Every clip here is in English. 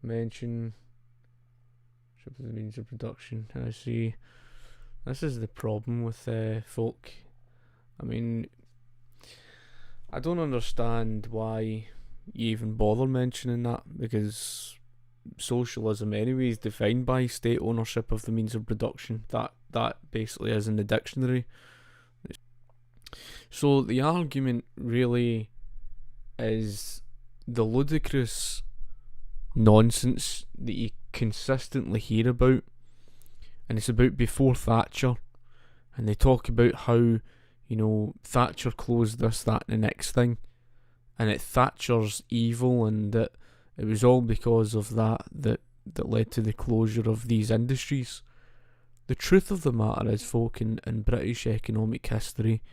mention of the means of production. I see. This is the problem with folk. I mean, I don't understand why you even bother mentioning that, because socialism anyway is defined by state ownership of the means of production. That basically is in the dictionary. So the argument really is the ludicrous nonsense that you consistently hear about, and it's about before Thatcher, and they talk about how, Thatcher closed this, that and the next thing, and that Thatcher's evil, and that it was all because of that led to the closure of these industries. The truth of the matter is, folk, in British economic history,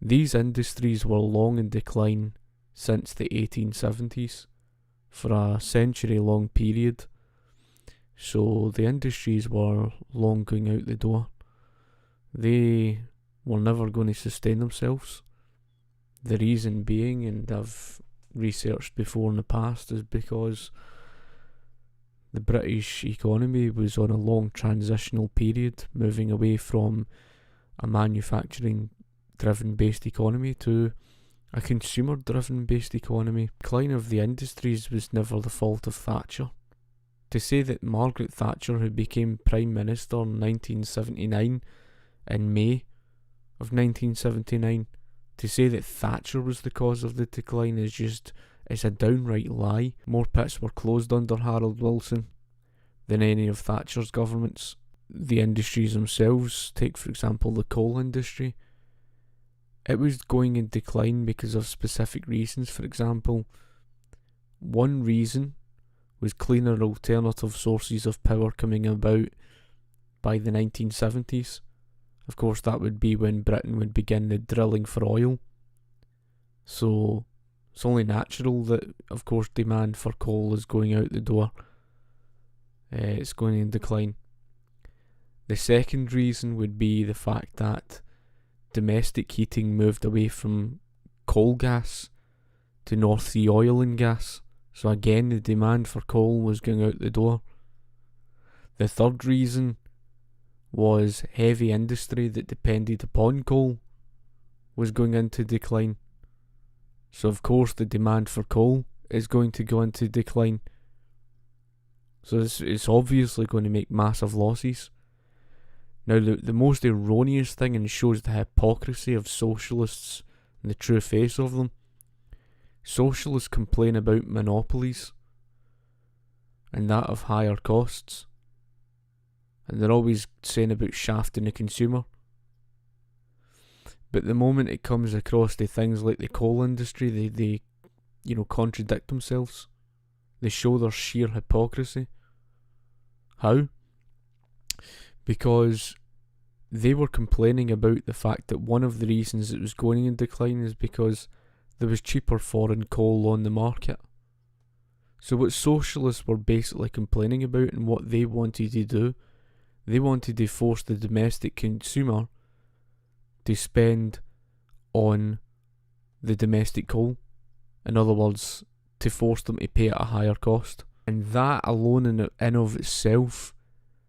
these industries were long in decline since the 1870s, for a century-long period. So the industries were long going out the door. They were never going to sustain themselves. The reason being, and I've researched before in the past, is because the British economy was on a long transitional period, moving away from a manufacturing-driven based economy to a consumer-driven based economy. Decline of the industries was never the fault of Thatcher. To say that Margaret Thatcher, who became Prime Minister in 1979, in May of 1979, to say that Thatcher was the cause of the decline it's a downright lie. More pits were closed under Harold Wilson than any of Thatcher's governments. The industries themselves, take for example the coal industry, it was going in decline because of specific reasons. For example, one reason was cleaner alternative sources of power coming about by the 1970s. Of course, that would be when Britain would begin the drilling for oil. So it's only natural that, of course, demand for coal is going out the door. It's going in decline. The second reason would be the fact that domestic heating moved away from coal gas to North Sea oil and gas. So again, the demand for coal was going out the door. The third reason was heavy industry that depended upon coal was going into decline. So of course the demand for coal is going to go into decline. So it's obviously going to make massive losses. Now the most erroneous thing, and shows the hypocrisy of socialists and the true face of them, socialists complain about monopolies and that of higher costs, and they're always saying about shafting the consumer. But the moment it comes across to things like the coal industry, they contradict themselves. They show their sheer hypocrisy. How? Because they were complaining about the fact that one of the reasons it was going in decline is because there was cheaper foreign coal on the market. So what socialists were basically complaining about, and what they wanted to do, they wanted to force the domestic consumer to spend on the domestic coal. In other words, to force them to pay at a higher cost. And that alone in of itself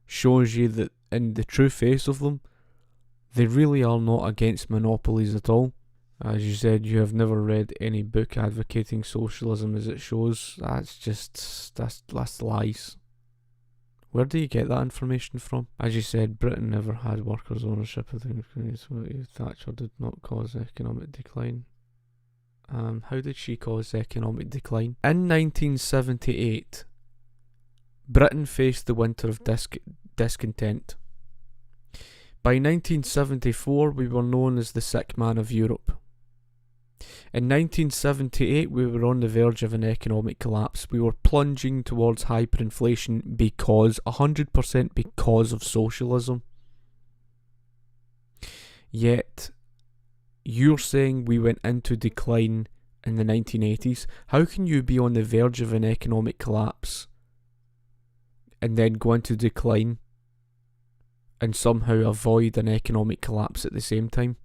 shows you that in the true face of them, they really are not against monopolies at all. As you said, you have never read any book advocating socialism as it shows. That's lies. Where do you get that information from? As you said, Britain never had workers' ownership of the economy, so Thatcher did not cause economic decline. How did she cause economic decline? In 1978, Britain faced the winter of discontent. By 1974, we were known as the sick man of Europe. In 1978, we were on the verge of an economic collapse. We were plunging towards hyperinflation because, 100% because of socialism. Yet, you're saying we went into decline in the 1980s. How can you be on the verge of an economic collapse and then go into decline and somehow avoid an economic collapse at the same time?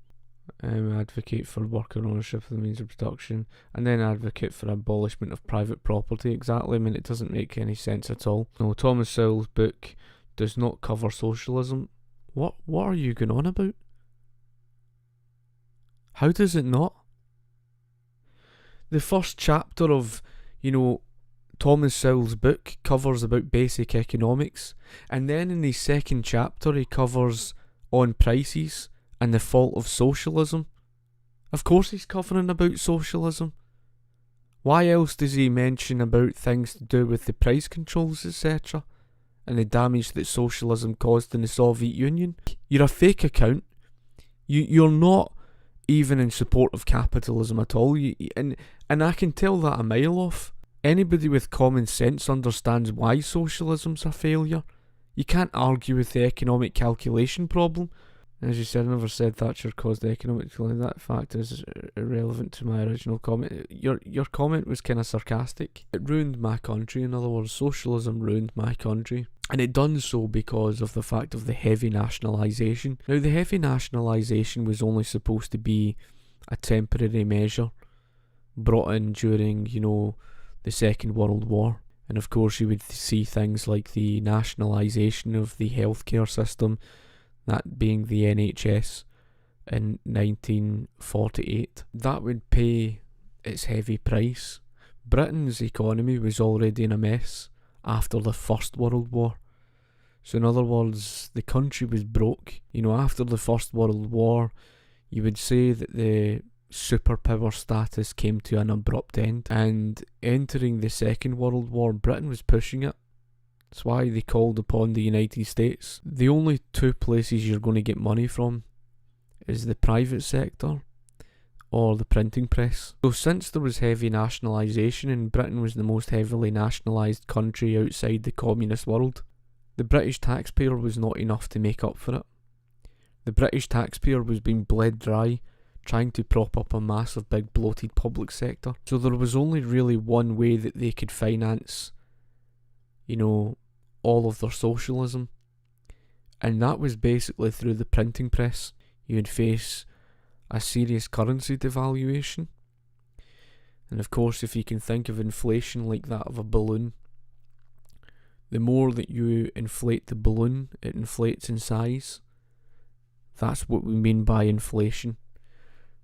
advocate for worker ownership of the means of production, and then advocate for abolishment of private property. Exactly, I mean, it doesn't make any sense at all. No, Thomas Sowell's book does not cover socialism. What are you going on about? How does it not? The first chapter of, Thomas Sowell's book covers about basic economics, and then in the second chapter he covers on prices and the fault of socialism. Of course he's covering about socialism. Why else does he mention about things to do with the price controls, etc., and the damage that socialism caused in the Soviet Union? You're a fake account. You're not even in support of capitalism at all. And I can tell that a mile off. Anybody with common sense understands why socialism's a failure. You can't argue with the economic calculation problem. As you said, I never said Thatcher caused the economic decline. That fact is irrelevant to my original comment. Your comment was kind of sarcastic. It ruined my country. In other words, socialism ruined my country. And it done so because of the fact of the heavy nationalisation. Now, the heavy nationalisation was only supposed to be a temporary measure brought in during, the Second World War. And of course you would see things like the nationalisation of the healthcare system, that being the NHS in 1948. That would pay its heavy price. Britain's economy was already in a mess after the First World War. So in other words, the country was broke. After the First World War, you would say that the superpower status came to an abrupt end, and entering the Second World War, Britain was pushing it. That's why they called upon the United States. The only two places you're going to get money from is the private sector or the printing press. So since there was heavy nationalisation and Britain was the most heavily nationalised country outside the communist world, the British taxpayer was not enough to make up for it. The British taxpayer was being bled dry trying to prop up a massive big bloated public sector. So there was only really one way that they could finance, all of their socialism, and that was basically through the printing press. You would face a serious currency devaluation, and of course if you can think of inflation like that of a balloon, the more that you inflate the balloon, it inflates in size. That's what we mean by inflation.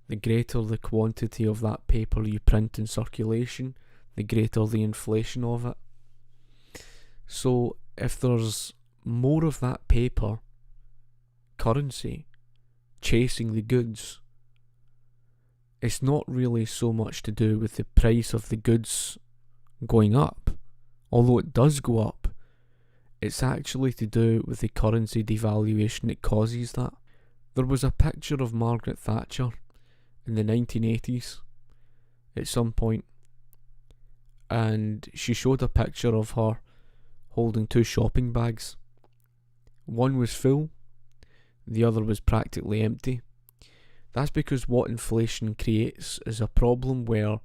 The greater the quantity of that paper you print in circulation, the greater the inflation of it. So if there's more of that paper, currency, chasing the goods, it's not really so much to do with the price of the goods going up, although it does go up. It's actually to do with the currency devaluation that causes that. There was a picture of Margaret Thatcher in the 1980s at some point, and she showed a picture of her holding two shopping bags. One was full, the other was practically empty. That's because what inflation creates is a problem where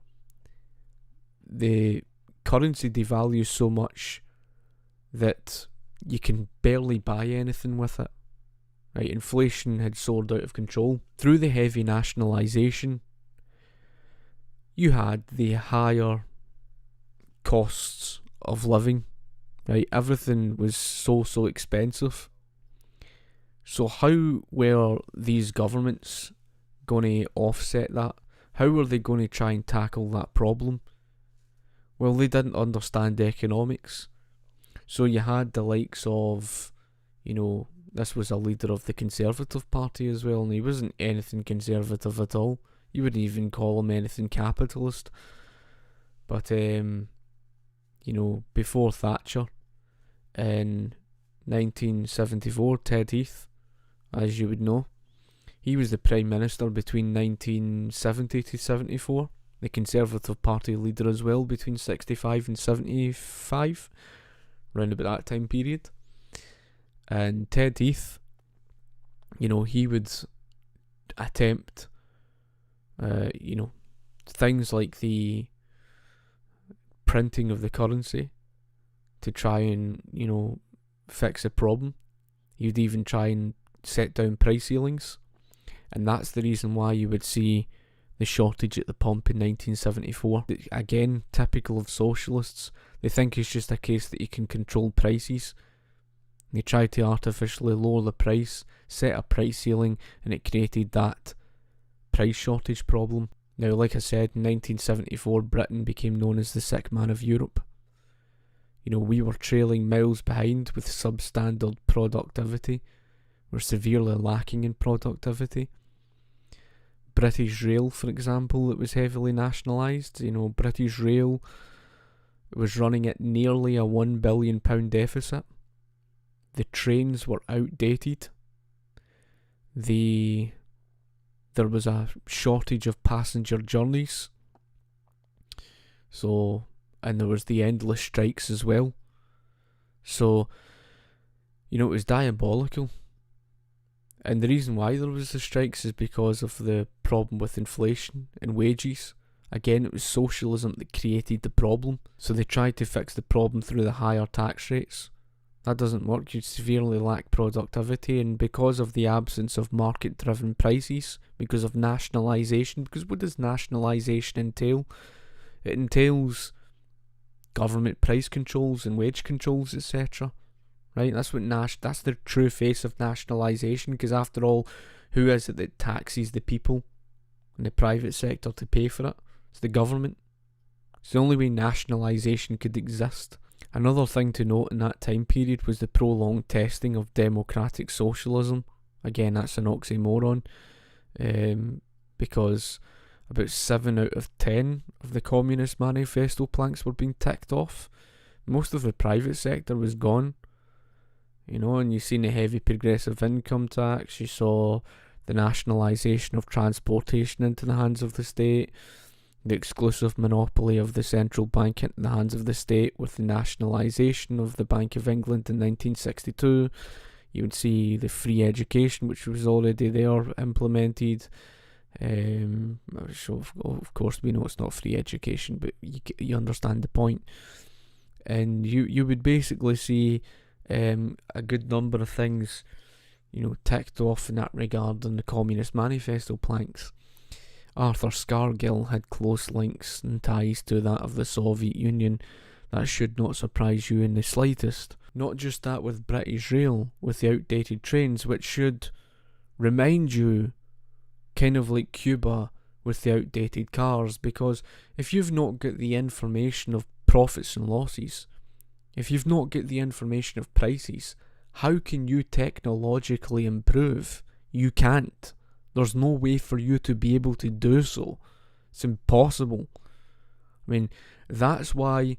the currency devalues so much that you can barely buy anything with it. Right, inflation had soared out of control. Through the heavy nationalisation, you had the higher costs of living. Right, everything was so expensive. So how were these governments going to offset that? How were they going to try and tackle that problem? Well, they didn't understand economics. So you had the likes of, this was a leader of the Conservative Party as well, and he wasn't anything conservative at all. You wouldn't even call him anything capitalist. But, before Thatcher, in 1974, Ted Heath, as you would know, he was the Prime Minister between 1970 to 74. The Conservative Party leader as well between 65 and 75, round about that time period. And Ted Heath, he would attempt, things like the printing of the currency to try and, fix a problem. He would even try and set down price ceilings. And that's the reason why you would see the shortage at the pump in 1974. Again, typical of socialists. They think it's just a case that you can control prices. They tried to artificially lower the price, set a price ceiling, and it created that price shortage problem. Now, like I said, in 1974, Britain became known as the sick man of Europe. You know, we were trailing miles behind with substandard productivity. We're severely lacking in productivity. British Rail, for example, it was heavily nationalised. You know, British Rail was running at nearly a £1 billion deficit. The trains were outdated. There was a shortage of passenger journeys. And there was the endless strikes as well. So, you know, it was diabolical. And the reason why there was the strikes is because of the problem with inflation and wages. Again, it was socialism that created the problem. So they tried to fix the problem through the higher tax rates. That doesn't work. You severely lack productivity, and because of the absence of market-driven prices, because of nationalisation, because what does nationalisation entail? It entails government price controls and wage controls, etc. Right? That's the true face of nationalisation, because after all, who is it that taxes the people in the private sector to pay for it? It's the government. It's the only way nationalisation could exist. Another thing to note in that time period was the prolonged testing of democratic socialism. Again, that's an oxymoron, because about 7 out of 10 of the Communist Manifesto planks were being ticked off. Most of the private sector was gone. You know, and you've seen the heavy progressive income tax, you saw the nationalisation of transportation into the hands of the state, the exclusive monopoly of the central bank into the hands of the state with the nationalisation of the Bank of England in 1962. You would see the free education, which was already there, implemented. So of course we know it's not free education, but you understand the point. And you would basically see a good number of things, you know, ticked off in that regard in the Communist Manifesto planks. Arthur Scargill had close links and ties to that of the Soviet Union. That should not surprise you in the slightest. Not just that with British Rail, with the outdated trains, which should remind you, kind of like Cuba with the outdated cars, because if you've not got the information of profits and losses, if you've not got the information of prices, how can you technologically improve? You can't. There's no way for you to be able to do so. It's impossible. I mean, that's why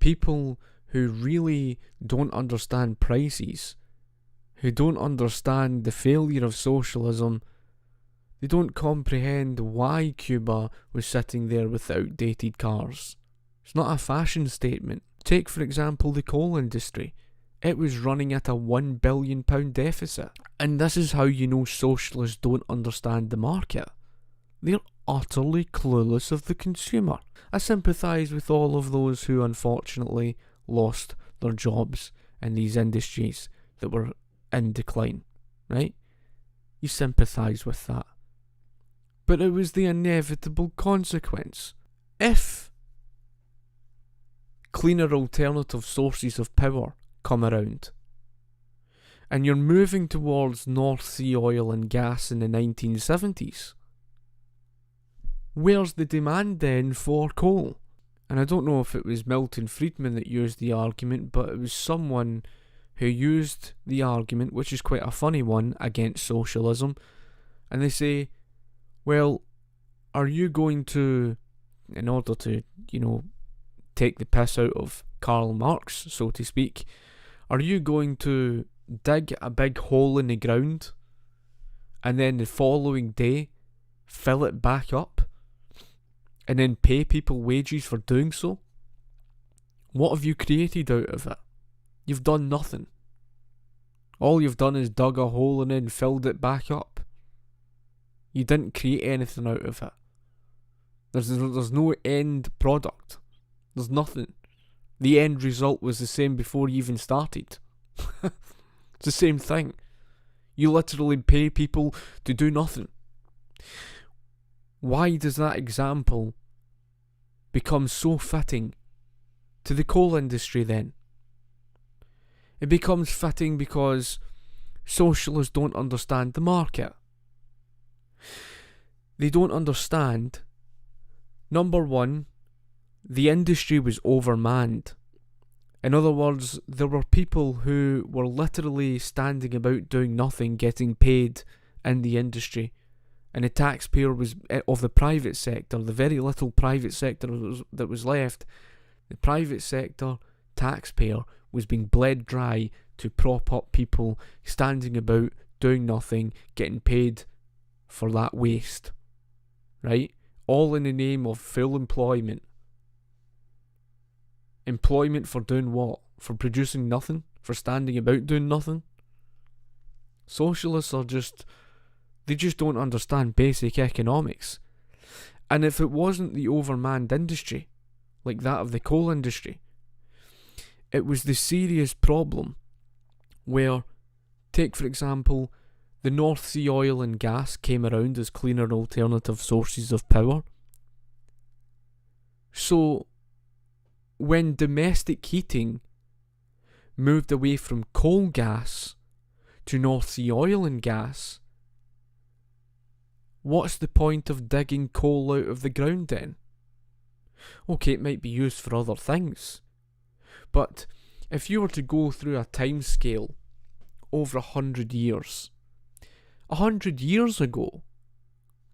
people who really don't understand prices, who don't understand the failure of socialism, they don't comprehend why Cuba was sitting there with outdated cars. It's not a fashion statement. Take, for example, the coal industry. It was running at a £1 billion deficit. And this is how you know socialists don't understand the market. They're utterly clueless of the consumer. I sympathise with all of those who unfortunately lost their jobs in these industries that were in decline, right? You sympathise with that. But it was the inevitable consequence. If cleaner alternative sources of power come around, and you're moving towards North Sea oil and gas in the 1970s, where's the demand then for coal? And I don't know if it was Milton Friedman that used the argument, but it was someone who used the argument, which is quite a funny one, against socialism. And they say, well, are you going to, in order to, take the piss out of Karl Marx, so to speak, are you going to dig a big hole in the ground and then the following day fill it back up and then pay people wages for doing so? What have you created out of it? You've done nothing. All you've done is dug a hole and then filled it back up. You didn't create anything out of it. There's no end product. There's nothing. The end result was the same before you even started. It's the same thing. You literally pay people to do nothing. Why does that example become so fitting to the coal industry then? It becomes fitting because socialists don't understand the market. They don't understand, number one, the industry was overmanned. In other words, there were people who were literally standing about doing nothing, getting paid in the industry. And the taxpayer was of the private sector, the very little private sector that was left. The private sector taxpayer was being bled dry to prop up people standing about, doing nothing, getting paid for that waste. Right? All in the name of full employment. Employment for doing what? For producing nothing? For standing about doing nothing? Socialists are they just don't understand basic economics. And if it wasn't the overmanned industry, like that of the coal industry, it was the serious problem where, take for example, the North Sea oil and gas came around as cleaner alternative sources of power. So, when domestic heating moved away from coal gas to North Sea oil and gas, what's the point of digging coal out of the ground then? Okay, it might be used for other things, but if you were to go through a time scale over 100 years, 100 years ago,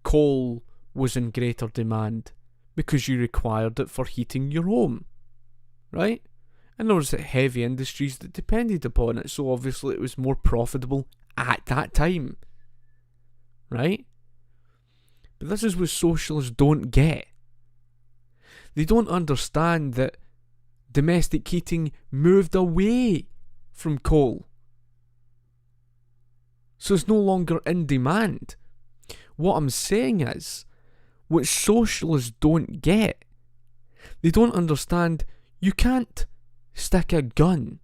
coal was in greater demand because you required it for heating your home, right? And there was heavy industries that depended upon it, so obviously it was more profitable at that time, right? But this is what socialists don't get. They don't understand that domestic heating moved away from coal. So it's no longer in demand. What I'm saying is, what socialists don't get, they don't understand you can't stick a gun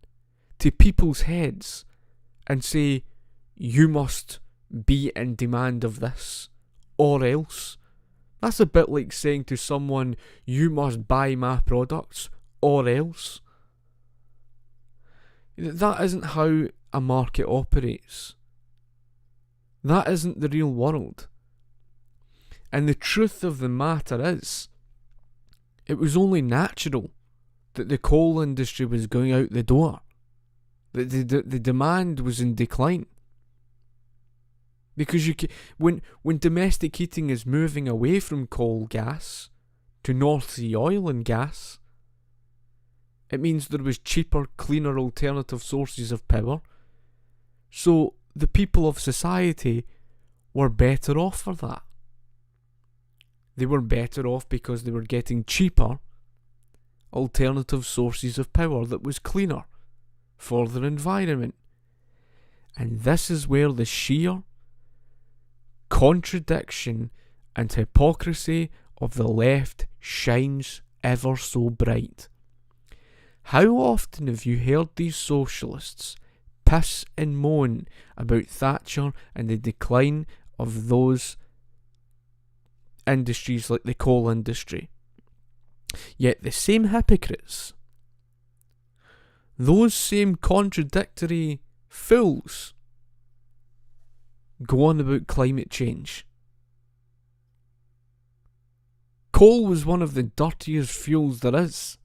to people's heads and say, you must be in demand of this, or else. That's a bit like saying to someone, you must buy my products, or else. That isn't how a market operates. That isn't the real world. And the truth of the matter is, it was only natural that the coal industry was going out the door. That the demand was in decline. Because when domestic heating is moving away from coal gas to North Sea oil and gas, it means there was cheaper, cleaner alternative sources of power. So the people of society were better off for that. They were better off because they were getting cheaper alternative sources of power that was cleaner for their environment. And this is where the sheer contradiction and hypocrisy of the left shines ever so bright. How often have you heard these socialists piss and moan about Thatcher and the decline of those industries like the coal industry? Yet the same hypocrites, those same contradictory fools, go on about climate change. Coal was one of the dirtiest fuels there is.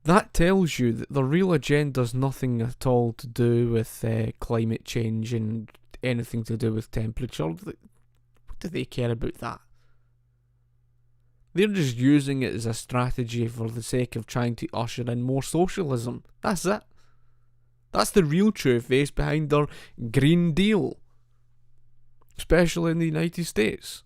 That tells you that the real agenda has nothing at all to do with climate change and anything to do with temperature. What do they care about that? They're just using it as a strategy for the sake of trying to usher in more socialism. That's it. That's the real true face behind their Green Deal. Especially in the United States.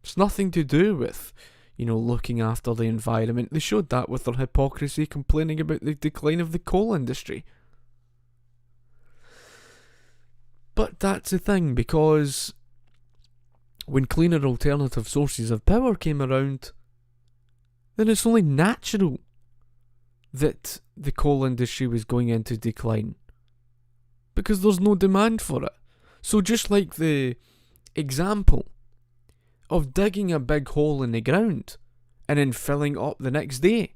It's nothing to do with, looking after the environment. They showed that with their hypocrisy complaining about the decline of the coal industry. But that's the thing, because when cleaner alternative sources of power came around, then it's only natural that the coal industry was going into decline. Because there's no demand for it. So just like the example of digging a big hole in the ground and then filling it up the next day,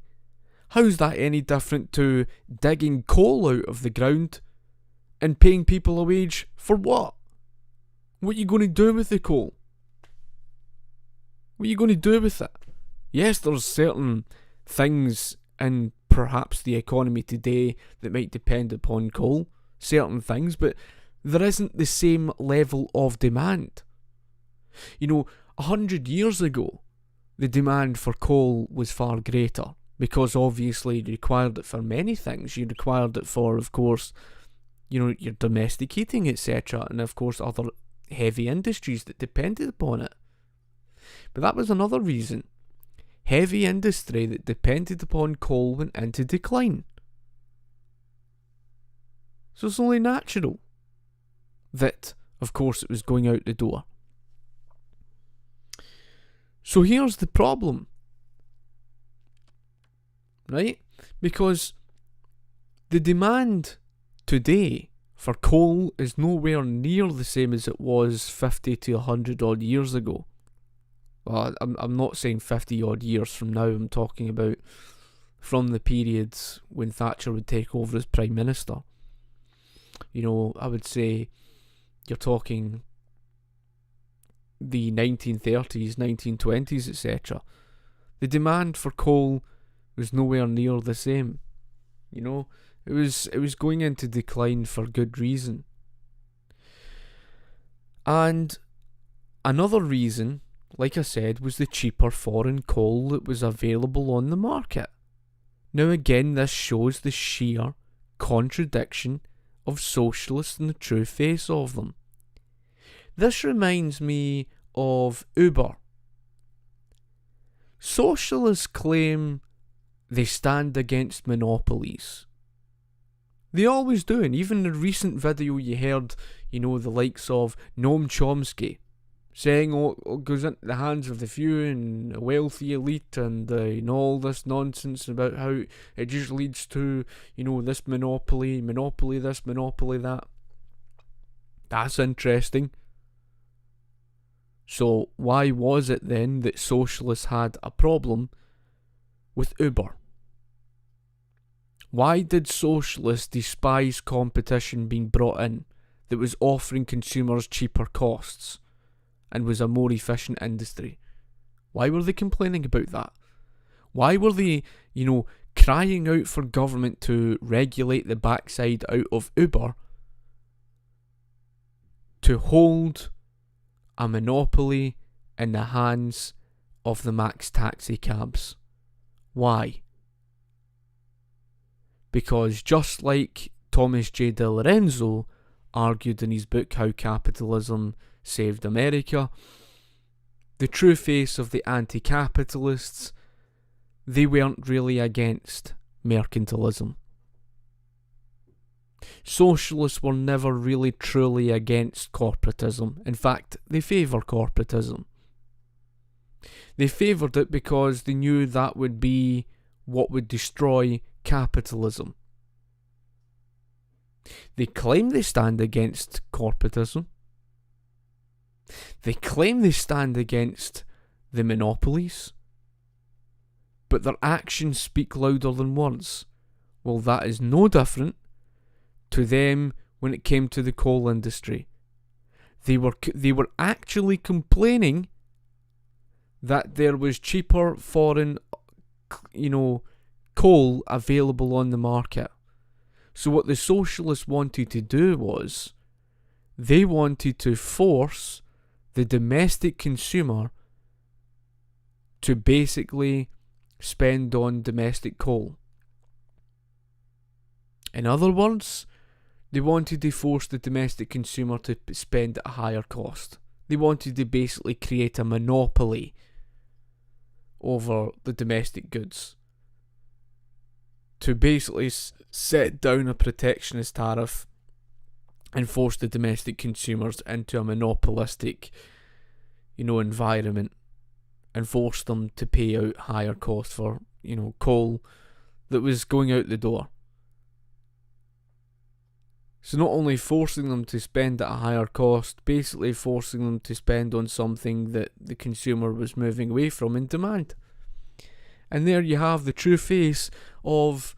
how's that any different to digging coal out of the ground and paying people a wage for what? What are you going to do with the coal? What are you going to do with it? Yes, there's certain things in perhaps the economy today that might depend upon coal, certain things, but there isn't the same level of demand. 100 years ago, the demand for coal was far greater, because obviously you required it for many things. You required it for, of course, your domestic heating, etc., and of course other heavy industries that depended upon it. But that was another reason. Heavy industry that depended upon coal went into decline. So it's only natural that, of course, it was going out the door. So here's the problem, right? Because the demand today for coal is nowhere near the same as it was 50 to 100 odd years ago. Well, I'm not saying 50 odd years from now, I'm talking about from the periods when Thatcher would take over as Prime Minister. I would say you're talking the 1930s, 1920s, etc. The demand for coal was nowhere near the same. It was going into decline for good reason. And another reason, like I said, was the cheaper foreign coal that was available on the market. Now again, this shows the sheer contradiction of socialists and the true face of them. This reminds me of Uber. Socialists claim they stand against monopolies. They always do, and even the recent video you heard, the likes of Noam Chomsky saying, it goes into the hands of the few and a wealthy elite, and all this nonsense about how it just leads to, this monopoly this, monopoly that. That's interesting. So why was it then that socialists had a problem with Uber? Why did socialists despise competition being brought in that was offering consumers cheaper costs and was a more efficient industry? Why were they complaining about that? Why were they, crying out for government to regulate the backside out of Uber to hold a monopoly in the hands of the max taxi cabs? Why? Because just like Thomas J. DiLorenzo argued in his book How Capitalism Saved America, the true face of the anti-capitalists, they weren't really against mercantilism. Socialists were never really truly against corporatism. In fact, they favour corporatism. They favoured it because they knew that would be what would destroy capitalism. They claim they stand against corporatism. They claim they stand against the monopolies. But their actions speak louder than words. Well, that is no different to them when it came to the coal industry. They were actually complaining that there was cheaper foreign, coal available on the market. So what the socialists wanted to do was, they wanted to force the domestic consumer to basically spend on domestic coal. In other words, they wanted to force the domestic consumer to spend at a higher cost. They wanted to basically create a monopoly over the domestic goods, to basically set down a protectionist tariff and force the domestic consumers into a monopolistic, environment, and force them to pay out higher costs for, coal that was going out the door. So not only forcing them to spend at a higher cost, basically forcing them to spend on something that the consumer was moving away from in demand. And there you have the true face of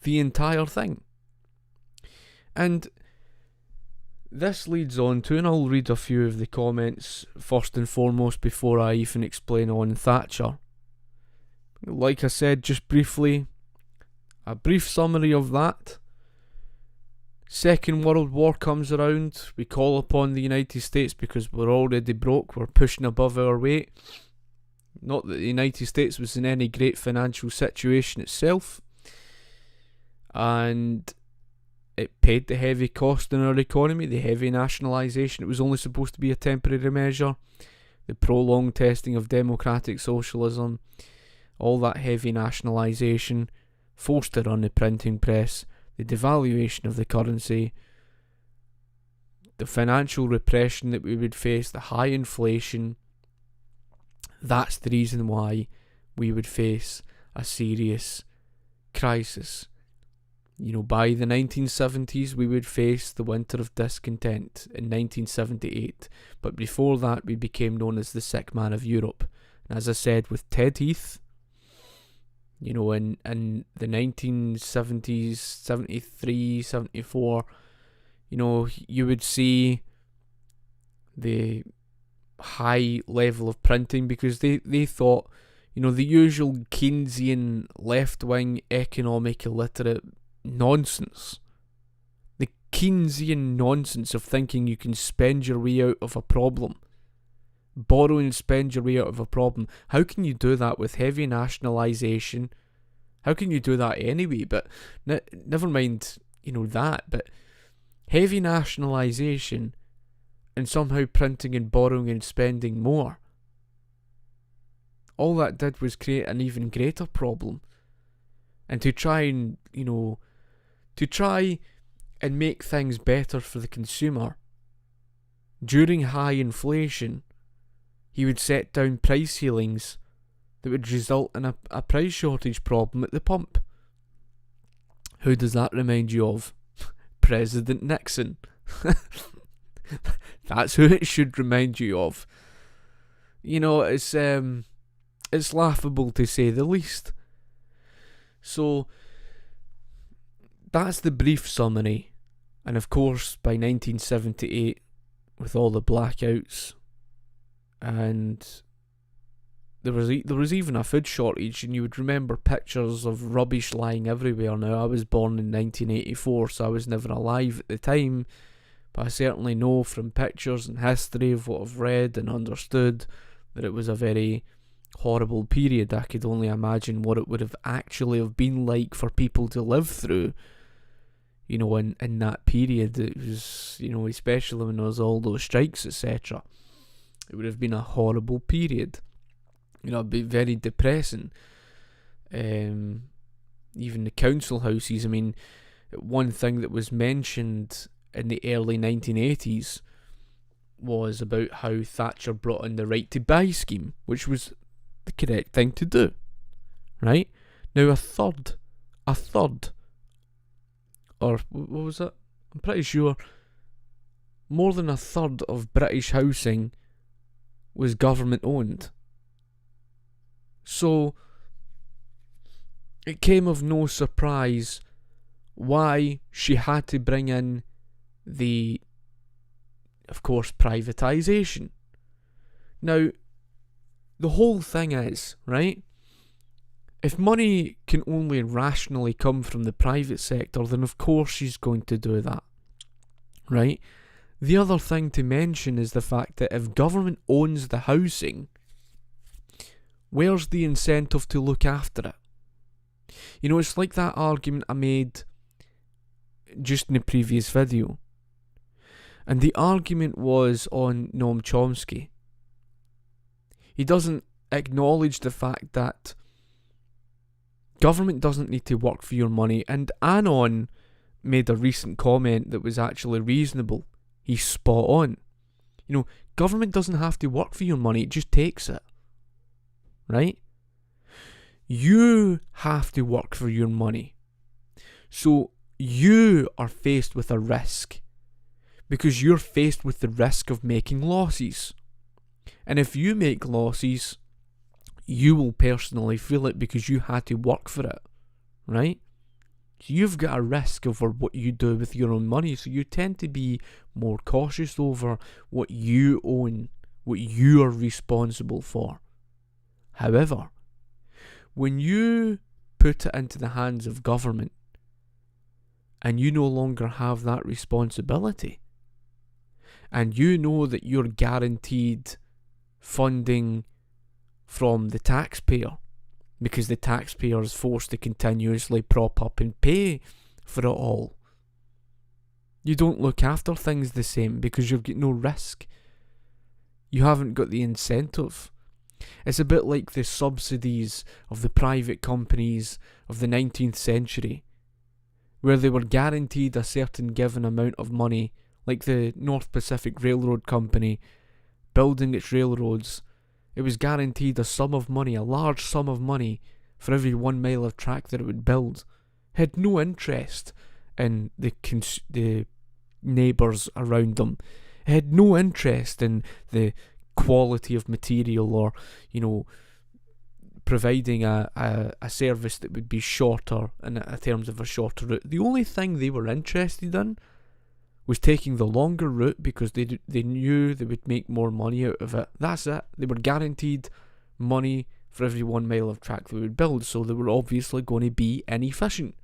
the entire thing. And this leads on to, and I'll read a few of the comments first and foremost before I even explain on Thatcher. Like I said, just briefly, a brief summary of that. Second World War comes around, we call upon the United States because we're already broke, we're pushing above our weight. Not that the United States was in any great financial situation itself, and it paid the heavy cost in our economy, the heavy nationalisation. It was only supposed to be a temporary measure. The prolonged testing of democratic socialism, all that heavy nationalisation, forced to run the printing press, the devaluation of the currency, the financial repression that we would face, the high inflation. That's the reason why we would face a serious crisis. By the 1970s, we would face the winter of discontent in 1978. But before that, we became known as the sick man of Europe. And as I said, with Ted Heath, in the 1970s, 73, 74, you would see the high level of printing because they thought, the usual Keynesian left-wing economic illiterate nonsense. The Keynesian nonsense of thinking you can spend your way out of a problem. Borrow and spend your way out of a problem. How can you do that with heavy nationalisation? How can you do that anyway? But never mind, that. But heavy nationalisation and somehow printing and borrowing and spending more. All that did was create an even greater problem. And to try and make things better for the consumer, during high inflation, he would set down price ceilings that would result in a price shortage problem at the pump. Who does that remind you of? President Nixon. That's who it should remind you of. It's laughable to say the least. So that's the brief summary. And of course, by 1978, with all the blackouts, and there was even a food shortage, and you would remember pictures of rubbish lying everywhere. Now, I was born in 1984, so I was never alive at the time, but I certainly know from pictures and history of what I've read and understood that it was a very horrible period. I could only imagine what it would have actually have been like for people to live through, in that period. It was, especially when there was all those strikes, etc. It would have been a horrible period. It'd be very depressing. Even the council houses, one thing that was mentioned in the early 1980s was about how Thatcher brought in the right to buy scheme, which was the correct thing to do, right? Now a third, or what was it? I'm pretty sure more than a third of British housing was government owned. So it came of no surprise why she had to bring in the, of course, privatisation. Now, the whole thing is, right, if money can only rationally come from the private sector, then of course she's going to do that, right? The other thing to mention is the fact that if government owns the housing, where's the incentive to look after it? It's like that argument I made just in the previous video. And the argument was on Noam Chomsky. He doesn't acknowledge the fact that government doesn't need to work for your money. And Anon made a recent comment that was actually reasonable. He's spot on. Government doesn't have to work for your money, it just takes it. Right? You have to work for your money. So you are faced with a risk, because you're faced with the risk of making losses. And if you make losses, you will personally feel it because you had to work for it, right? So you've got a risk over what you do with your own money, so you tend to be more cautious over what you own, what you are responsible for. However, when you put it into the hands of government and you no longer have that responsibility, and you know that you're guaranteed funding from the taxpayer, because the taxpayer is forced to continuously prop up and pay for it all, you don't look after things the same because you've got no risk. You haven't got the incentive. It's a bit like the subsidies of the private companies of the 19th century, where they were guaranteed a certain given amount of money, like the North Pacific Railroad Company building its railroads. It was guaranteed a sum of money, a large sum of money, for every 1 mile of track that it would build. It had no interest in the neighbours around them. It had no interest in the quality of material, or, providing a service that would be shorter in terms of a shorter route. The only thing they were interested in was taking the longer route because they knew they would make more money out of it. That's it. They were guaranteed money for every 1 mile of track they would build, so they were obviously going to be inefficient.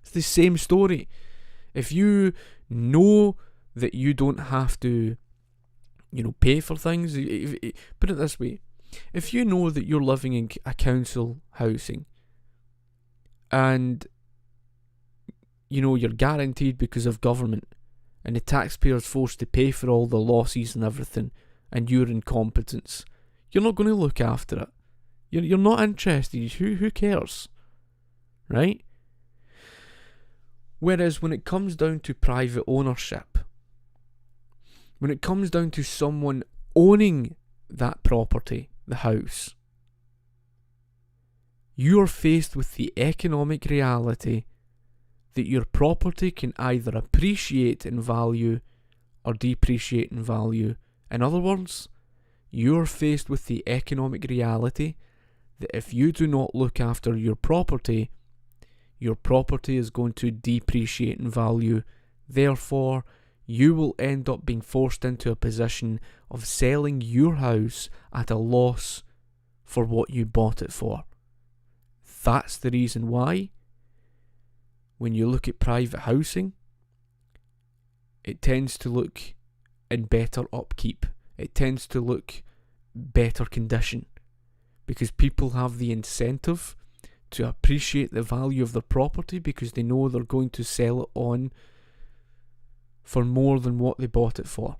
It's the same story. If you know that you don't have to, pay for things, put it this way. If you know that you're living in a council housing and, you're guaranteed because of government, and the taxpayer's forced to pay for all the losses and everything, and your incompetence, you're not going to look after it. You're not interested. Who cares? Right? Whereas when it comes down to private ownership, when it comes down to someone owning that property, the house, you're faced with the economic reality that your property can either appreciate in value or depreciate in value. In other words, you're faced with the economic reality that if you do not look after your property is going to depreciate in value. Therefore, you will end up being forced into a position of selling your house at a loss for what you bought it for. That's the reason why, when you look at private housing, it tends to look in better upkeep. It tends to look better condition, because people have the incentive to appreciate the value of their property because they know they're going to sell it on for more than what they bought it for.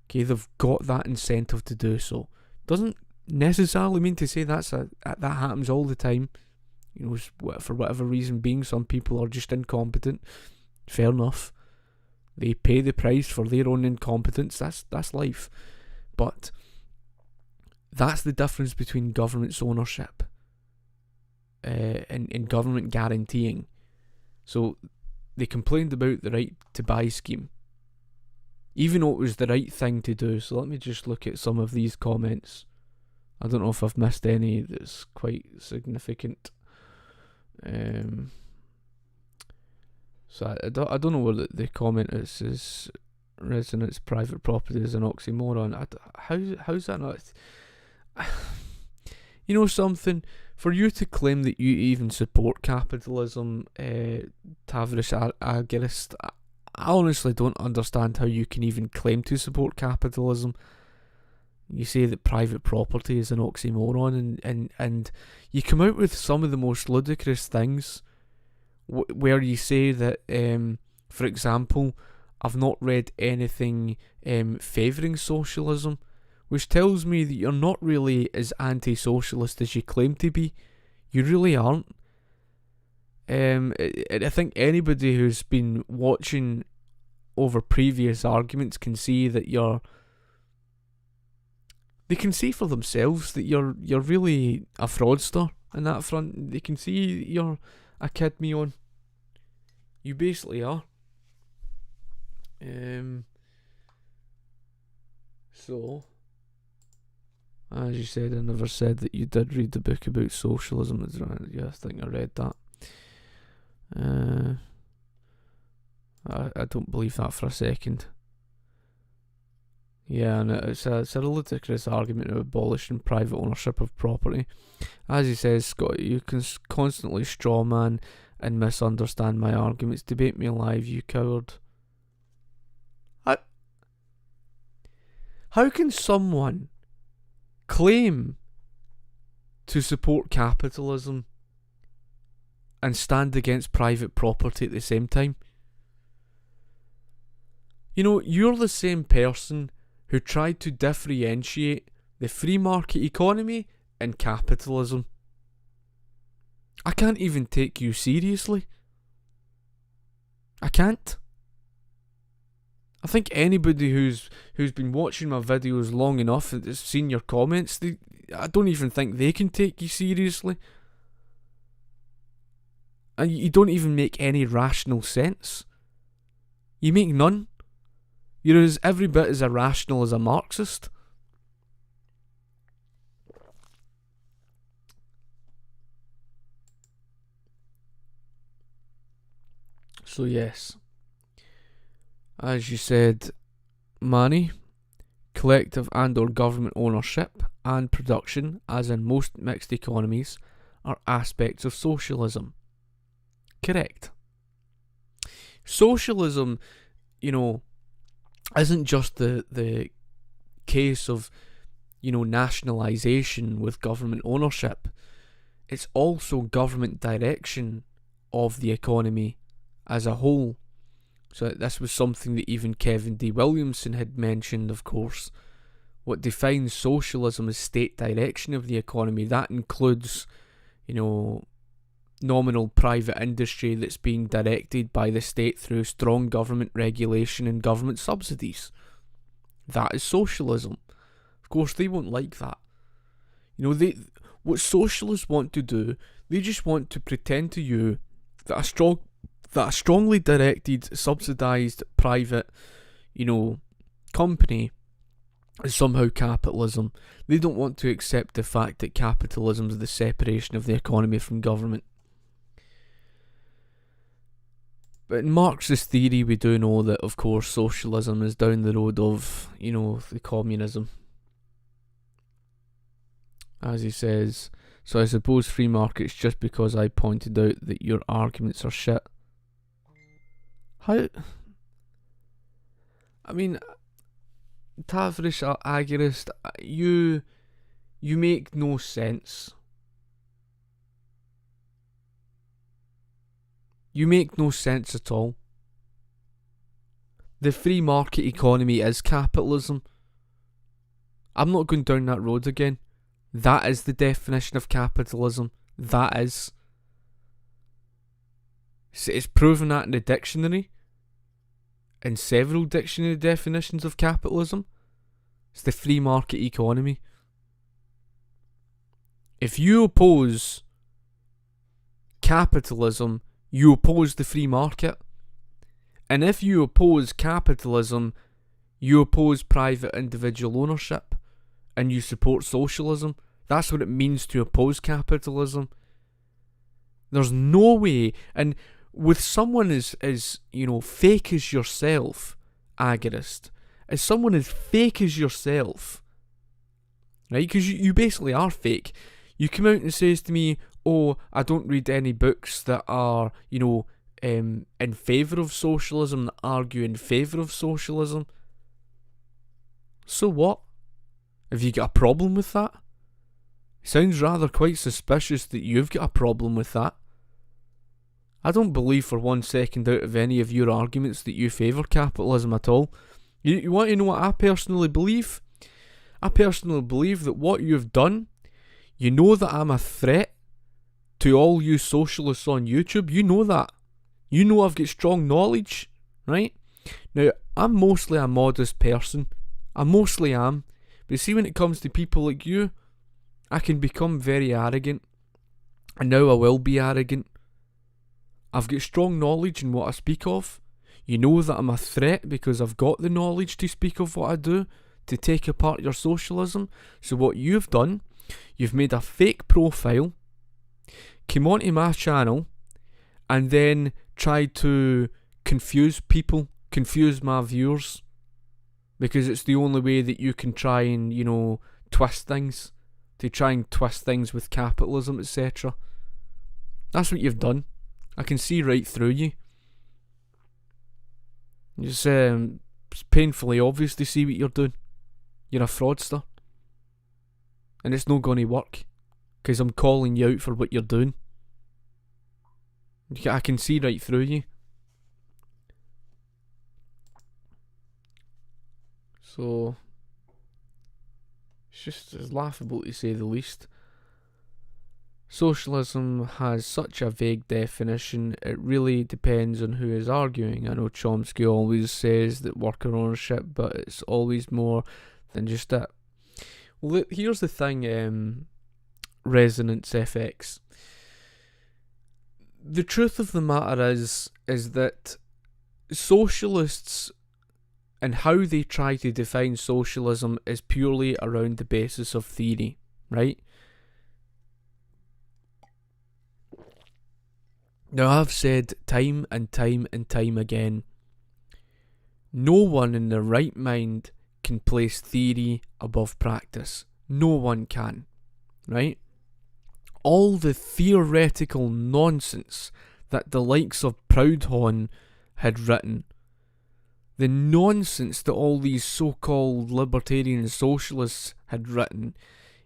Okay, they've got that incentive to do so. Doesn't necessarily mean to say that happens all the time. For whatever reason being, some people are just incompetent. Fair enough. They pay the price for their own incompetence. That's life. But that's the difference between government's ownership and government guaranteeing. So they complained about the right to buy scheme, even though it was the right thing to do. So let me just look at some of these comments. I don't know if I've missed any that's quite significant. So I don't know where the comment is residence private property is an oxymoron. How's that not? Something, for you to claim that you even support capitalism, Tavris Agorist, I honestly don't understand how you can even claim to support capitalism. You say that private property is an oxymoron, and you come out with some of the most ludicrous things, where you say that, for example, I've not read anything favouring socialism, which tells me that you're not really as anti-socialist as you claim to be. You really aren't. I think anybody who's been watching over previous arguments can see that they can see for themselves that you're really a fraudster in that front. They can see you're a kid me on. You basically are. So, as you said, I never said that you did read the book about socialism. Yeah, I think I read that. I don't believe that for a second. Yeah, and it's a ludicrous argument of abolishing private ownership of property. As he says, Scott, you can constantly strawman and misunderstand my arguments. Debate me alive, you coward. How can someone claim to support capitalism and stand against private property at the same time? You know, you're the same person who tried to differentiate the free market economy and capitalism. I can't even take you seriously. I can't. I think anybody who's been watching my videos long enough and has seen your comments, I don't even think they can take you seriously. And you don't even make any rational sense. You make none. You're every bit as irrational as a Marxist. So yes, as you said, money, collective and or government ownership and production, as in most mixed economies, are aspects of socialism. Correct. Socialism, isn't just the case of, nationalisation with government ownership. It's also government direction of the economy as a whole. So this was something that even Kevin D. Williamson had mentioned, of course. What defines socialism is state direction of the economy. That includes, nominal private industry that's being directed by the state through strong government regulation and government subsidies. That is socialism. Of course, they won't like that. What socialists want to do, they just want to pretend to you that a strongly directed, subsidised private, company is somehow capitalism. They don't want to accept the fact that capitalism is the separation of the economy from government. But in Marxist theory, we do know that, of course, socialism is down the road of, the communism. As he says, so I suppose free markets just because I pointed out that your arguments are shit. How? I mean, Tavrish Agorist, you make no sense. You make no sense at all. The free market economy is capitalism. I'm not going down that road again. That is the definition of capitalism. That is. It's proven that in the dictionary. In several dictionary definitions of capitalism. It's the free market economy. If you oppose capitalism, you oppose the free market. And if you oppose capitalism, you oppose private individual ownership. And you support socialism. That's what it means to oppose capitalism. There's no way, and with someone as fake as yourself, Agorist, as someone as fake as yourself, right? Because you basically are fake. You come out and says to me, oh, I don't read any books that are, in favour of socialism, that argue in favour of socialism. So what? Have you got a problem with that? Sounds rather quite suspicious that you've got a problem with that. I don't believe for 1 second out of any of your arguments that you favour capitalism at all. You want to know what I personally believe? I personally believe that what you've done, you know that I'm a threat to all you socialists on YouTube. You know that. You know I've got strong knowledge, right? Now, I'm mostly a modest person. I mostly am. But see, when it comes to people like you, I can become very arrogant. And now I will be arrogant. I've got strong knowledge in what I speak of. You know that I'm a threat because I've got the knowledge to speak of what I do, to take apart your socialism. So what you've done, you've made a fake profile, came onto my channel, and then tried to confuse people, confuse my viewers, because it's the only way that you can try and, twist things, to try and twist things with capitalism, etc. That's what you've done. I can see right through you. It's painfully obvious to see what you're doing. You're a fraudster. And it's not going to work, because I'm calling you out for what you're doing. I can see right through you. So, it's laughable to say the least. Socialism has such a vague definition, it really depends on who is arguing. I know Chomsky always says that worker ownership, but it's always more than just that. Well, here's the thing, Resonance FX. The truth of the matter is that socialists and how they try to define socialism is purely around the basis of theory, right? Now, I've said time and time and time again, no one in their right mind can place theory above practice. No one can, right? All the theoretical nonsense that the likes of Proudhon had written, the nonsense that all these so-called libertarian socialists had written,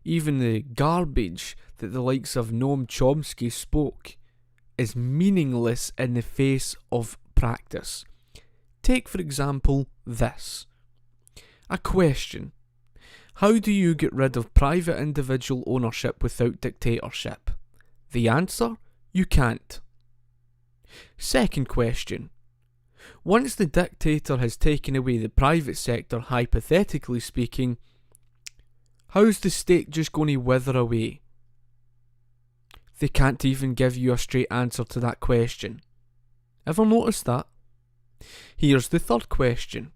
even the garbage that the likes of Noam Chomsky spoke, is meaningless in the face of practice. Take, for example, this. A question. How do you get rid of private individual ownership without dictatorship? The answer? You can't. Second question. Once the dictator has taken away the private sector, hypothetically speaking, how's the state just going to wither away? They can't even give you a straight answer to that question. Ever noticed that? Here's the third question.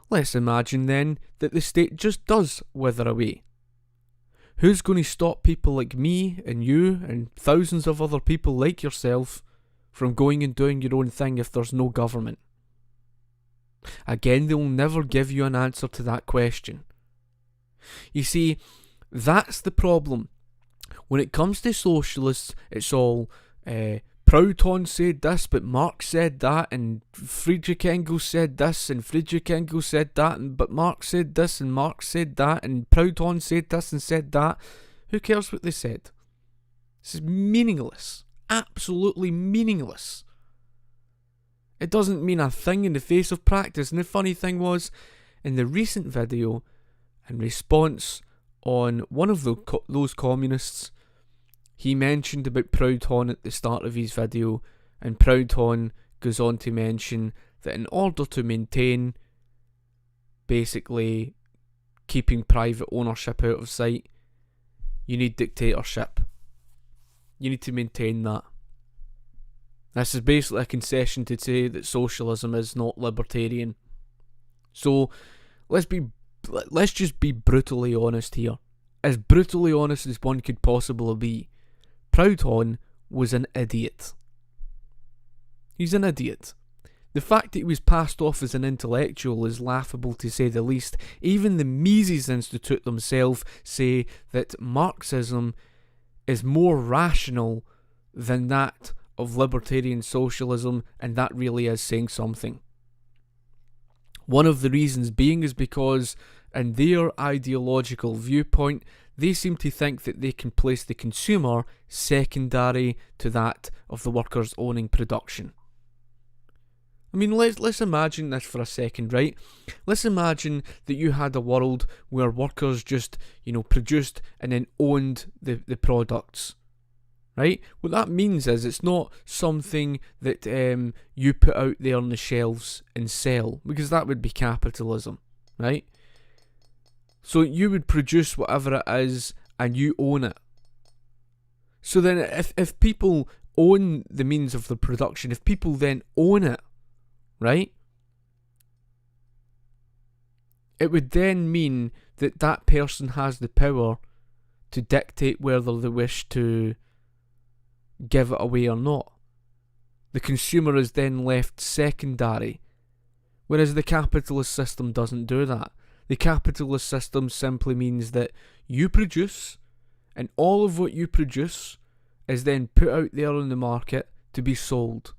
Let's imagine then that the state just does wither away. Who's going to stop people like me and you and thousands of other people like yourself from going and doing your own thing if there's no government? Again, they'll never give you an answer to that question. You see, that's the problem. When it comes to socialists, it's all Proudhon said this, but Marx said that, and Friedrich Engels said this, and Friedrich Engels said that, but Marx said this, and Marx said that, and Proudhon said this and said that. Who cares what they said? This is meaningless. Absolutely meaningless. It doesn't mean a thing in the face of practice. And the funny thing was, in the recent video, in response on one of those communists, he mentioned about Proudhon at the start of his video, and Proudhon goes on to mention that in order to maintain basically keeping private ownership out of sight, you need dictatorship. You need to maintain that. This is basically a concession to say that socialism is not libertarian. So let's just be brutally honest here. As brutally honest as one could possibly be. Proudhon was an idiot. He's an idiot. The fact that he was passed off as an intellectual is laughable to say the least. Even the Mises Institute themselves say that Marxism is more rational than that of libertarian socialism, and that really is saying something. One of the reasons being is because in their ideological viewpoint, they seem to think that they can place the consumer secondary to that of the workers owning production. I mean, let's imagine this for a second, right? Let's imagine that you had a world where workers just, produced and then owned the products, right? What that means is it's not something that you put out there on the shelves and sell, because that would be capitalism, right? So you would produce whatever it is and you own it. So then if people own the means of the production, if people then own it, right, it would then mean that that person has the power to dictate whether they wish to give it away or not. The consumer is then left secondary, whereas the capitalist system doesn't do that. The capitalist system simply means that you produce, and all of what you produce is then put out there in the market to be sold.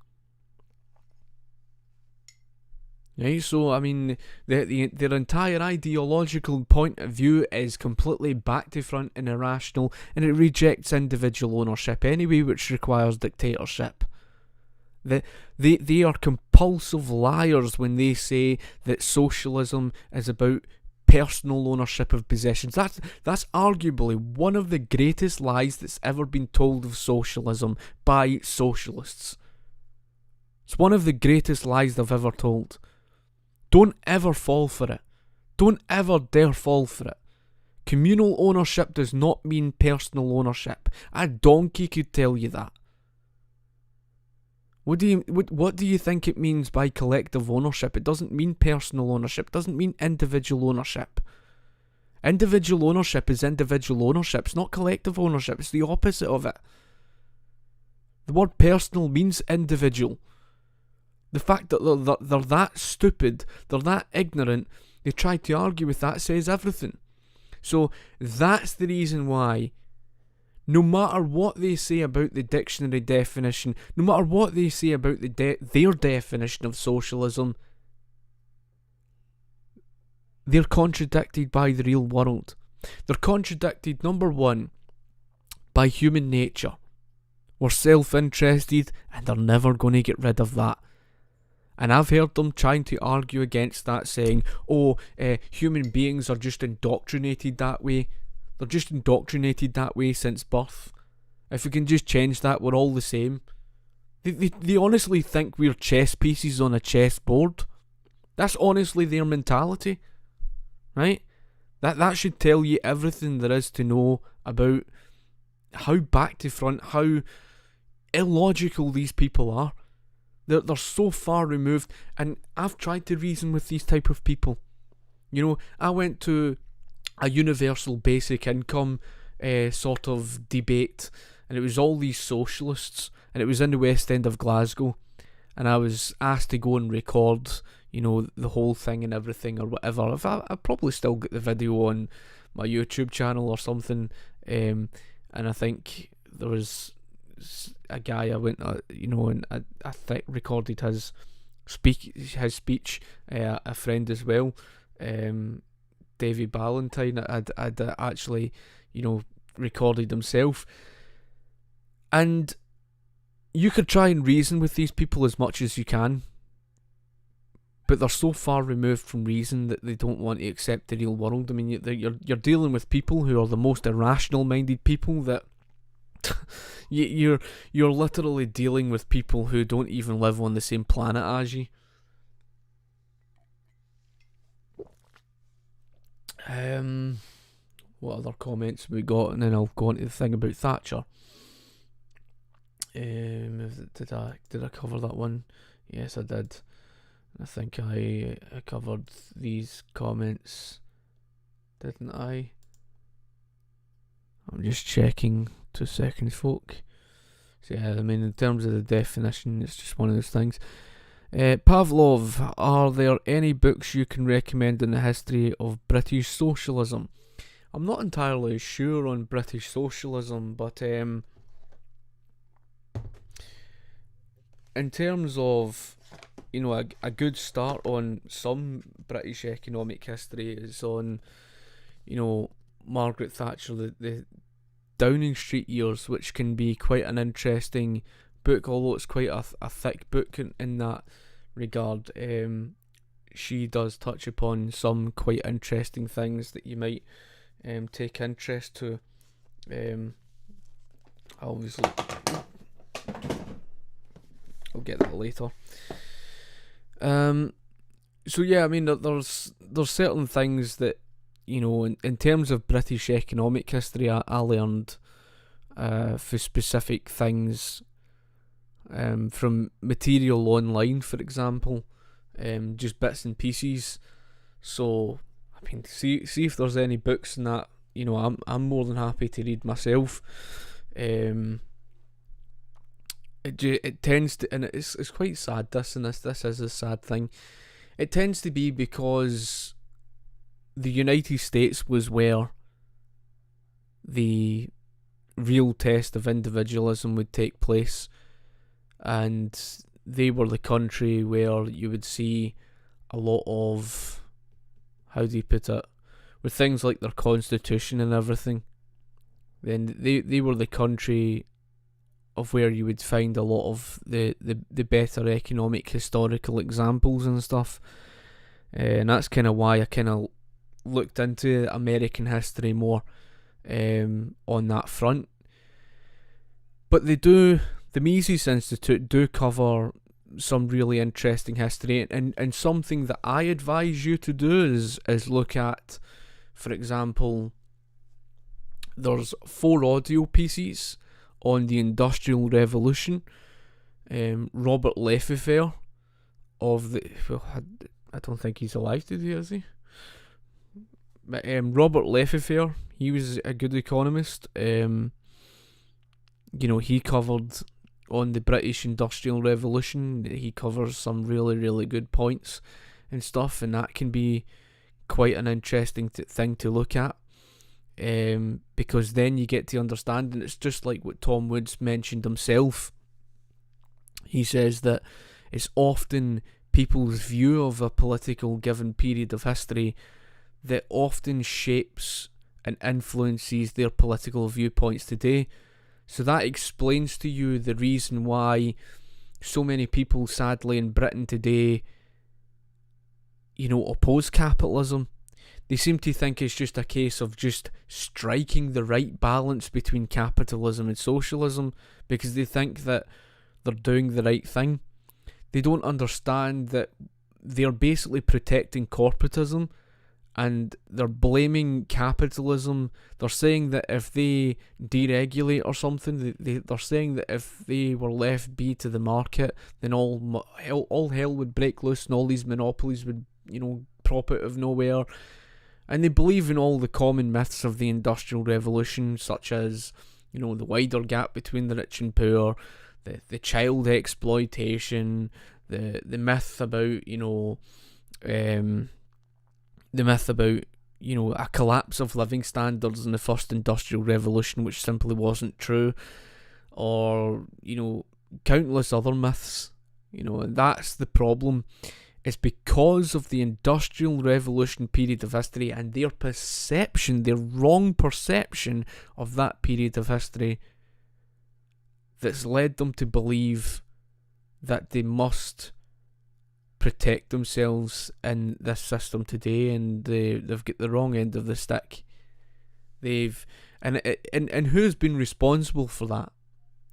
Right, so I mean, their entire ideological point of view is completely back to front and irrational, and it rejects individual ownership anyway, which requires dictatorship. They are compulsive liars when they say that socialism is about personal ownership of possessions. That's arguably one of the greatest lies that's ever been told of socialism by socialists. It's one of the greatest lies they've ever told. Don't ever fall for it. Don't ever dare fall for it. Communal ownership does not mean personal ownership. A donkey could tell you that. What do you think it means by collective ownership? It doesn't mean personal ownership. It doesn't mean individual ownership. Individual ownership is individual ownership. It's not collective ownership. It's the opposite of it. The word personal means individual. The fact that they're that stupid, they're that ignorant, they try to argue with that says everything. So that's the reason why, no matter what they say about the dictionary definition, no matter what they say about their definition of socialism, they're contradicted by the real world. They're contradicted, number one, by human nature. We're self-interested, and they're never going to get rid of that. And I've heard them trying to argue against that, saying, human beings are just indoctrinated that way. They're just indoctrinated that way since birth. If we can just change that, we're all the same. They honestly think we're chess pieces on a chessboard. That's honestly their mentality, right? That should tell you everything there is to know about how back to front, how illogical these people are. They're so far removed, and I've tried to reason with these type of people. You know, I went to a universal basic income sort of debate, and it was all these socialists, and it was in the West End of Glasgow, and I was asked to go and record, you know, the whole thing and everything or whatever. I probably still got the video on my YouTube channel or something, and I think there was a guy I went, and I recorded his speech. A friend as well, Davy Ballantyne, I'd actually, recorded himself. And you could try and reason with these people as much as you can, but they're so far removed from reason that they don't want to accept the real world. I mean, you're dealing with people who are the most irrational-minded people that you're literally dealing with people who don't even live on the same planet as you. What other comments have we got? And then I'll go on to the thing about Thatcher. Did I cover that one? Yes, I did. I think I covered these comments, didn't I? I'm just checking. 2 seconds, folk. So yeah, I mean, in terms of the definition, it's just one of those things. Pavlov, are there any books you can recommend in the history of British socialism? I'm not entirely sure on British socialism, but in terms of, a good start on some British economic history is on, Margaret Thatcher, the Downing Street years, which can be quite an interesting book, although it's quite a thick book in that regard. She does touch upon some quite interesting things that you might take interest to. Obviously, I'll get that later. So yeah, I mean, there's certain things that, in terms of British economic history, I learned for specific things from material online, for example, just bits and pieces. So, I mean, see if there's any books in that. I'm more than happy to read myself. It tends to, and it's quite sad. This is a sad thing. It tends to be because the United States was where the real test of individualism would take place, and they were the country where you would see a lot of, how do you put it, with things like their constitution and everything. Then they were the country of where you would find a lot of the better economic historical examples and stuff. And that's kind of why I kind of looked into American history more on that front. But the Mises Institute do cover some really interesting history, and something that I advise you to do is look at, for example, there's 4 audio pieces on the Industrial Revolution. Robert Lefevre I don't think he's alive today, is he? But Robert Lefevre, he was a good economist. He covered on the British Industrial Revolution. He covers some really, really good points and stuff, and that can be quite an interesting thing to look at. Because then you get to understand, and it's just like what Tom Woods mentioned himself. He says that it's often people's view of a political given period of history that often shapes and influences their political viewpoints today. So that explains to you the reason why so many people, sadly, in Britain today, oppose capitalism. They seem to think it's just a case of just striking the right balance between capitalism and socialism, because they think that they're doing the right thing. They don't understand that they're basically protecting corporatism, and they're blaming capitalism. They're saying that if they deregulate or something, they're saying that if they were left be to the market, then all hell would break loose and all these monopolies would, prop out of nowhere. And they believe in all the common myths of the Industrial Revolution, such as, the wider gap between the rich and poor, the child exploitation, the myth about, a collapse of living standards in the first Industrial Revolution, which simply wasn't true, or, countless other myths. And that's the problem. It's because of the Industrial Revolution period of history and their wrong perception of that period of history, that's led them to believe that they must protect themselves in this system today, and they've got the wrong end of the stick. And who's been responsible for that?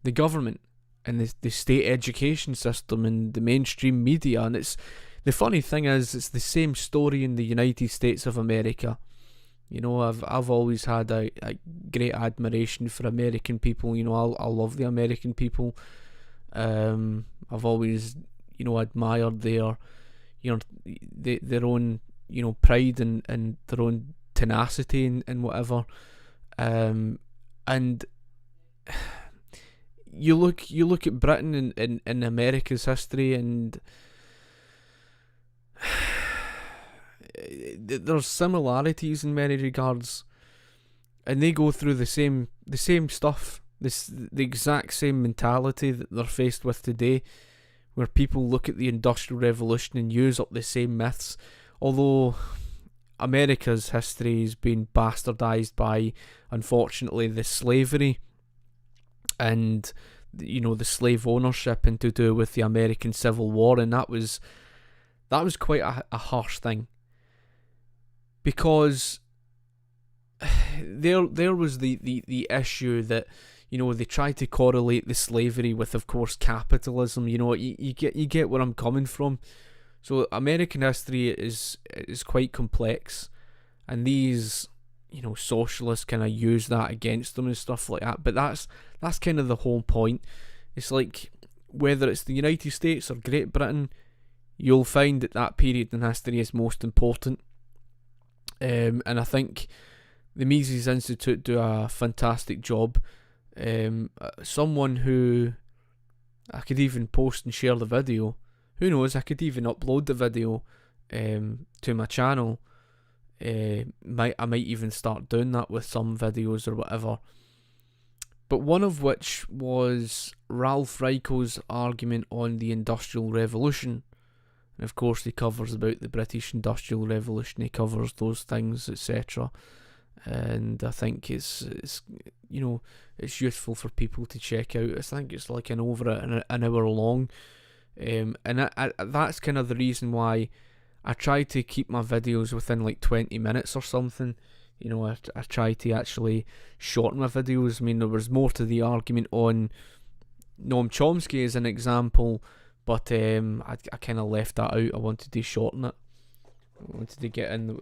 The government and the state education system and the mainstream media. And the funny thing is, it's the same story in the United States of America. I've always had a great admiration for American people. I love the American people. I've always, admired their own, pride and their own tenacity and whatever. And you look at Britain in America's history, and there's similarities in many regards, and they go through the same stuff, the exact same mentality that they're faced with today, where people look at the Industrial Revolution and use up the same myths. Although America's history has been bastardized by, unfortunately, the slavery and the slave ownership, and to do with the American Civil War, and that was quite a harsh thing, because there was the issue that they try to correlate the slavery with, of course, capitalism. You get where I'm coming from. So American history is quite complex, and these socialists kind of use that against them and stuff like that. But that's kind of the whole point. It's like whether it's the United States or Great Britain, you'll find that period in history is most important. And I think the Mises Institute do a fantastic job. Someone who I could even post and share the video. Who knows, I could even upload the video to my channel. I might even start doing that with some videos or whatever. But one of which was Ralph Raico's argument on the Industrial Revolution. And of course he covers about the British Industrial Revolution, he covers those things, etc. And I think it's useful for people to check out. I think it's like an hour long. And that's kind of the reason why I try to keep my videos within like 20 minutes or something. I try to actually shorten my videos. I mean, there was more to the argument on Noam Chomsky as an example, but I kind of left that out. I wanted to shorten it. I wanted to get in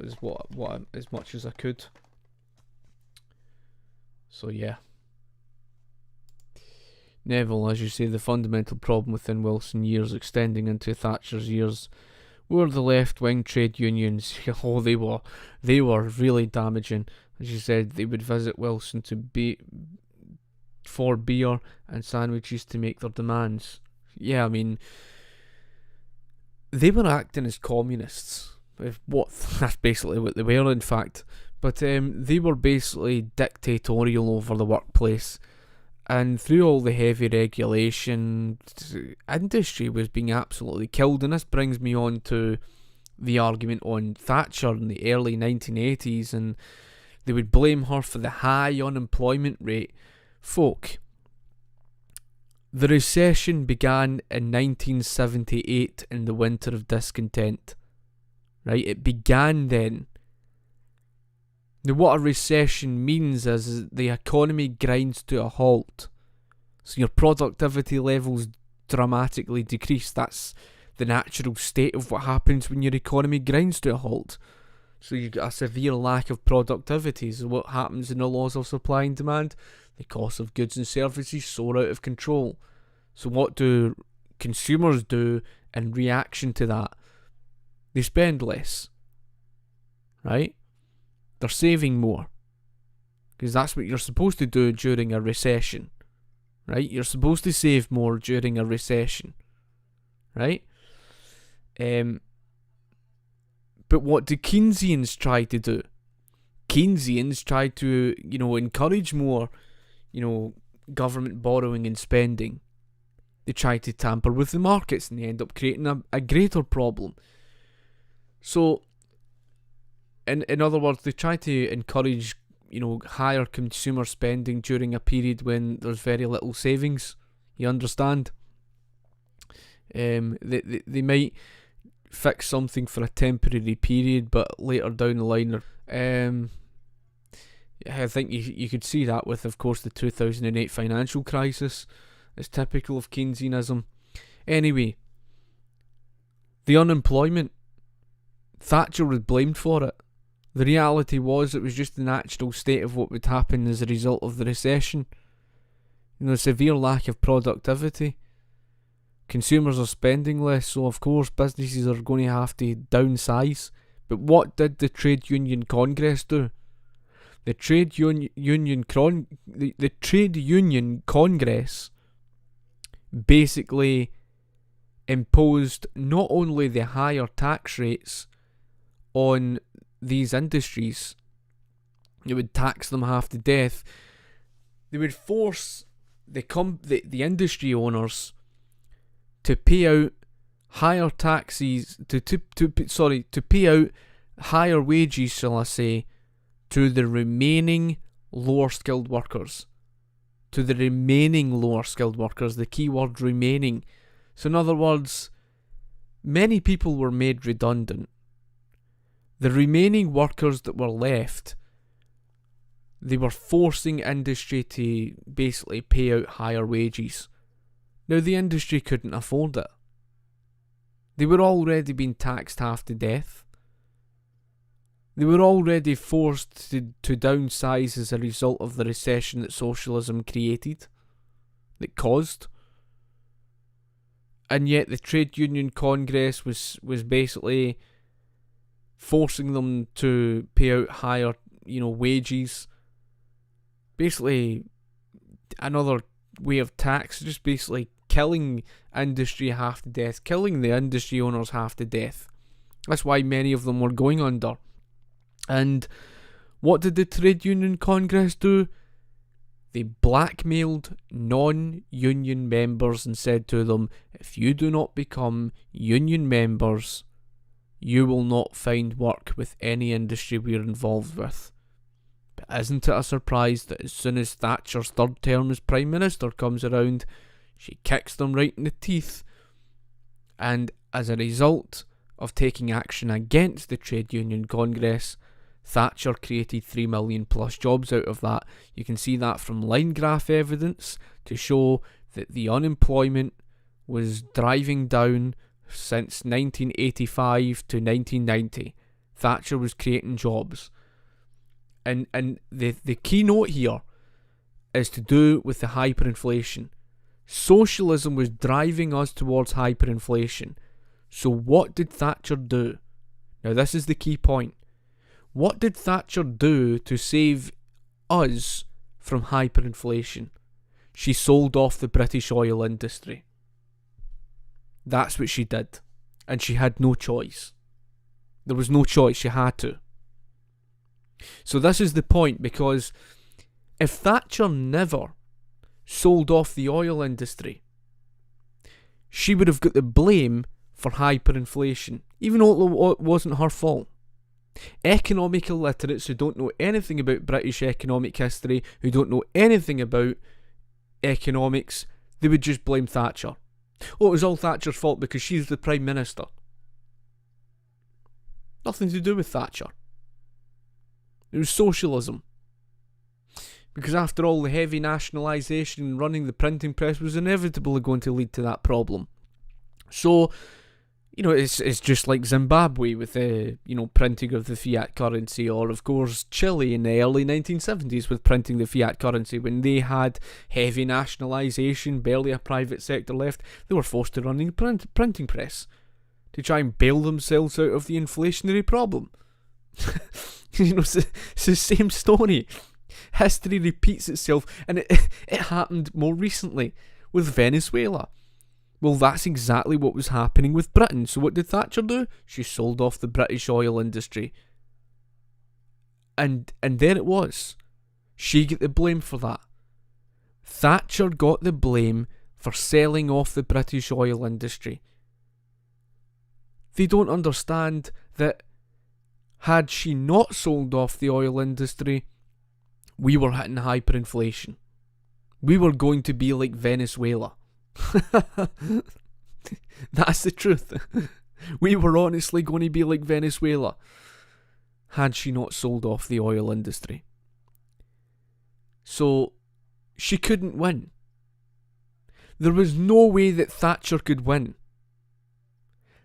as much as I could. So yeah. Neville, as you say, the fundamental problem within Wilson years extending into Thatcher's years were the left-wing trade unions. Oh, they were really damaging. As you said, they would visit Wilson for beer and sandwiches to make their demands. Yeah, I mean, they were acting as communists. That's basically what they were, in fact. But they were basically dictatorial over the workplace. And through all the heavy regulation, industry was being absolutely killed. And this brings me on to the argument on Thatcher in the early 1980s. And they would blame her for the high unemployment rate. Folk, the recession began in 1978 in the winter of discontent. Right? It began then. Now, what a recession means is the economy grinds to a halt. So your productivity levels dramatically decrease. That's the natural state of what happens when your economy grinds to a halt. So you get a severe lack of productivity. So what happens in the laws of supply and demand? The cost of goods and services soar out of control. So what do consumers do in reaction to that? They spend less. Right? They're saving more. Because that's what you're supposed to do during a recession. Right? You're supposed to save more during a recession. Right? But what do Keynesians try to do? Keynesians try to, encourage more, government borrowing and spending. They try to tamper with the markets and they end up creating a greater problem. So, in other words, they try to encourage, higher consumer spending during a period when there's very little savings. You understand? They might fix something for a temporary period, but later down the line, I think you could see that with, of course, the 2008 financial crisis. It's typical of Keynesianism. Anyway, the unemployment, Thatcher was blamed for it. The reality was it was just the natural state of what would happen as a result of the recession. Severe lack of productivity. Consumers are spending less, so of course businesses are going to have to downsize. But what did the Trade Union Congress do? The Trade Union Congress basically imposed not only the higher tax rates on these industries, it would tax them half to death. They would force the industry owners to pay out higher taxes, to pay out higher wages, shall I say, to the remaining lower skilled workers. The key word remaining. So in other words, many people were made redundant. The remaining workers that were left, they were forcing industry to basically pay out higher wages. Now the industry couldn't afford it. They were already being taxed half to death. They were already forced to downsize as a result of the recession that socialism created, that caused. and yet the Trade Union Congress was basically forcing them to pay out higher, wages. Basically, another way of tax, just basically killing industry half to death, killing the industry owners half to death. That's why many of them were going under. And what did the Trade Union Congress do? They blackmailed non-union members and said to them, if you do not become union members, you will not find work with any industry we're involved with. But isn't it a surprise that as soon as Thatcher's third term as Prime Minister comes around, she kicks them right in the teeth? And as a result of taking action against the Trade Union Congress, Thatcher created 3 million plus jobs out of that. You can see that from line graph evidence to show that the unemployment was driving down since 1985 to 1990. Thatcher was creating jobs. And the keynote here is to do with the hyperinflation. Socialism was driving us towards hyperinflation. So what did Thatcher do? Now this is the key point. What did Thatcher do to save us from hyperinflation? She sold off the British oil industry. That's what she did. And she had no choice. There was no choice, she had to. So this is the point, because if Thatcher never sold off the oil industry, she would have got the blame for hyperinflation, even though it wasn't her fault. Economic illiterates who don't know anything about British economic history, who don't know anything about economics, they would just blame Thatcher. Oh, it was all Thatcher's fault because she's the Prime Minister. Nothing to do with Thatcher. It was socialism. Because after all, the heavy nationalisation and running the printing press was inevitably going to lead to that problem. So, it's just like Zimbabwe with the, printing of the fiat currency, or of course Chile in the early 1970s with printing the fiat currency. When they had heavy nationalisation, barely a private sector left, they were forced to run the printing press to try and bail themselves out of the inflationary problem. It's the same story. History repeats itself, and it happened more recently with Venezuela. Well, that's exactly what was happening with Britain. So what did Thatcher do? She sold off the British oil industry. And there it was. She got the blame for that. Thatcher got the blame for selling off the British oil industry. They don't understand that had she not sold off the oil industry, we were hitting hyperinflation. We were going to be like Venezuela. That's the truth. We were honestly going to be like Venezuela had she not sold off the oil industry. So she couldn't win. There was no way that Thatcher could win.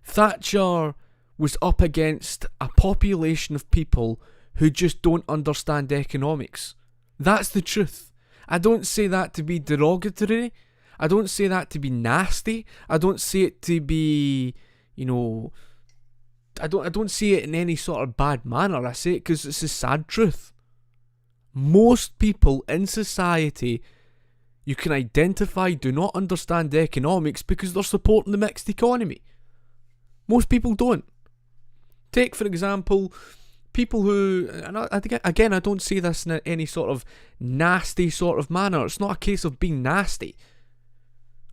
Thatcher was up against a population of people who just don't understand economics. That's the truth. I don't say that to be derogatory. I don't say that to be nasty. I don't say it to be, I don't say it in any sort of bad manner. I say it because it's a sad truth. Most people in society you can identify do not understand economics because they're supporting the mixed economy. Most people don't. Take, for example, people who, and again, I don't say this in any sort of nasty sort of manner. It's not a case of being nasty.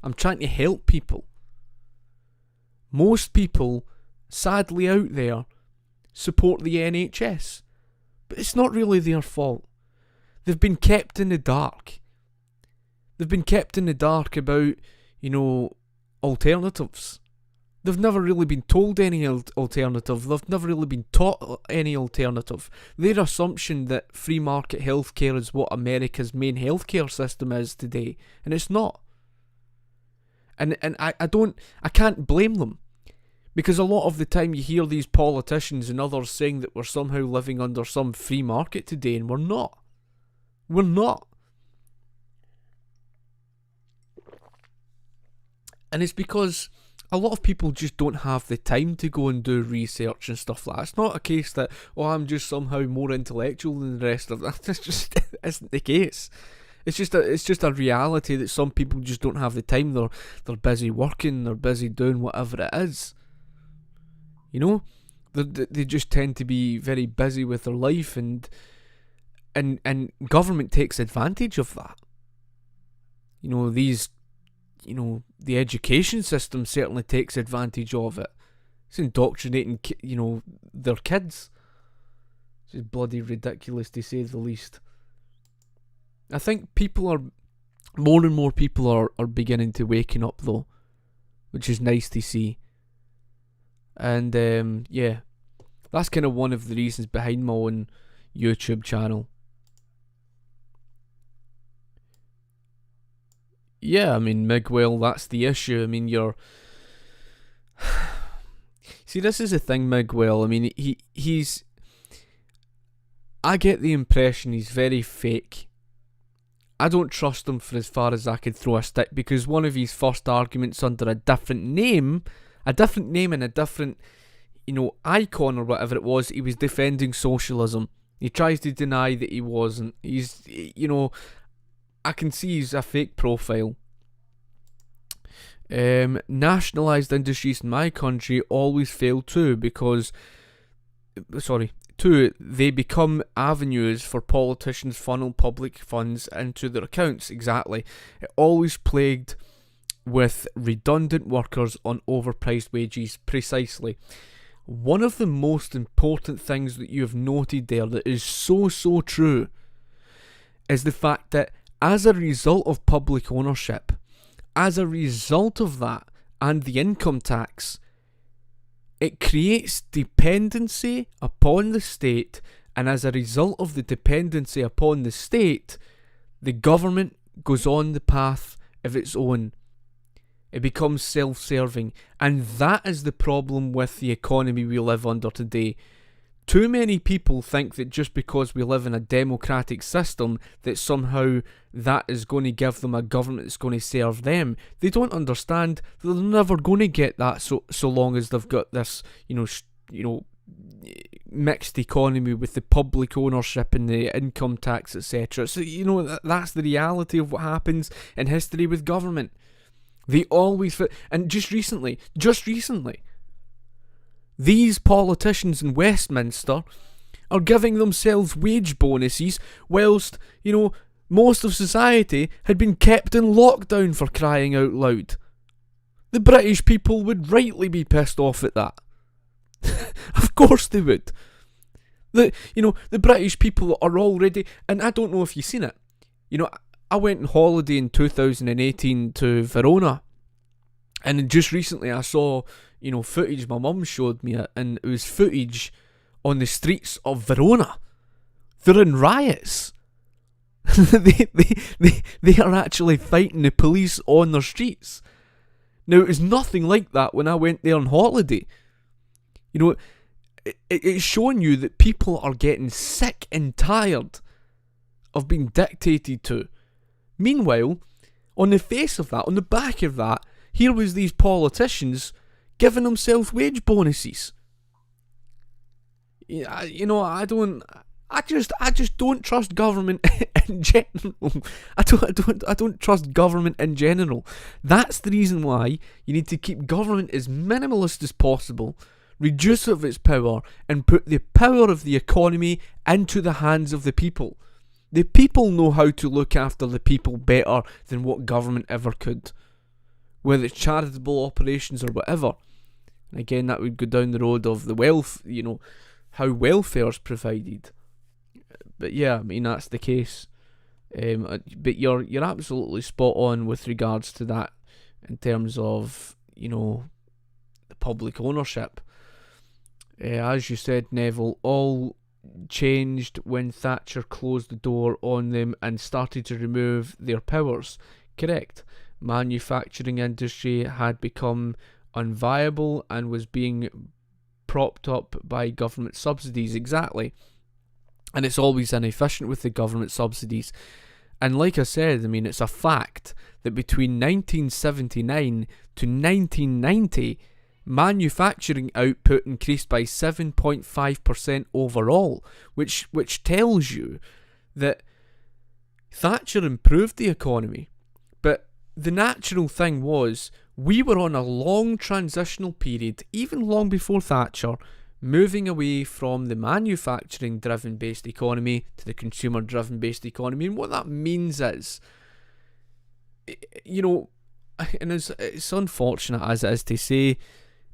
I'm trying to help people. Most people, sadly out there, support the NHS. But it's not really their fault. They've been kept in the dark. They've been kept in the dark about, alternatives. They've never really been told any alternative. They've never really been taught any alternative. Their assumption that free market healthcare is what America's main healthcare system is today. And it's not. And I can't blame them. Because a lot of the time you hear these politicians and others saying that we're somehow living under some free market today, and we're not. We're not. And it's because a lot of people just don't have the time to go and do research and stuff like that. It's not a case that, I'm just somehow more intellectual than the rest of them. That just isn't the case. It's just a reality that some people just don't have the time. They're busy working, they're busy doing whatever it is. They just tend to be very busy with their life, and government takes advantage of that. The education system certainly takes advantage of it. It's indoctrinating, their kids. It's just bloody ridiculous, to say the least. I think more and more people are beginning to waken up, though, which is nice to see. And that's kind of one of the reasons behind my own YouTube channel. Yeah, I mean, Miguel, that's the issue. I mean, see, this is the thing, Miguel. I mean, he's... I get the impression he's very fake. I don't trust him for as far as I could throw a stick, because one of his first arguments under a different name and a different, icon or whatever it was, he was defending socialism. He tries to deny that he wasn't. He's, I can see he's a fake profile. Nationalised industries in my country always fail too, because they become avenues for politicians funnel public funds into their accounts. Exactly. It always plagued with redundant workers on overpriced wages. Precisely. One of the most important things that you have noted there that is so true is the fact that as a result of public ownership, as a result of that and the income tax, it creates dependency upon the state, and as a result of the dependency upon the state, the government goes on the path of its own. It becomes self-serving, and that is the problem with the economy we live under today. Too many people think that just because we live in a democratic system that somehow that is going to give them a government that's going to serve them. They don't understand that they're never going to get that so long as they've got this, mixed economy with the public ownership and the income tax, etc. So, that's the reality of what happens in history with government. They always... And just recently, these politicians in Westminster are giving themselves wage bonuses whilst, most of society had been kept in lockdown, for crying out loud. The British people would rightly be pissed off at that. Of course they would. The British people are already... And I don't know if you've seen it. I went on holiday in 2018 to Verona. And just recently I saw... footage my mum showed me it, and it was footage on the streets of Verona. They're in riots. they are actually fighting the police on their streets. Now, it was nothing like that when I went there on holiday. It's showing you that people are getting sick and tired of being dictated to. Meanwhile, on the face of that, on the back of that, here was these politicians giving themselves wage bonuses. I just don't trust government in general. I don't trust government in general. That's the reason why you need to keep government as minimalist as possible, reduce of its power, and put the power of the economy into the hands of the people. The people know how to look after the people better than what government ever could, whether it's charitable operations or whatever. Again, that would go down the road of the wealth, how welfare is provided. But yeah, I mean, that's the case. But you're absolutely spot on with regards to that in terms of, the public ownership. As you said, Neville, all changed when Thatcher closed the door on them and started to remove their powers. Correct. Manufacturing industry had become unviable and was being propped up by government subsidies. Exactly. And it's always inefficient with the government subsidies. And like I said, I mean, it's a fact that between 1979 to 1990, manufacturing output increased by 7.5% overall, which tells you that Thatcher improved the economy. But the natural thing was, we were on a long transitional period, even long before Thatcher, moving away from the manufacturing-driven based economy to the consumer-driven based economy. And what that means is, you know, and it's unfortunate as it is to say,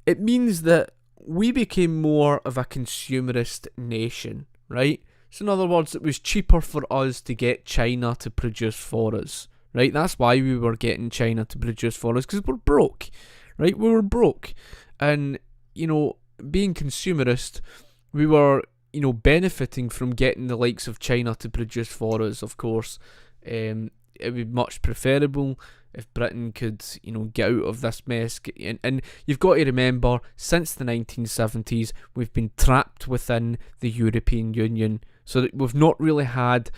it means that we became more of a consumerist nation, right? So in other words, it was cheaper for us to get China to produce for us, right? That's why we were getting China to produce for us, because we're broke, right? We were broke. And, you know, being consumerist, we were, you know, benefiting from getting the likes of China to produce for us, of course. It would be much preferable if Britain could, you know, get out of this mess. And you've got to remember, since the 1970s, we've been trapped within the European Union. So that we've not really had...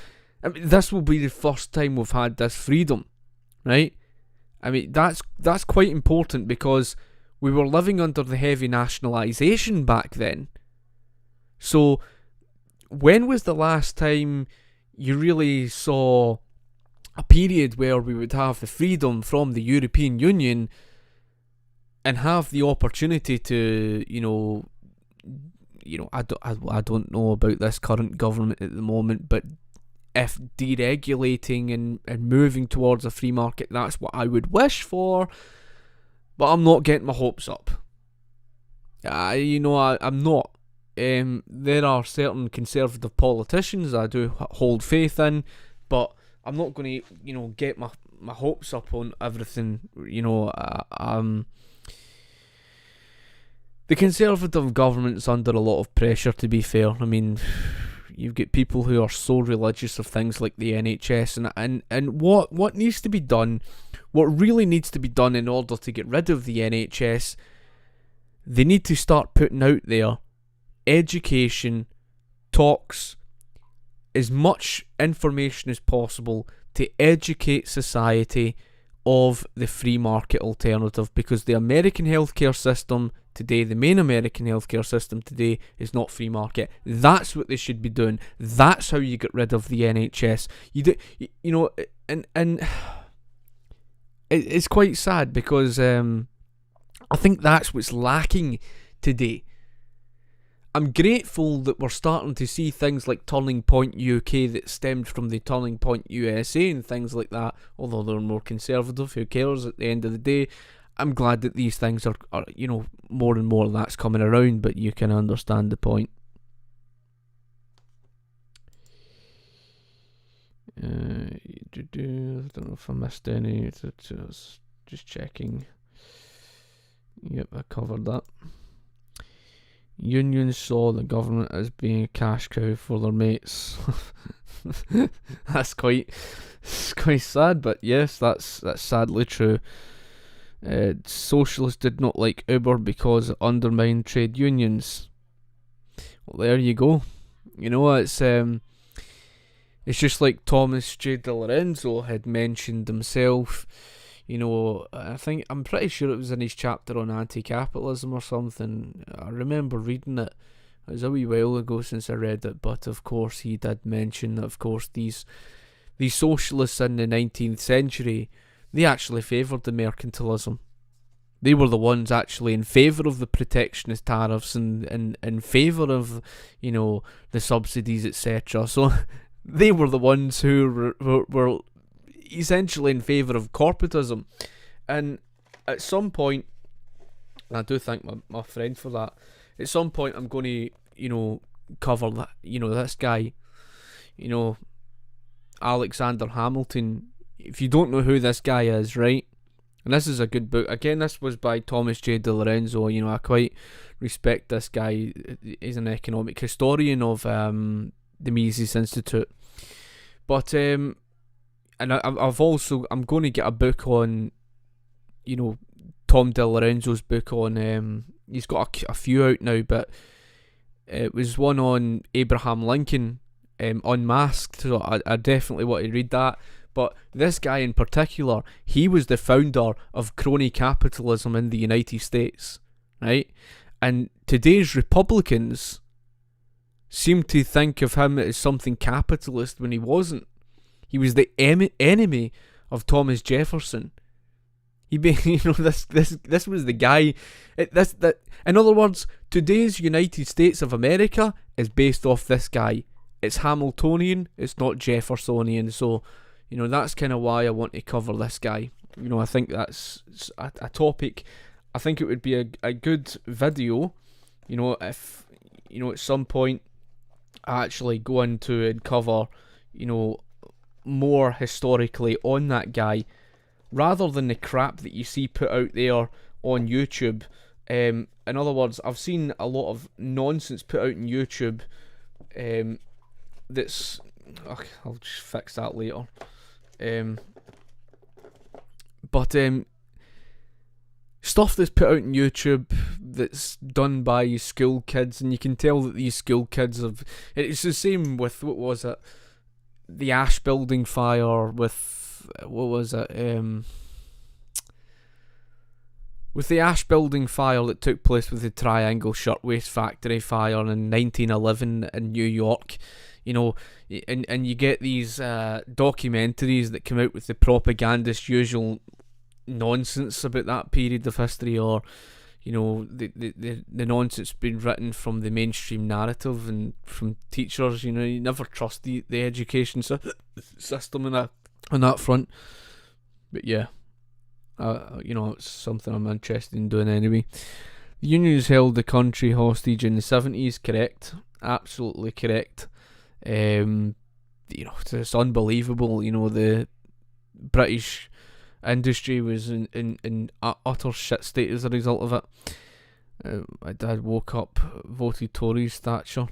I mean, this will be the first time we've had this freedom, right? I mean, that's quite important, because we were living under the heavy nationalisation back then. So, when was the last time you really saw a period where we would have the freedom from the European Union and have the opportunity to, I don't know about this current government at the moment, but if deregulating and moving towards a free market, that's what I would wish for, but I'm not getting my hopes up. I'm not. There are certain conservative politicians I do hold faith in, but I'm not going to, get my hopes up on everything. The Conservative government's under a lot of pressure, to be fair. I mean, you've got people who are so religious of things like the NHS, and what needs to be done, what really needs to be done in order to get rid of the NHS, they need to start putting out there education, talks, as much information as possible to educate society of the free market alternative, because the American healthcare system today, the main American healthcare system today, is not free market. That's what they should be doing. That's how you get rid of the NHS. It's quite sad, because I think that's what's lacking today. I'm grateful that we're starting to see things like Turning Point UK that stemmed from the Turning Point USA and things like that, although they're more conservative. Who cares at the end of the day? I'm glad that these things are more and more of that's coming around, but you can understand the point. I don't know if I missed any. Just checking. Yep, I covered that. Unions saw the government as being a cash cow for their mates. That's quite sad, but yes, that's sadly true. Socialists did not like Uber because it undermined trade unions. Well, there you go. It's just like Thomas J. DiLorenzo had mentioned himself. I'm pretty sure it was in his chapter on anti-capitalism or something. I remember reading it. It was a wee while ago since I read it, but of course he did mention that, of course, these socialists in the 19th century, they actually favoured the mercantilism. They were the ones actually in favour of the protectionist tariffs and in favour of, the subsidies, etc. So they were the ones who were essentially in favour of corporatism. And at some point, and I do thank my friend for that, at some point I'm going to, cover that, this guy, Alexander Hamilton. If you don't know who this guy is, right, and this is a good book, again, this was by Thomas J. DiLorenzo, I quite respect this guy. He's an economic historian of the Mises Institute, but and I'm going to get a book on, Tom DiLorenzo's book on, he's got a few out now, but it was one on Abraham Lincoln, Unmasked, so I definitely want to read that. But this guy in particular, he was the founder of crony capitalism in the United States, right? And today's Republicans seem to think of him as something capitalist when he wasn't. He was the enemy of Thomas Jefferson. This was the guy. In other words, today's United States of America is based off this guy. It's Hamiltonian. It's not Jeffersonian. So, that's kind of why I want to cover this guy. I think that's a topic. I think it would be a good video. If at some point I actually go into and cover, more historically on that guy, rather than the crap that you see put out there on YouTube. In other words, I've seen a lot of nonsense put out on YouTube. That's I'll just fix that later. But stuff that's put out on YouTube that's done by school kids, and you can tell that these school kids have. It's the same with, what was it? The Ash Building fire, with, what was it? With the Ash Building fire that took place with the Triangle Shirtwaist Factory fire in 1911 in New York, and you get these documentaries that come out with the propagandist usual nonsense about that period of history, or the nonsense being written from the mainstream narrative and from teachers. You never trust the education system on that front. But yeah, it's something I'm interested in doing anyway. The Unions held the country hostage in the 70s, correct? Absolutely correct. It's unbelievable. The British industry was in utter shit state as a result of it. My dad woke up, voted Tories, Thatcher.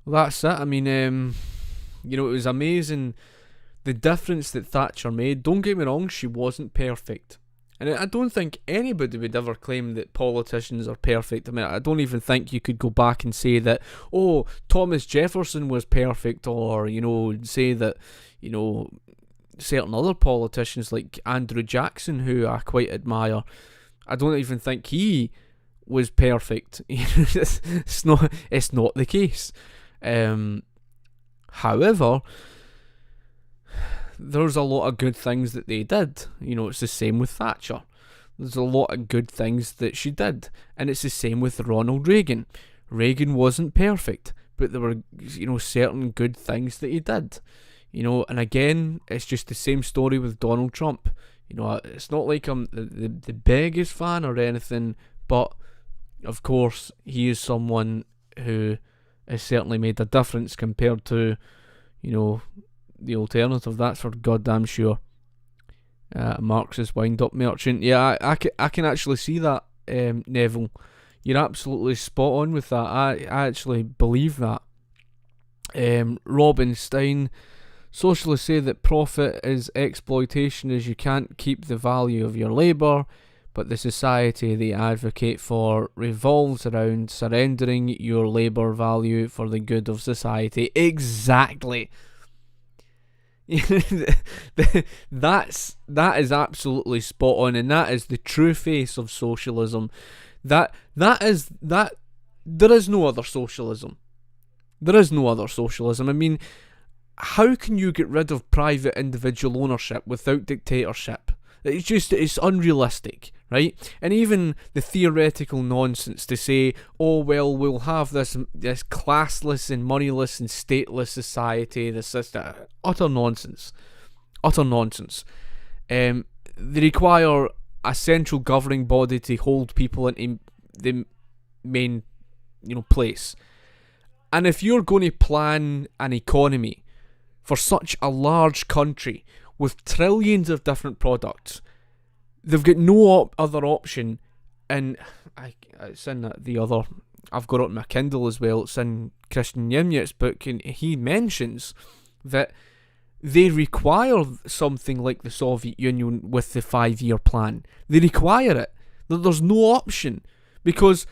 Well, that's it. I mean, it was amazing the difference that Thatcher made. Don't get me wrong, she wasn't perfect. And I don't think anybody would ever claim that politicians are perfect. I mean, I don't even think you could go back and say that, Thomas Jefferson was perfect, or, say that, certain other politicians like Andrew Jackson, who I quite admire, I don't even think he was perfect. It's not the case. However, there's a lot of good things that they did. It's the same with Thatcher. There's a lot of good things that she did, and it's the same with Ronald Reagan. Reagan wasn't perfect, but there were certain good things that he did. And again, it's just the same story with Donald Trump. It's not like I'm the biggest fan or anything, but of course he is someone who has certainly made a difference compared to, the alternative. That's for goddamn sure. Marxist wind-up merchant. Yeah, I can actually see that, Neville. You're absolutely spot on with that. I actually believe that. Robin Stein. Socialists say that profit is exploitation, as you can't keep the value of your labour, but the society they advocate for revolves around surrendering your labour value for the good of society. Exactly. That is absolutely spot on, and that is the true face of socialism. There is no other socialism. There is no other socialism. I mean, how can you get rid of private individual ownership without dictatorship? It's unrealistic, right? And even the theoretical nonsense to say, we'll have this classless and moneyless and stateless society, this utter nonsense. They require a central governing body to hold people in the main, place. And if you're going to plan an economy for such a large country with trillions of different products, they've got no other option. And it's in the other, I've got it on my Kindle as well, it's in Christian Yimyat's book, and he mentions that they require something like the Soviet Union with the 5-year plan. They require it. There's no option, because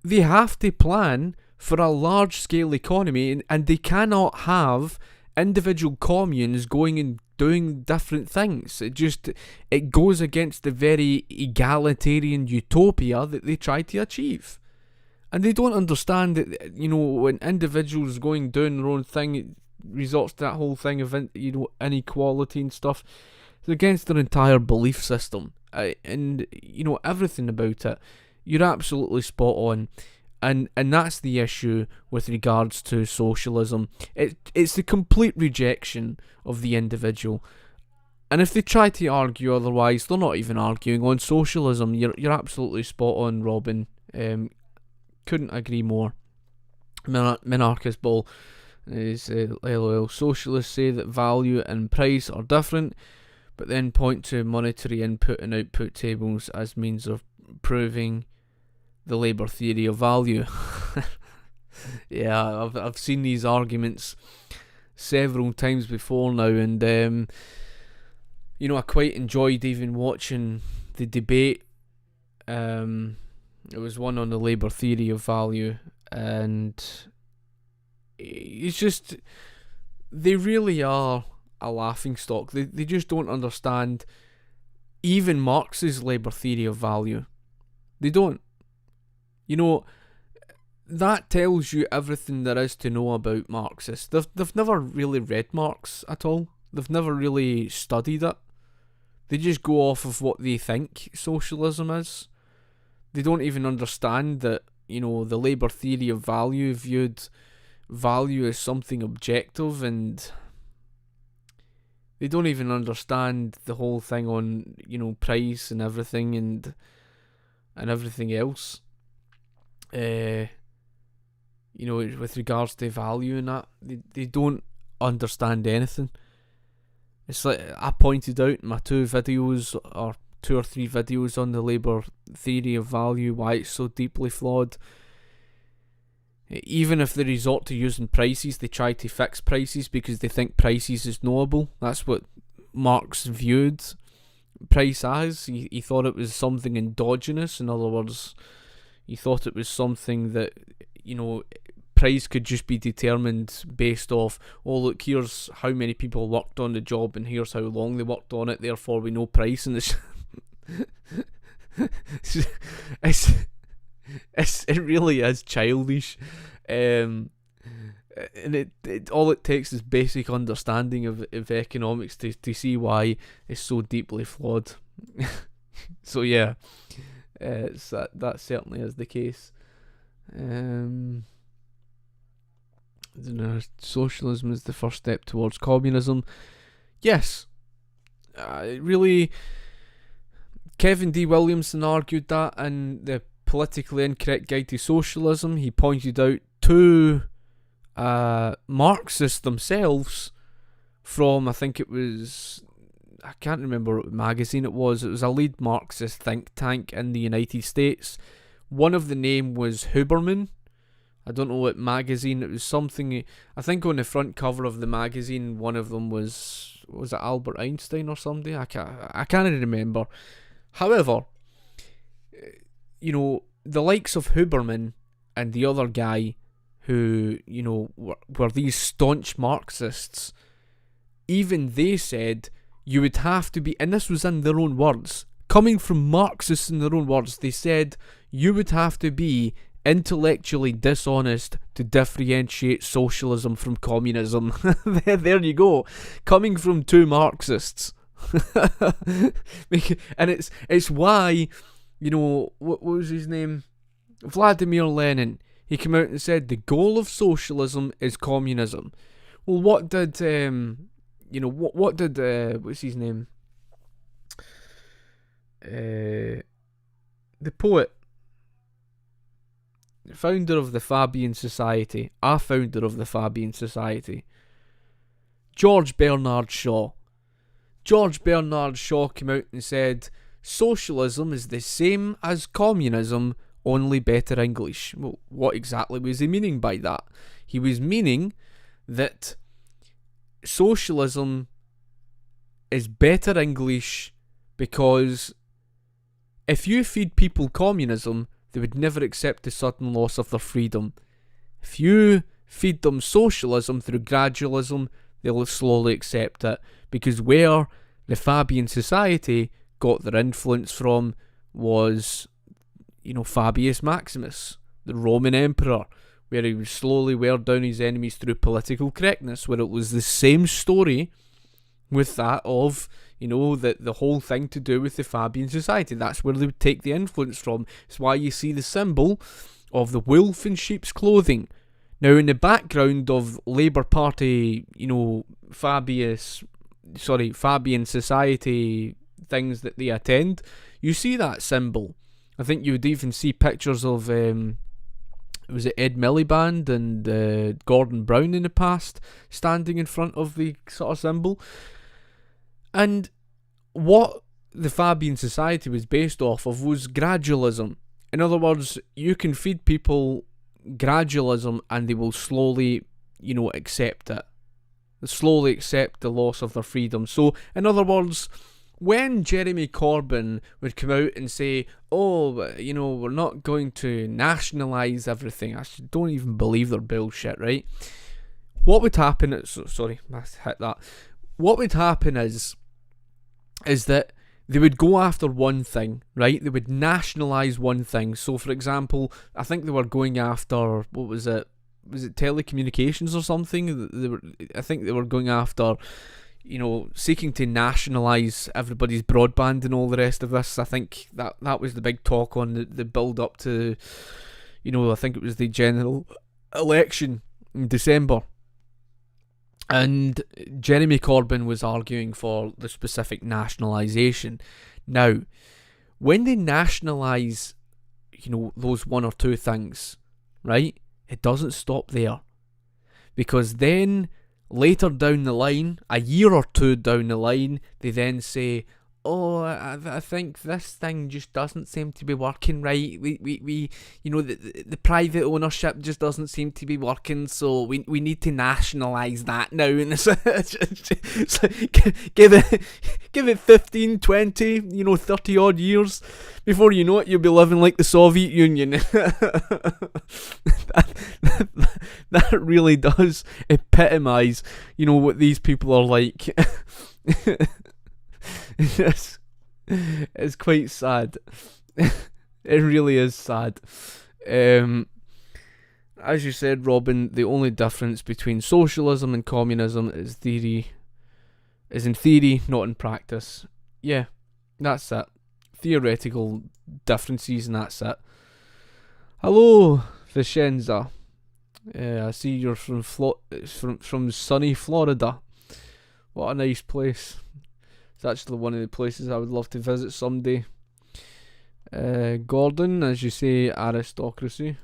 they have to plan for a large-scale economy, and they cannot have individual communes going and doing different things. It goes against the very egalitarian utopia that they try to achieve. And they don't understand that, when individuals going doing their own thing, it results to that whole thing of, inequality and stuff. It's against their entire belief system. And, everything about it. You're absolutely spot on. And that's the issue with regards to socialism. It's the complete rejection of the individual. And if they try to argue otherwise, they're not even arguing on socialism. You're absolutely spot on, Robin. Couldn't agree more. Minarchist Ball is LOL. Socialists say that value and price are different, but then point to monetary input and output tables as means of proving the labour theory of value. Yeah, I've seen these arguments several times before now, and I quite enjoyed even watching the debate. It was one on the labour theory of value, and it's just, they really are a laughingstock. They just don't understand even Marx's labour theory of value. They don't. That tells you everything there is to know about Marxists. They've never really read Marx at all. They've never really studied it. They just go off of what they think socialism is. They don't even understand that, the labour theory of value viewed value as something objective, and they don't even understand the whole thing on, price and everything and everything else. With regards to value and that, they don't understand anything. It's like I pointed out in my 2 or 3 videos on the labour theory of value, why it's so deeply flawed. Even if they resort to using prices, they try to fix prices because they think prices is knowable. That's what Marx viewed price as. He thought it was something endogenous. In other words, he thought it was something that, price could just be determined based off, oh look, here's how many people worked on the job and here's how long they worked on it, therefore we know price. And it really is childish, and it all it takes is basic understanding of economics to see why it's so deeply flawed. So yeah, that certainly is the case. Socialism is the first step towards communism. Yes, really. Kevin D. Williamson argued that in the Politically Incorrect Guide to Socialism. He pointed out 2 Marxists themselves from, I think it was, I can't remember what magazine it was. It was a lead Marxist think tank in the United States. One of the name was Huberman. I don't know what magazine. It was something, I think on the front cover of the magazine, one of them was it Albert Einstein or somebody? I can't remember. However, the likes of Huberman and the other guy who, were these staunch Marxists, even they said you would have to be, and this was in their own words, coming from Marxists in their own words, they said you would have to be intellectually dishonest to differentiate socialism from communism. There you go. Coming from 2 Marxists. And it's why, what was his name? Vladimir Lenin. He came out and said the goal of socialism is communism. Well, what did what's his name? The poet, founder of the Fabian Society, founder of the Fabian Society, George Bernard Shaw. George Bernard Shaw came out and said, socialism is the same as communism, only better English. Well, what exactly was he meaning by that? He was meaning that socialism is better English because if you feed people communism, they would never accept the sudden loss of their freedom. If you feed them socialism through gradualism, they'll slowly accept it, because where the Fabian society got their influence from was, Fabius Maximus, the Roman emperor, where he would slowly wear down his enemies through political correctness, where it was the same story with that of, the whole thing to do with the Fabian society. That's where they would take the influence from. It's why you see the symbol of the wolf in sheep's clothing. Now, in the background of Labour Party, Fabian society things that they attend, you see that symbol. I think you would even see pictures of, was it Ed Miliband and Gordon Brown in the past standing in front of the sort of symbol. And what the Fabian society was based off of was gradualism. In other words, you can feed people gradualism and they will slowly, accept it. They slowly accept the loss of their freedom. So, in other words, when Jeremy Corbyn would come out and say, we're not going to nationalise everything, I don't even believe their bullshit, right? What would happen What would happen is that they would go after one thing, right? They would nationalise one thing. So, for example, I think they were going after, what was it? Was it telecommunications or something? I think they were going after, seeking to nationalise everybody's broadband and all the rest of this. I think that was the big talk on the build up to, I think it was the general election in December. And Jeremy Corbyn was arguing for the specific nationalisation. Now, when they nationalise, those one or two things, right, it doesn't stop there. Because then, later down the line, a year or two down the line, they then say, I think this thing just doesn't seem to be working right. We the private ownership just doesn't seem to be working, so we need to nationalise that now. And it's give it 15, 20, 30 odd years before you know it, you'll be living like the Soviet Union. that really does epitomise, what these people are like. It's quite sad. It really is sad. As you said, Robin, the only difference between socialism and communism is in theory, not in practice. Yeah, that's it. Theoretical differences, and that's it. Hello, Vicenza. I see you're from sunny Florida. What a nice place. It's actually one of the places I would love to visit someday. Gordon, as you say, aristocracy.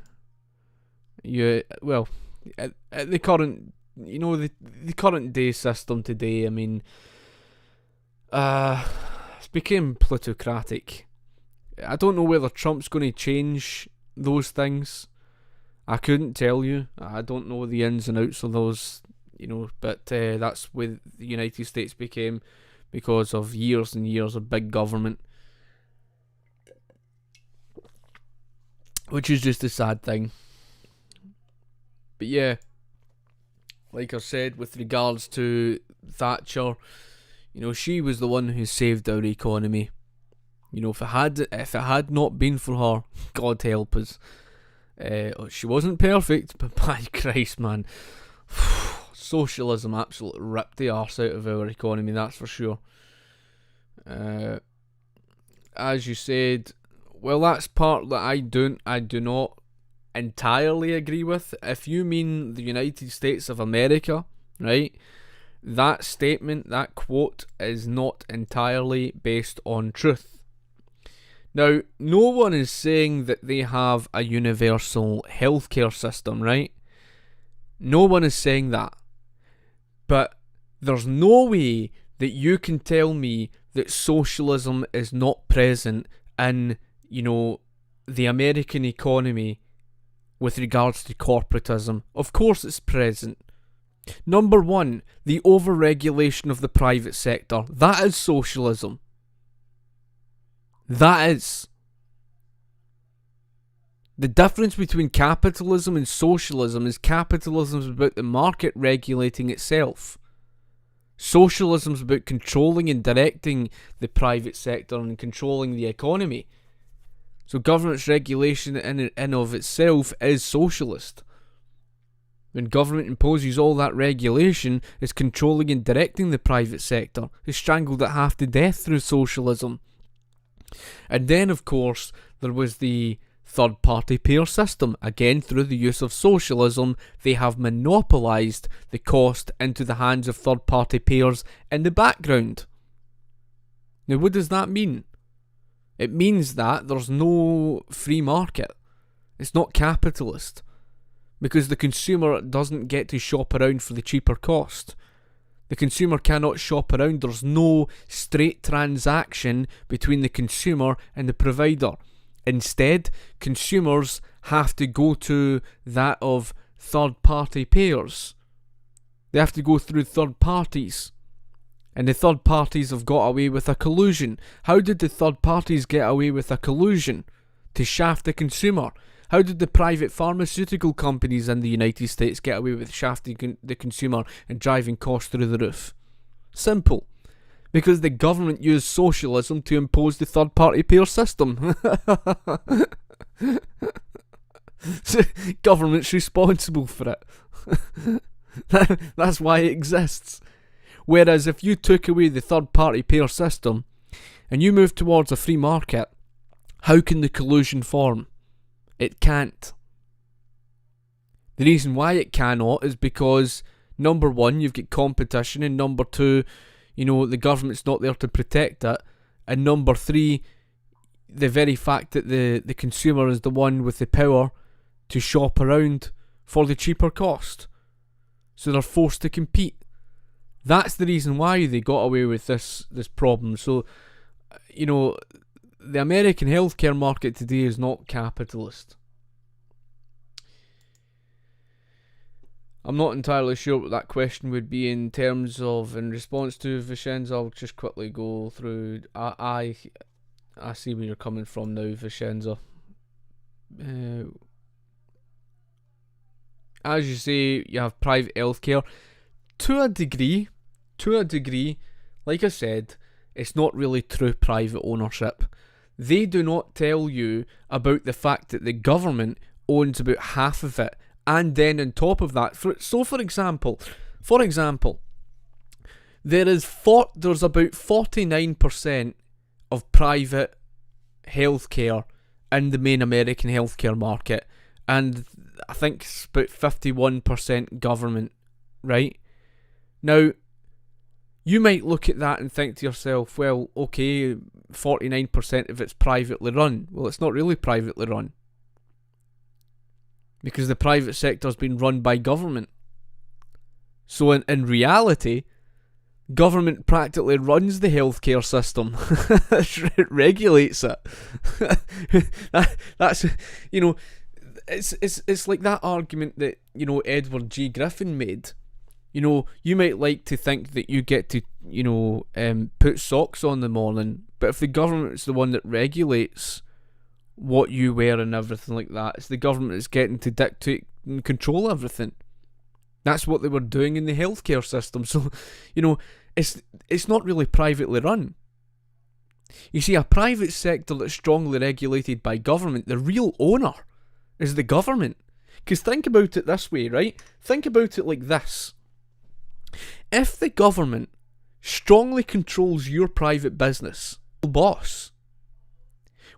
At the current, the current day system today, I mean, it's become plutocratic. I don't know whether Trump's going to change those things. I couldn't tell you. I don't know the ins and outs of those, but that's where the United States became, because of years and years of big government, which is just a sad thing. But yeah, like I said, with regards to Thatcher, she was the one who saved our economy. If it had not been for her, God help us. She wasn't perfect, but by Christ, man, socialism absolutely ripped the arse out of our economy, that's for sure. As you said, well, that's part that I do not entirely agree with. If you mean the United States of America, right, that statement, that quote, is not entirely based on truth. Now, no one is saying that they have a universal healthcare system, right? No one is saying that. But there's no way that you can tell me that socialism is not present in, the American economy with regards to corporatism. Of course it's present. Number one, the over-regulation of the private sector. That is socialism. That is. The difference between capitalism and socialism is capitalism is about the market regulating itself. Socialism is about controlling and directing the private sector and controlling the economy. So government's regulation in and of itself is socialist. When government imposes all that regulation, it's controlling and directing the private sector. It's strangled it half to death through socialism. And then, of course, there was the third-party payer system. Again, through the use of socialism, they have monopolised the cost into the hands of third-party payers in the background. Now, what does that mean? It means that there's no free market. It's not capitalist. Because the consumer doesn't get to shop around for the cheaper cost. The consumer cannot shop around. There's no straight transaction between the consumer and the provider. Instead, consumers have to go to that of third-party payers. They have to go through third parties. And the third parties have got away with a collusion. How did the third parties get away with a collusion? To shaft the consumer. How did the private pharmaceutical companies in the United States get away with shafting the consumer and driving costs through the roof? Simple. Because the government used socialism to impose the third-party payer system. So government's responsible for it. That's why it exists. Whereas if you took away the third-party payer system and you moved towards a free market, how can the collusion form? It can't. The reason why it cannot is because, number one, you've got competition, and number two, the government's not there to protect it, and number three, the very fact that the consumer is the one with the power to shop around for the cheaper cost. So they're forced to compete. That's the reason why they got away with this problem. So, the American healthcare market today is not capitalist. I'm not entirely sure what that question would be in response to Vicenza. I'll just quickly go through. I see where you're coming from now, Vicenza. As you say, you have private healthcare. To a degree, like I said, it's not really true private ownership. They do not tell you about the fact that the government owns about half of it, and then on top of that, for example, there's about 49% of private healthcare in the main American healthcare market, and I think it's about 51% government, right? Now, you might look at that and think to yourself, well, okay, 49% of it's privately run. Well, it's not really privately run. Because the private sector's been run by government. So in reality, government practically runs the healthcare system. It regulates it. That's, it's like that argument that, Edward G. Griffin made. You might like to think that you get to, put socks on in the morning, but if the government's the one that regulates what you wear and everything like that, it's the government that's getting to dictate and control everything. That's what they were doing in the healthcare system. So, it's not really privately run. You see, a private sector that's strongly regulated by government, the real owner is the government. Because think about it this way, right? Think about it like this. If the government strongly controls your private business, boss.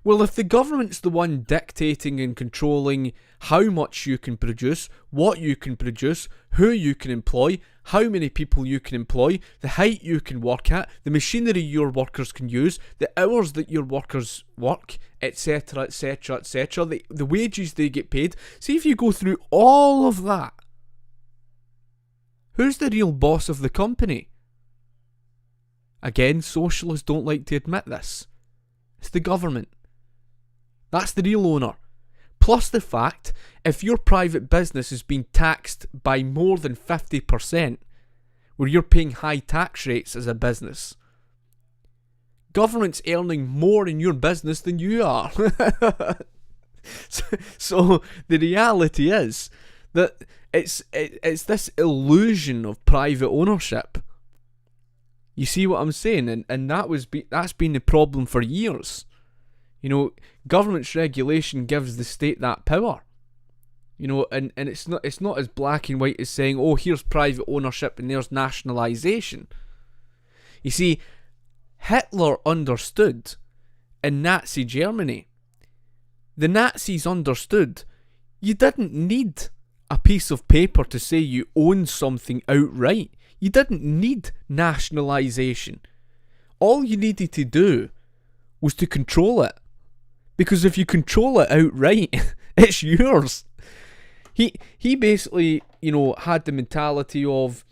Well, if the government's the one dictating and controlling how much you can produce, what you can produce, who you can employ, how many people you can employ, the height you can work at, the machinery your workers can use, the hours that your workers work, etc., etc., etc., the wages they get paid. See, if you go through all of that, who's the real boss of the company? Again, socialists don't like to admit this. It's the government. That's the real owner. Plus the fact, if your private business is being taxed by more than 50%, where you're paying high tax rates as a business, government's earning more in your business than you are. So the reality is that it's this illusion of private ownership. You see what I'm saying? And that's been the problem for years. You know, government's regulation gives the state that power. You know, and it's not as black and white as saying, oh, here's private ownership and there's nationalisation. You see, Hitler understood in Nazi Germany. The Nazis understood you didn't need a piece of paper to say you own something outright. You didn't need nationalisation. All you needed to do was to control it. Because if you control it outright, it's yours. He basically, you know, had the mentality of,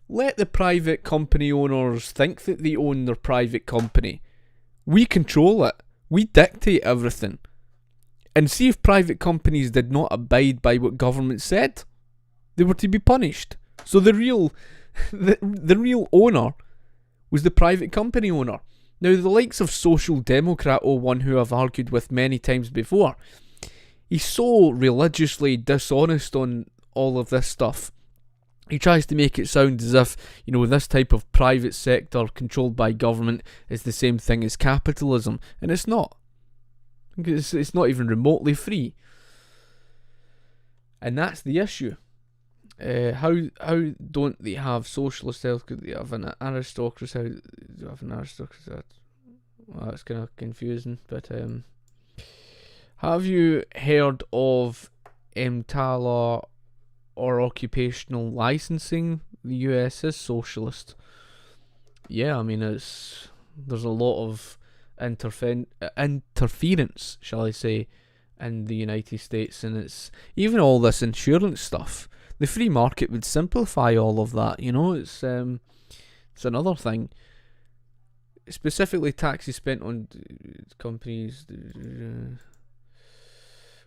let the private company owners think that they own their private company. We control it. We dictate everything. And see if private companies did not abide by what government said, they were to be punished. So the real owner was the private company owner. Now, the likes of Social Democrat 01, who I've argued with many times before, he's so religiously dishonest on all of this stuff. He tries to make it sound as if, you know, this type of private sector controlled by government is the same thing as capitalism, and it's not. It's not even remotely free. And that's the issue. How don't they have socialist health? Could they have an aristocracy? How do you have an aristocracy? Well, that's kind of confusing. But have you heard of EMTALA or occupational licensing? The US is socialist. Yeah, I mean, there's a lot of interference, shall I say, in the United States, and it's even all this insurance stuff. The free market would simplify all of that, you know. It's another thing. Specifically, taxes spent on companies.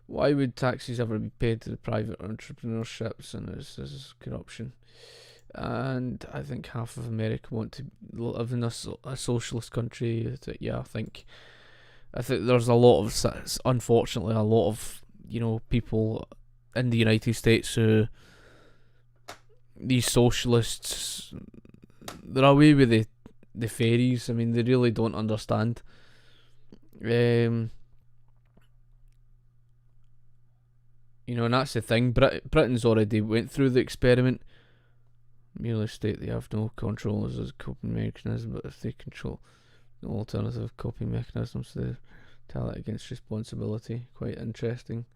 Why would taxes ever be paid to the private entrepreneurships? And this is corruption. And I think half of America want to live in a socialist country. Yeah, I think there's a lot of, unfortunately, a lot of, you know, people in the United States who, these socialists, they're away with the fairies. I mean, they really don't understand. You know, and that's the thing. Britain's already went through the experiment. Merely state they have no control as a coping mechanism, but if they control the alternative coping mechanisms, they tell it against responsibility. Quite interesting.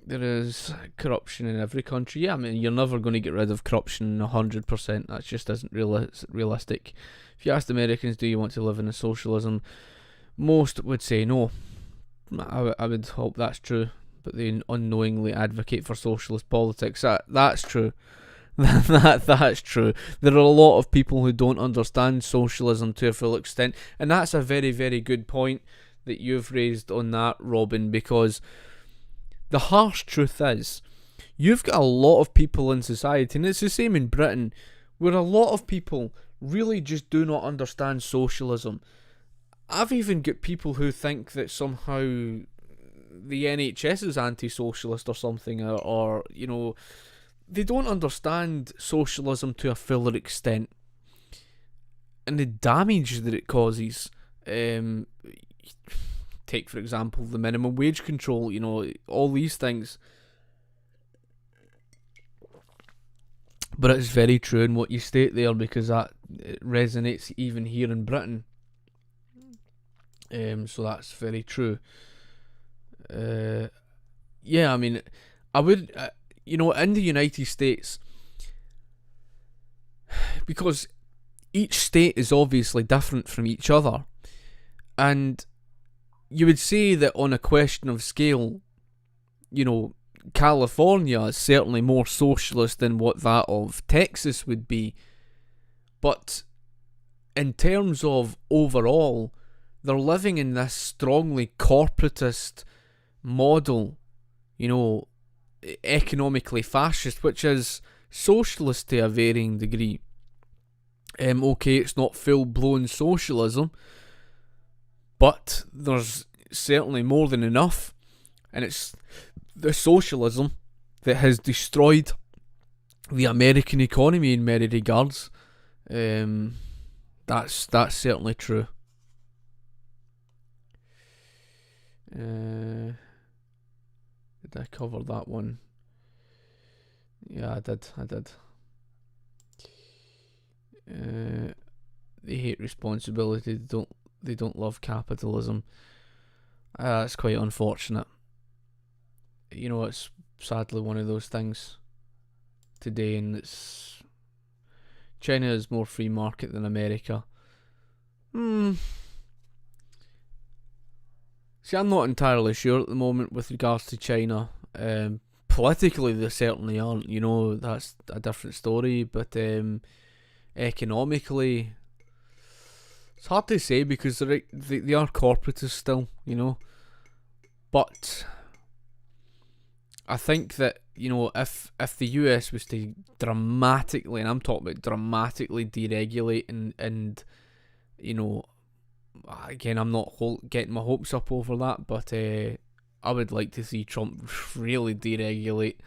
There is corruption in every country. Yeah, I mean, you're never going to get rid of corruption 100%. That just isn't realistic. If you asked Americans, do you want to live in a socialism? Most would say no. I would hope that's true. But they unknowingly advocate for socialist politics. That's true. That's true. There are a lot of people who don't understand socialism to a full extent, and that's a very, very good point that you've raised on that, Robin, because the harsh truth is, you've got a lot of people in society, and it's the same in Britain, where a lot of people really just do not understand socialism. I've even got people who think that somehow the NHS is anti-socialist or something, or you know, they don't understand socialism to a fuller extent and the damage that it causes. Take, for example, the minimum wage control, you know, all these things. But it's very true in what you state there, because that it resonates even here in Britain. So that's very true. Yeah, I mean, I would, you know, in the United States, because each state is obviously different from each other, and you would say that on a question of scale, you know, California is certainly more socialist than what that of Texas would be, but in terms of overall, they're living in this strongly corporatist model, you know, economically fascist, which is socialist to a varying degree. Okay, it's not full-blown socialism, but there's certainly more than enough, and it's the socialism that has destroyed the American economy in many regards. That's certainly true. Did I cover that one? Yeah, I did. They hate responsibility. They don't love capitalism. That's quite unfortunate. You know, it's sadly one of those things today, and it's China is more free market than America. See, I'm not entirely sure at the moment with regards to China. Politically, they certainly aren't. You know, that's a different story. But economically, it's hard to say because they are corporatists still. You know, but I think that, you know, if the US was to dramatically, and I'm talking about dramatically deregulate and you know, again, I'm not getting my hopes up over that, but I would like to see Trump really deregulate.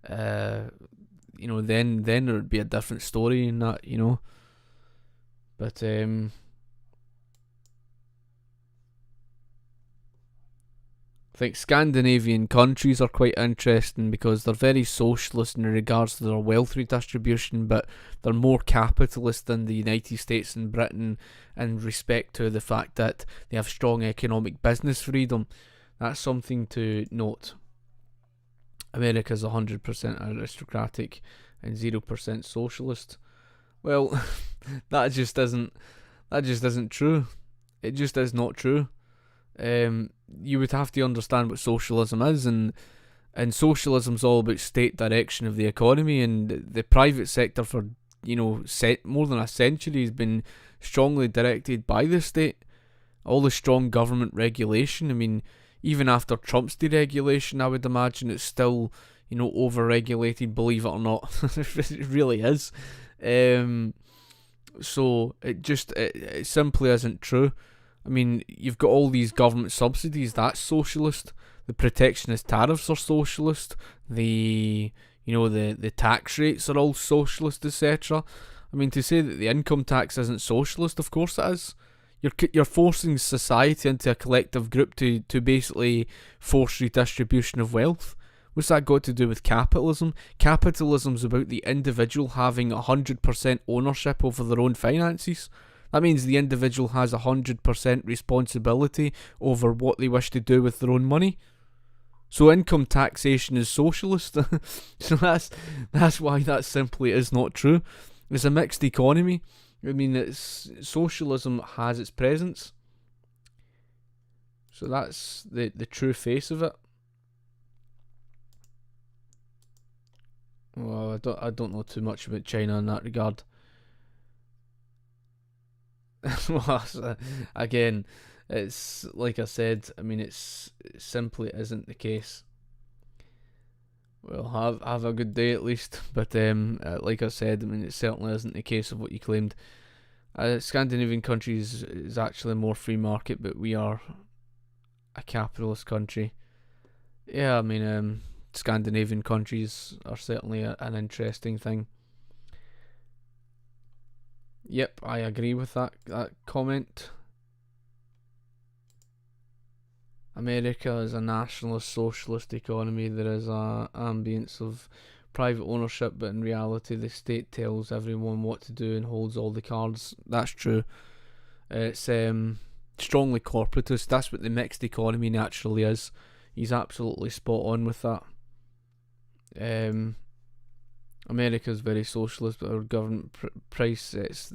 You know, then there would be a different story in that, you know. But I think Scandinavian countries are quite interesting because they're very socialist in regards to their wealth redistribution, but they're more capitalist than the United States and Britain in respect to the fact that they have strong economic business freedom. That's something to note. America's 100% aristocratic and 0% socialist. Well, that just isn't true. It just is not true. You would have to understand what socialism is, and socialism's all about state direction of the economy, and the private sector for, you know, more than a century has been strongly directed by the state. All the strong government regulation. I mean, even after Trump's deregulation, I would imagine it's still, you know, over-regulated, believe it or not. It really is. So it simply isn't true. I mean, you've got all these government subsidies, that's socialist. The protectionist tariffs are socialist. The tax rates are all socialist, etc. I mean, to say that the income tax isn't socialist, of course it is. You're forcing society into a collective group to basically force redistribution of wealth. What's that got to do with capitalism? Capitalism's about the individual having 100% ownership over their own finances. That means the individual has 100% responsibility over what they wish to do with their own money. So income taxation is socialist. So that's why that simply is not true. It's a mixed economy. I mean, socialism has its presence. So that's the true face of it. Well, I don't know too much about China in that regard. Well, again, it's like I said. I mean, it simply isn't the case. Well, have a good day at least. But like I said, I mean, it certainly isn't the case of what you claimed. Scandinavian countries is actually more free market, but we are a capitalist country. Yeah, I mean, Scandinavian countries are certainly an interesting thing. Yep, I agree with that comment. America is a nationalist socialist economy. There is a ambience of private ownership, but in reality the state tells everyone what to do and holds all the cards. That's true. It's strongly corporatist. That's what the mixed economy naturally is. He's absolutely spot on with that. America's very socialist, but our government price sets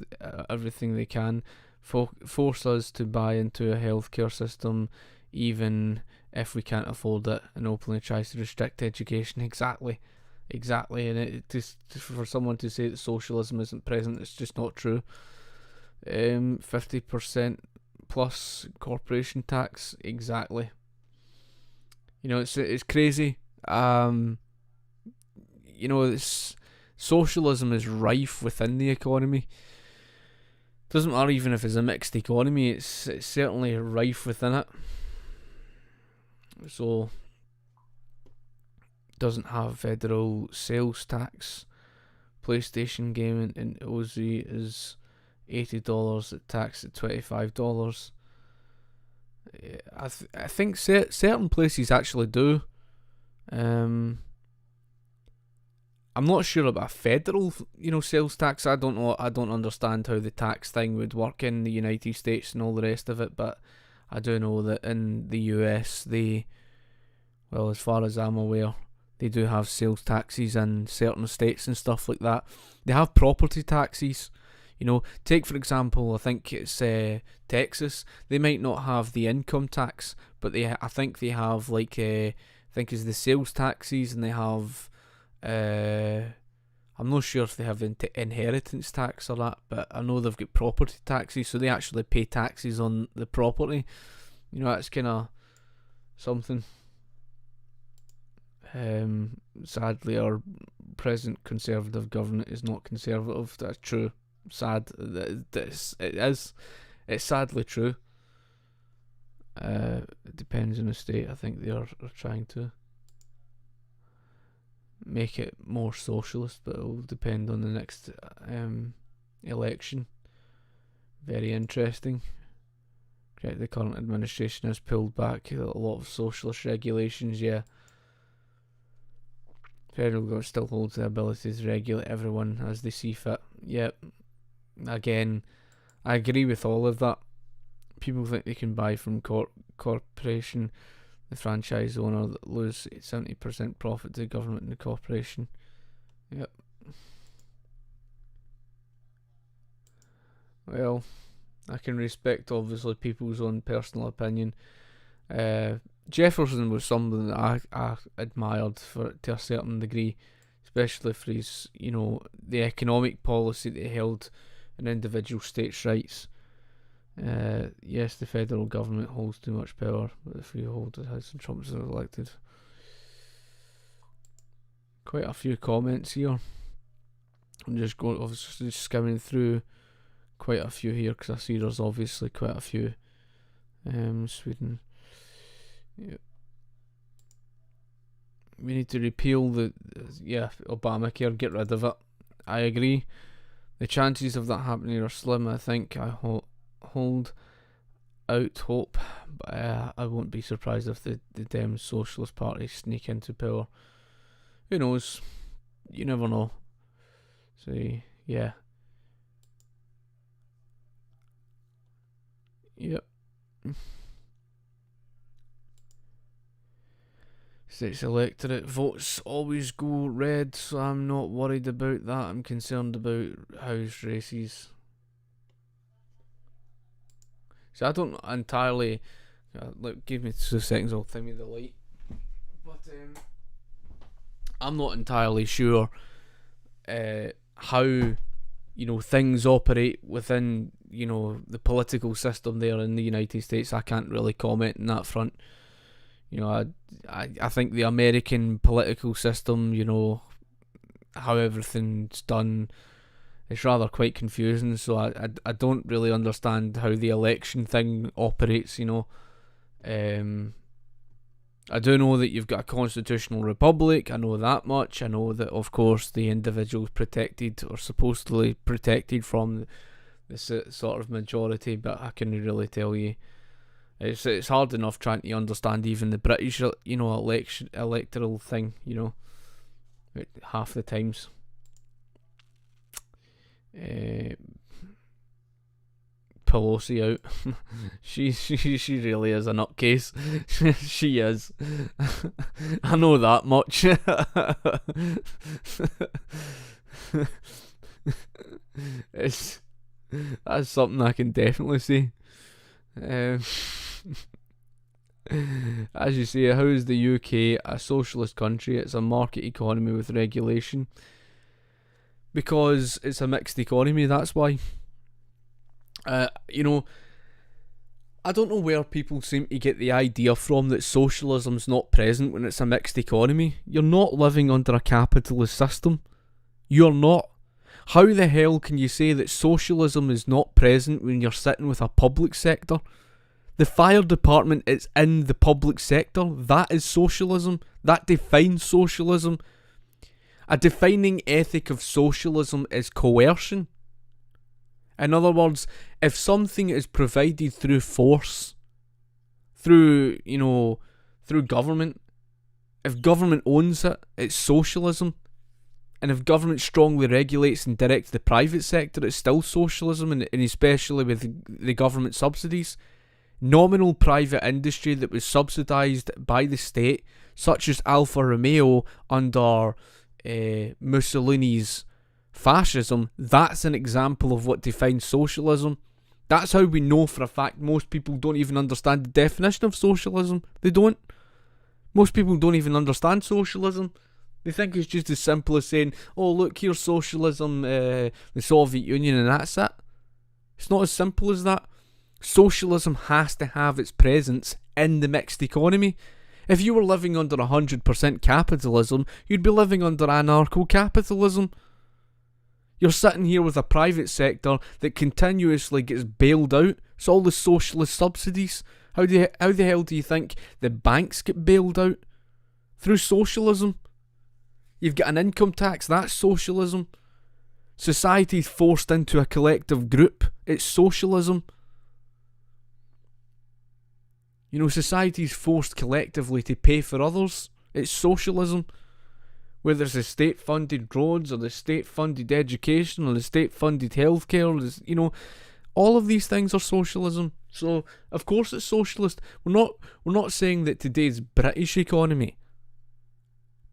everything they can, force us to buy into a healthcare system, even if we can't afford it, and openly tries to restrict education. Exactly. And it just for someone to say that socialism isn't present, it's just not true. 50% plus corporation tax. Exactly. You know, it's crazy. You know, socialism is rife within the economy. Doesn't matter even if it's a mixed economy, it's certainly rife within it. So doesn't have federal sales tax. PlayStation game in Aussie is $80, it taxed at $25. I think certain places actually do. I'm not sure about a federal, sales tax. I don't know. I don't understand how the tax thing would work in the United States and all the rest of it. But I do know that in the US, as far as I'm aware, they do have sales taxes in certain states and stuff like that. They have property taxes. Take for example, I think it's Texas. They might not have the income tax, but I think they have I think it's the sales taxes, and they have. I'm not sure if they have inheritance tax or that, but I know they've got property taxes, so they actually pay taxes on the property. That's kind of something. Sadly, our present Conservative government is not conservative. That's true. Sad. It's sadly true. It depends on the state. I think they are trying to make it more socialist, but it will depend on the next election. Very interesting. The current administration has pulled back a lot of socialist regulations. Yeah. Federal government still holds the ability to regulate everyone as they see fit. Yep. Again, I agree with all of that. People think they can buy from corporation, the franchise owner that lose 70% profit to the government and the corporation. Yep. Well, I can respect obviously people's own personal opinion. Jefferson was something that I admired to a certain degree, especially for his, the economic policy that he held in individual states' rights. Yes, the federal government holds too much power, but if you hold it, House and Trump's elected. Quite a few comments here. I'm just skimming through quite a few here because I see there's obviously quite a few. Sweden. Yeah. We need to repeal Obamacare, get rid of it. I agree. The chances of that happening are slim. I think I hold out hope, but I won't be surprised if the Dem Socialist Party sneak into power. Who knows? You never know. So yeah. Yep. States electorate votes always go red, so I'm not worried about that. I'm concerned about house races. So I don't entirely. Give me 2 seconds. I'll tell me the light. But I'm not entirely sure how things operate within the political system there in the United States. I can't really comment on that front. I think the American political system, how everything's done, it's rather quite confusing. So I don't really understand how the election thing operates. I do know that you've got a constitutional republic. I know that much. I know that, of course, the individual's protected or supposedly protected from the sort of majority, but I couldn't really tell you. It's hard enough trying to understand even the British, electoral thing, half the times. Pelosi out. she really is a nutcase. She is. I know that much. That's something I can definitely say. As you say, how is the UK a socialist country? It's a market economy with regulation. Because it's a mixed economy, that's why. I don't know where people seem to get the idea from that socialism's not present when it's a mixed economy. You're not living under a capitalist system. You're not. How the hell can you say that socialism is not present when you're sitting with a public sector? The fire department is in the public sector. That is socialism. That defines socialism. A defining ethic of socialism is coercion. In other words, if something is provided through force, through government, if government owns it, it's socialism. And if government strongly regulates and directs the private sector, it's still socialism, and especially with the government subsidies. Nominal private industry that was subsidised by the state, such as Alfa Romeo under Mussolini's fascism, that's an example of what defines socialism. That's how we know for a fact most people don't even understand the definition of socialism. They don't. Most people don't even understand socialism. They think it's just as simple as saying, oh look, here's socialism, the Soviet Union, and that's it. It's not as simple as that. Socialism has to have its presence in the mixed economy. If you were living under 100% capitalism, you'd be living under anarcho-capitalism. You're sitting here with a private sector that continuously gets bailed out. It's all the socialist subsidies. How the hell do you think the banks get bailed out? Through socialism. You've got an income tax, that's socialism. Society's forced into a collective group, it's socialism. Society's forced collectively to pay for others, it's socialism. Whether it's the state-funded roads, or the state-funded education, or the state-funded healthcare, all of these things are socialism. So, of course it's socialist. We're not saying that today's British economy,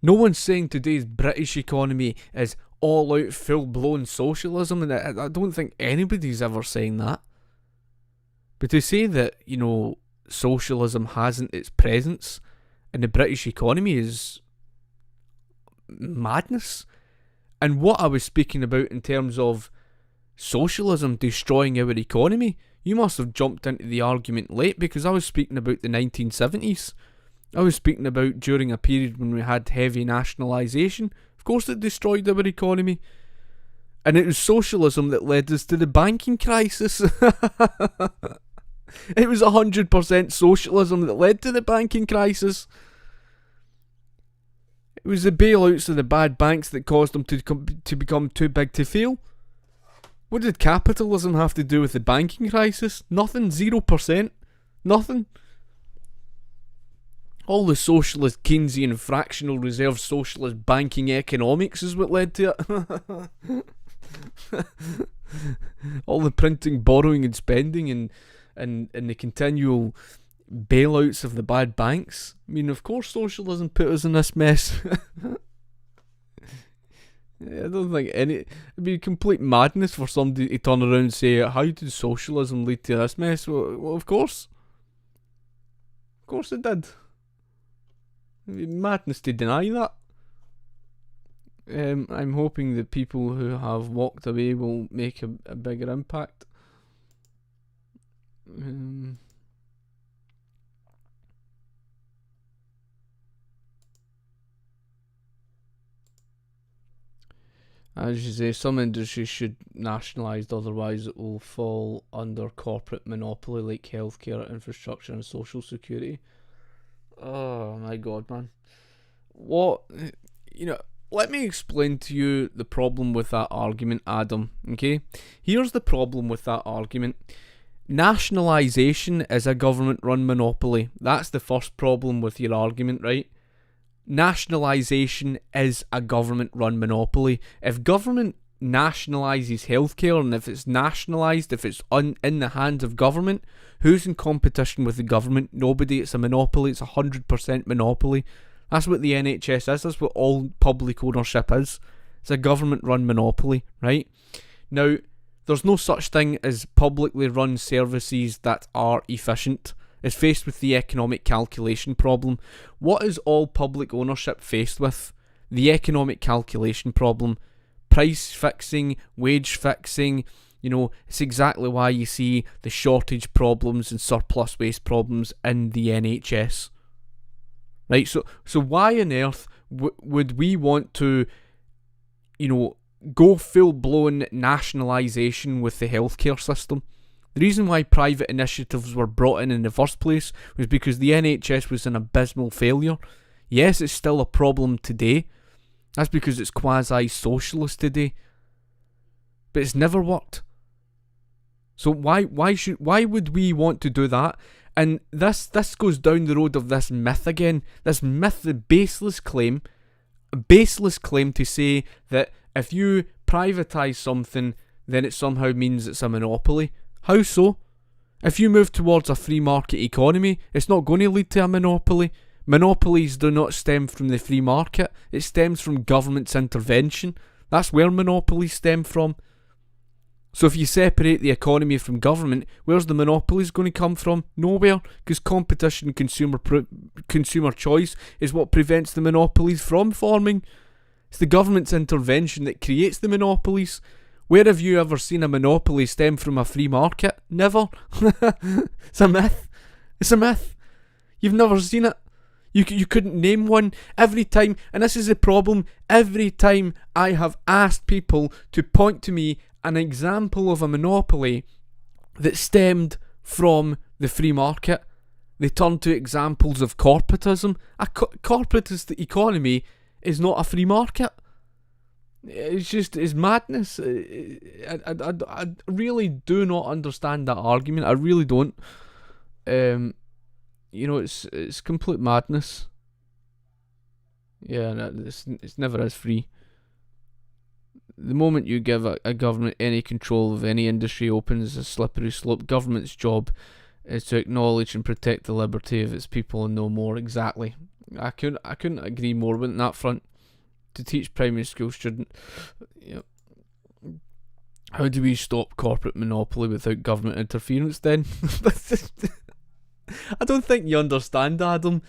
no one's saying today's British economy is all-out, full-blown socialism, and I don't think anybody's ever saying that. But to say that, socialism hasn't its presence in the British economy is madness. And what I was speaking about in terms of socialism destroying our economy, you must have jumped into the argument late, because I was speaking about the 1970s. I was speaking about during a period when we had heavy nationalisation. Of course it destroyed our economy. And it was socialism that led us to the banking crisis. It was 100% socialism that led to the banking crisis. It was the bailouts of the bad banks that caused them to become too big to fail. What did capitalism have to do with the banking crisis? Nothing. 0%. Nothing. All the socialist Keynesian fractional reserve socialist banking economics is what led to it. All the printing, borrowing and spending and the continual bailouts of the bad banks. I mean, of course socialism put us in this mess. I don't think it'd be complete madness for somebody to turn around and say, how did socialism lead to this mess? Well, of course. Of course it did. It'd be madness to deny that. I'm hoping that people who have walked away will make a bigger impact. As you say, some industries should nationalised, otherwise it will fall under corporate monopoly like healthcare, infrastructure and social security. Oh my god, man. Let me explain to you the problem with that argument, Adam, okay? Here's the problem with that argument. Nationalisation is a government-run monopoly. That's the first problem with your argument, right? Nationalisation is a government-run monopoly. If government nationalises healthcare, and if it's nationalised, if it's in the hands of government, who's in competition with the government? Nobody. It's a monopoly. It's 100% monopoly. That's what the NHS is. That's what all public ownership is. It's a government-run monopoly, right? Now, there's no such thing as publicly run services that are efficient. It's faced with the economic calculation problem. What is all public ownership faced with? The economic calculation problem. Price fixing, wage fixing. It's exactly why you see the shortage problems and surplus waste problems in the NHS. Right, so why on earth would we want to, go full-blown nationalisation with the healthcare system? The reason why private initiatives were brought in the first place was because the NHS was an abysmal failure. Yes, it's still a problem today. That's because it's quasi-socialist today. But it's never worked. So why would we want to do that? And this goes down the road of this myth again. This myth, the baseless claim to say that if you privatise something, then it somehow means it's a monopoly. How so? If you move towards a free market economy, it's not going to lead to a monopoly. Monopolies do not stem from the free market. It stems from government's intervention. That's where monopolies stem from. So if you separate the economy from government, where's the monopolies going to come from? Nowhere, because competition and consumer choice is what prevents the monopolies from forming. It's the government's intervention that creates the monopolies. Where have you ever seen a monopoly stem from a free market? Never. It's a myth. It's a myth. You've never seen it. You couldn't name one. Every time, and this is the problem, every time I have asked people to point to me an example of a monopoly that stemmed from the free market, they turn to examples of corporatism. A corporatist economy is not a free market. It's madness. I really do not understand that argument. I really don't. It's complete madness. Yeah, it's never as free. The moment you give a government any control of any industry opens a slippery slope. Government's job is to acknowledge and protect the liberty of its people and no more. Exactly. I couldn't agree more on that front. To teach primary school students, how do we stop corporate monopoly without government interference then? I don't think you understand, Adam.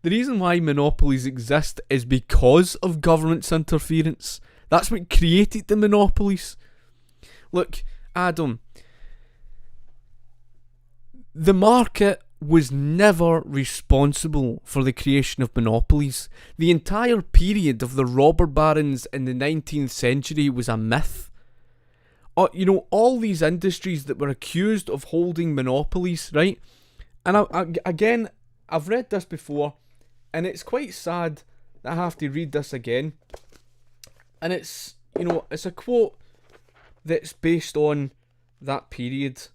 The reason why monopolies exist is because of government's interference. That's what created the monopolies. Look, Adam, the market was never responsible for the creation of monopolies. The entire period of the robber barons in the 19th century was a myth. All these industries that were accused of holding monopolies, right? And again, I've read this before, and it's quite sad that I have to read this again. And it's a quote that's based on that period.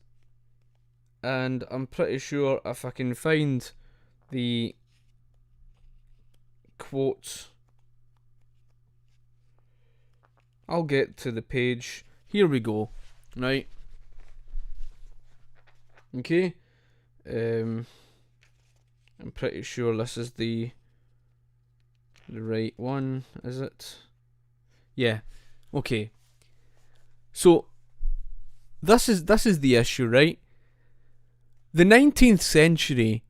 And I'm pretty sure if I can find the quote, I'll get to the page. Here we go. Right. Okay. I'm pretty sure this is the right one, is it? Yeah. Okay. So this is the issue, right? The 19th century,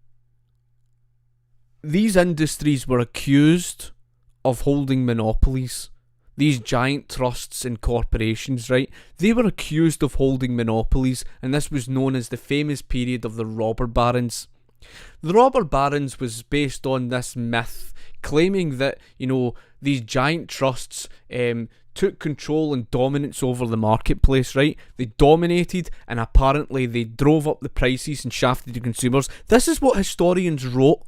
these industries were accused of holding monopolies. These giant trusts and corporations, right? They were accused of holding monopolies, and this was known as the famous period of the robber barons. The robber barons was based on this myth, claiming that, these giant trusts took control and dominance over the marketplace, right? They dominated, and apparently they drove up the prices and shafted the consumers. This is what historians wrote.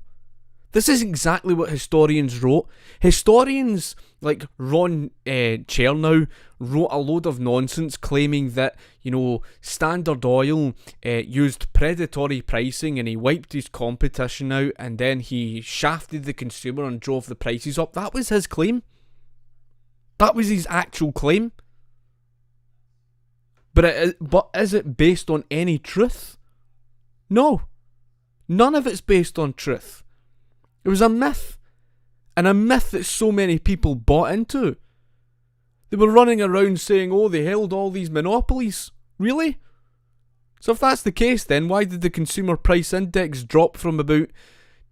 This is exactly what historians wrote. Historians like Ron Chernow wrote a load of nonsense claiming that, Standard Oil used predatory pricing and he wiped his competition out and then he shafted the consumer and drove the prices up. That was his claim. That was his actual claim. But is it based on any truth? No. None of it's based on truth. It was a myth. And a myth that so many people bought into. They were running around saying, they held all these monopolies. Really? So if that's the case, then why did the consumer price index drop from about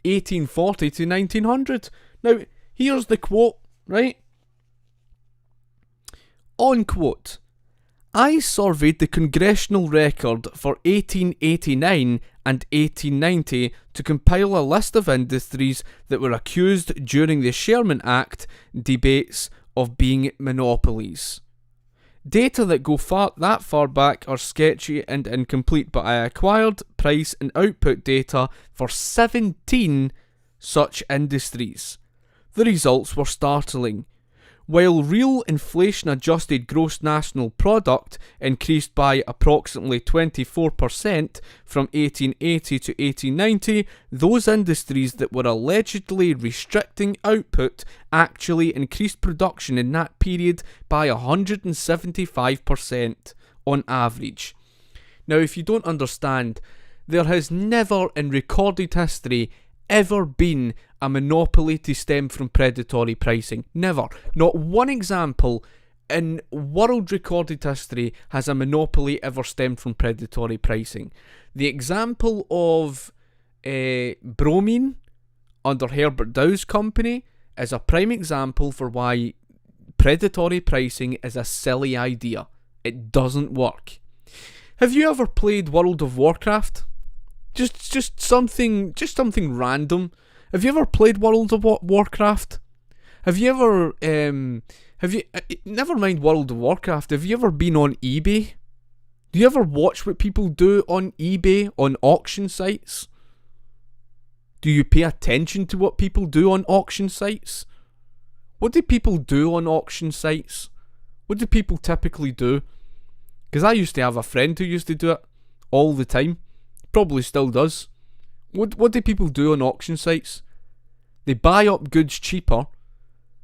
1840 to 1900? Now, here's the quote, right? On quote, I surveyed the congressional record for 1889 and 1890 to compile a list of industries that were accused during the Sherman Act debates of being monopolies. Data that go that far back are sketchy and incomplete, but I acquired price and output data for 17 such industries. The results were startling. While real inflation-adjusted gross national product increased by approximately 24% from 1880 to 1890, those industries that were allegedly restricting output actually increased production in that period by 175% on average. Now, if you don't understand, there has never in recorded history ever been a monopoly to stem from predatory pricing. Never. Not one example in world recorded history has a monopoly ever stemmed from predatory pricing. The example of bromine under Herbert Dow's company is a prime example for why predatory pricing is a silly idea. It doesn't work. Have you ever played World of Warcraft? Just something random. Have you ever played World of Warcraft? Have you ever never mind World of Warcraft, have you ever been on eBay? Do you ever watch what people do on eBay, on auction sites? Do you pay attention to what people do on auction sites? What do people do on auction sites? What do people typically do? Because I used to have a friend who used to do it all the time. Probably still does. What do people do on auction sites? They buy up goods cheaper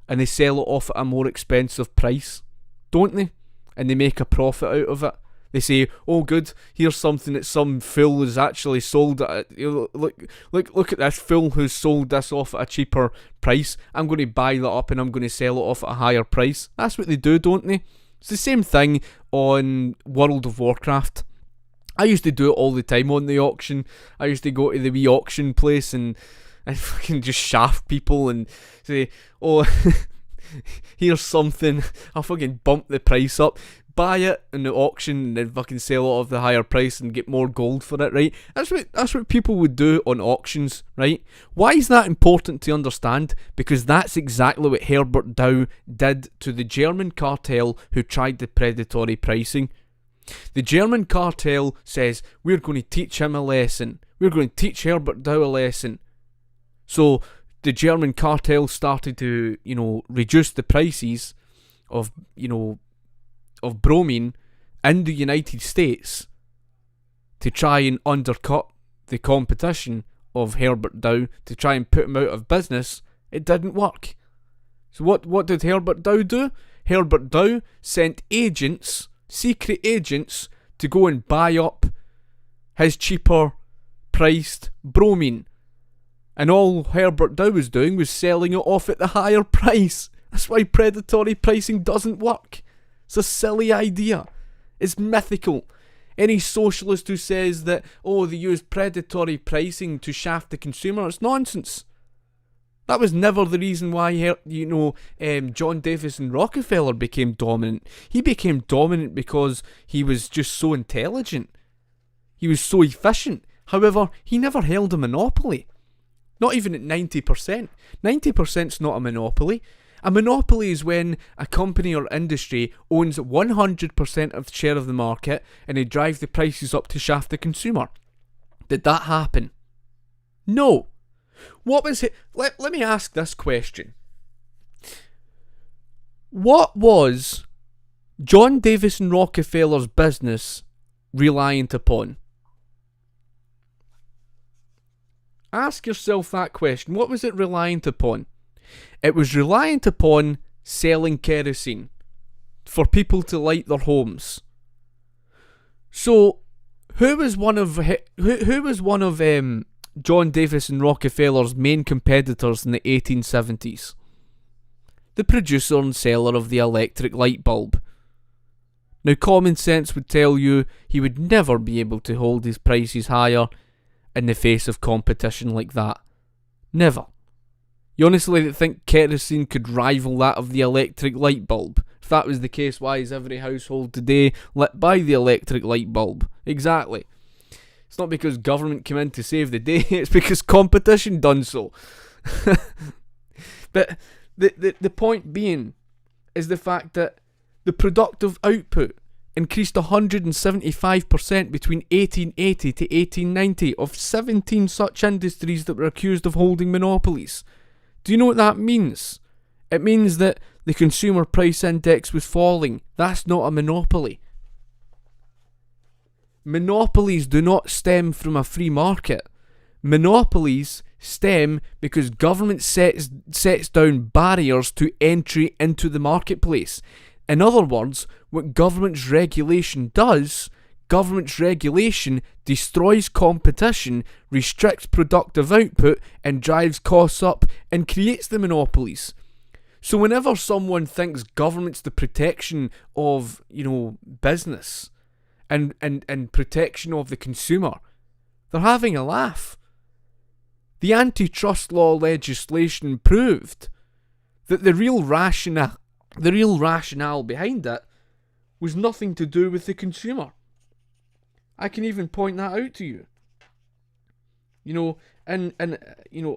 and they sell it off at a more expensive price, don't they? And they make a profit out of it. They say, "Oh, good, here's something that some fool has actually sold at. Look at this fool who's sold this off at a cheaper price. I'm going to buy that up and I'm going to sell it off at a higher price." That's what they do, don't they? It's the same thing on World of Warcraft. I used to do it all the time on the auction. I used to go to the wee auction place and fucking just shaft people and say, "Oh, here's something. I'll fucking bump the price up, buy it in the auction, and then fucking sell it off the higher price and get more gold for it." Right? That's what people would do on auctions, right? Why is that important to understand? Because that's exactly what Herbert Dow did to the German cartel who tried the predatory pricing. The German cartel says, "We're going to teach him a lesson. We're going to teach Herbert Dow a lesson." So the German cartel started to, reduce the prices of bromine in the United States to try and undercut the competition of Herbert Dow, to try and put him out of business. It didn't work. So what did Herbert Dow do? Herbert Dow sent agents, secret agents, to go and buy up his cheaper priced bromine. And all Herbert Dow was doing was selling it off at the higher price. That's why predatory pricing doesn't work. It's a silly idea. It's mythical. Any socialist who says that, they use predatory pricing to shaft the consumer, it's nonsense. That was never the reason why, John Davis and Rockefeller became dominant. He became dominant because he was just so intelligent. He was so efficient. However, he never held a monopoly. Not even at 90%. 90%'s not a monopoly. A monopoly is when a company or industry owns 100% of the share of the market and they drive the prices up to shaft the consumer. Did that happen? No. What was it? Let me ask this question. What was John Davis and Rockefeller's business reliant upon? Ask yourself that question. What was it reliant upon? It was reliant upon selling kerosene for people to light their homes. So, who was one of John Davis and Rockefeller's main competitors in the 1870s? The producer and seller of the electric light bulb. Now, common sense would tell you he would never be able to hold his prices higher in the face of competition like that. Never. You honestly think kerosene could rival that of the electric light bulb? If that was the case, why is every household today lit by the electric light bulb? Exactly. It's not because government came in to save the day, it's because competition done so. But the point being is the fact that The productive output increased 175% between 1880 to 1890 of 17 such industries that were accused of holding monopolies. Do you know what that means? It means that the consumer price index was falling. That's not a monopoly. Monopolies do not stem from a free market. Monopolies stem because government sets down barriers to entry into the marketplace. In other words, what government's regulation does, government's regulation destroys competition, restricts productive output, and drives costs up and creates the monopolies. So whenever someone thinks government's the protection of, business and protection of the consumer, they're having a laugh. The antitrust law legislation proved that the real rationale behind it was nothing to do with the consumer. I can even point that out to you. And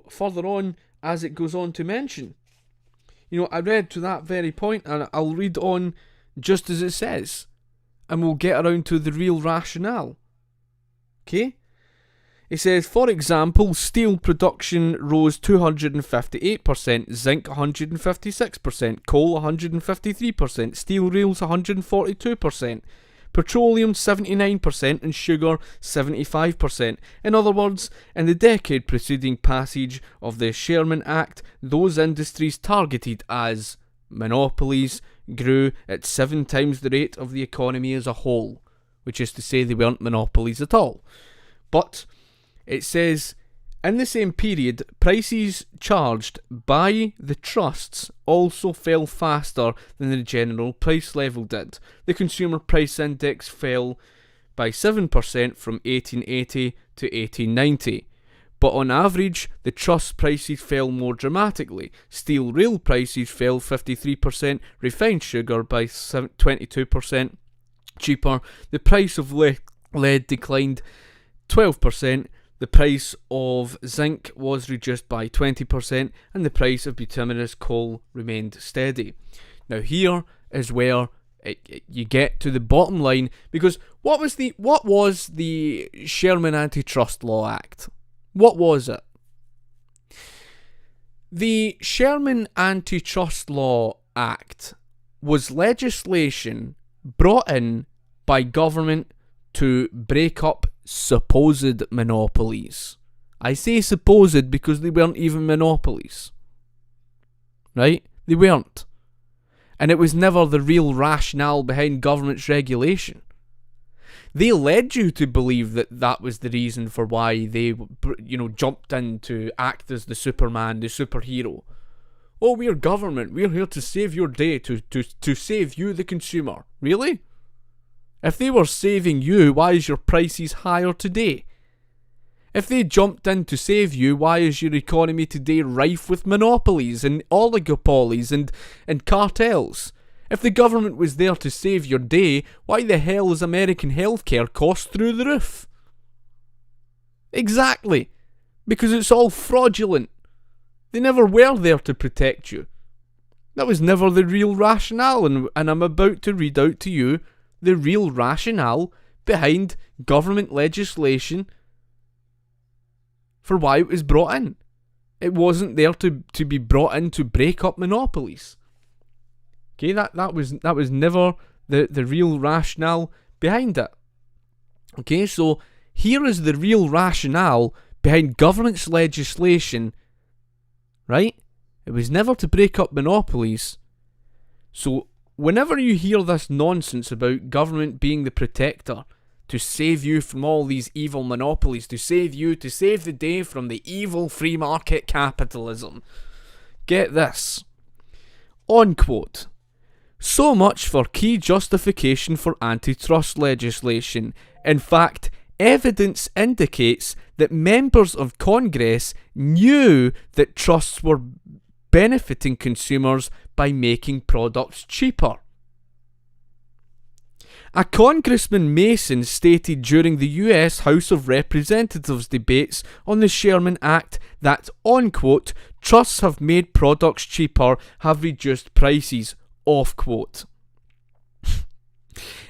further on, as it goes on to mention, I read to that very point, and I'll read on just as it says, and we'll get around to the real rationale. Okay? It says, for example, steel production rose 258%, zinc 156%, coal 153%, steel rails 142%, petroleum 79%, and sugar 75%. In other words, in the decade preceding passage of the Sherman Act, those industries targeted as monopolies grew at 7 times the rate of the economy as a whole, which is to say they weren't monopolies at all. But it says, in the same period, prices charged by the trusts also fell faster than the general price level did. The consumer price index fell by 7% from 1880 to 1890. But on average, the trust prices fell more dramatically. Steel rail prices fell 53%, refined sugar by 22% cheaper. The price of lead declined 12%. The price of zinc was reduced by 20%, and the price of bituminous coal remained steady. Now here is where you get to the bottom line, because what was the Sherman Antitrust Law Act? What was it? The Sherman Antitrust Law Act was legislation brought in by government to break up supposed monopolies. I say supposed because they weren't even monopolies. Right? They weren't. And it was never the real rationale behind government's regulation. They led you to believe that was the reason for why they, jumped in to act as the Superman, the superhero. Oh, we're government. We're here to save your day, to save you, the consumer. Really? If they were saving you, why is your prices higher today? If they jumped in to save you, why is your economy today rife with monopolies and oligopolies and cartels? If the government was there to save your day, why the hell is American healthcare costs through the roof? Exactly. Because it's all fraudulent. They never were there to protect you. That was never the real rationale, and I'm about to read out to you the real rationale behind government legislation for why it was brought in. It wasn't there to be brought in to break up monopolies. Okay, that was never the real rationale behind it. Okay, so here is the real rationale behind government's legislation, right? It was never to break up monopolies. So whenever you hear this nonsense about government being the protector, to save you from all these evil monopolies, to save the day from the evil free market capitalism, get this. On quote, so much for key justification for antitrust legislation. In fact, evidence indicates that members of Congress knew that trusts were benefiting consumers by making products cheaper. A Congressman Mason stated during the US House of Representatives debates on the Sherman Act that, on quote, trusts have made products cheaper, have reduced prices, off quote.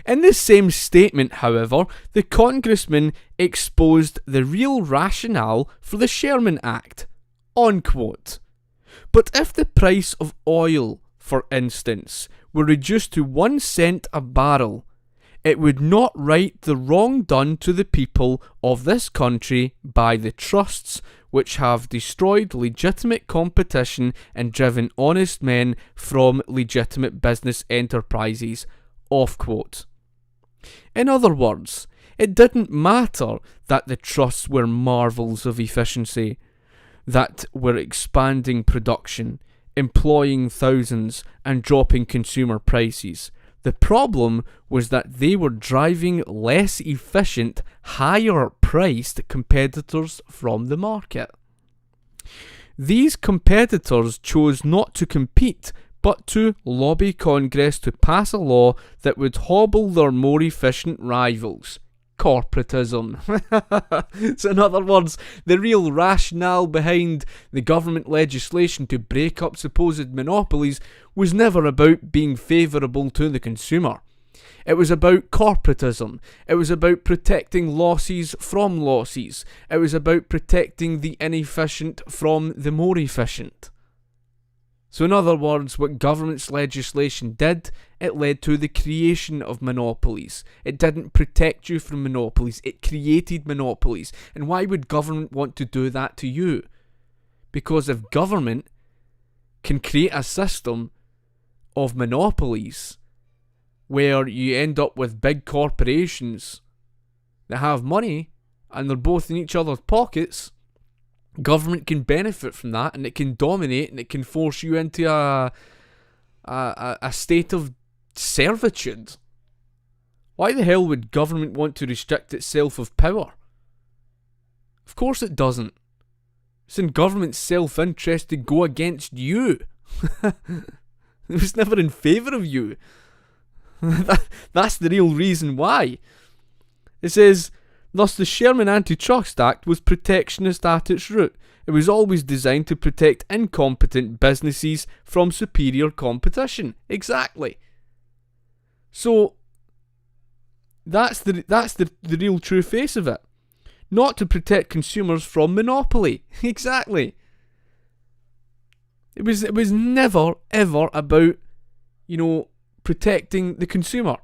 In the same statement, however, the congressman exposed the real rationale for the Sherman Act, unquote. But if the price of oil, for instance, were reduced to 1 cent a barrel, it would not right the wrong done to the people of this country by the trusts which have destroyed legitimate competition and driven honest men from legitimate business enterprises, off quote. In other words, it didn't matter that the trusts were marvels of efficiency, that were expanding production, employing thousands and dropping consumer prices. The problem was that they were driving less efficient, higher priced competitors from the market. These competitors chose not to compete, but to lobby Congress to pass a law that would hobble their more efficient rivals. Corporatism. So in other words, the real rationale behind the government legislation to break up supposed monopolies was never about being favourable to the consumer. It was about corporatism. It was about protecting losses from losses. It was about protecting the inefficient from the more efficient. So in other words, what government's legislation did, it led to the creation of monopolies. It didn't protect you from monopolies, it created monopolies. And why would government want to do that to you? Because if government can create a system of monopolies where you end up with big corporations that have money and they're both in each other's pockets, government can benefit from that, and it can dominate, and it can force you into a state of servitude. Why the hell would government want to restrict itself of power? Of course it doesn't. It's in government's self-interest to go against you. It was never in favour of you. That's the real reason why. It says, thus the Sherman Antitrust Act was protectionist at its root. It was always designed to protect incompetent businesses from superior competition. Exactly. So that's the real true face of it. Not to protect consumers from monopoly. Exactly. It was never ever about, protecting the consumer.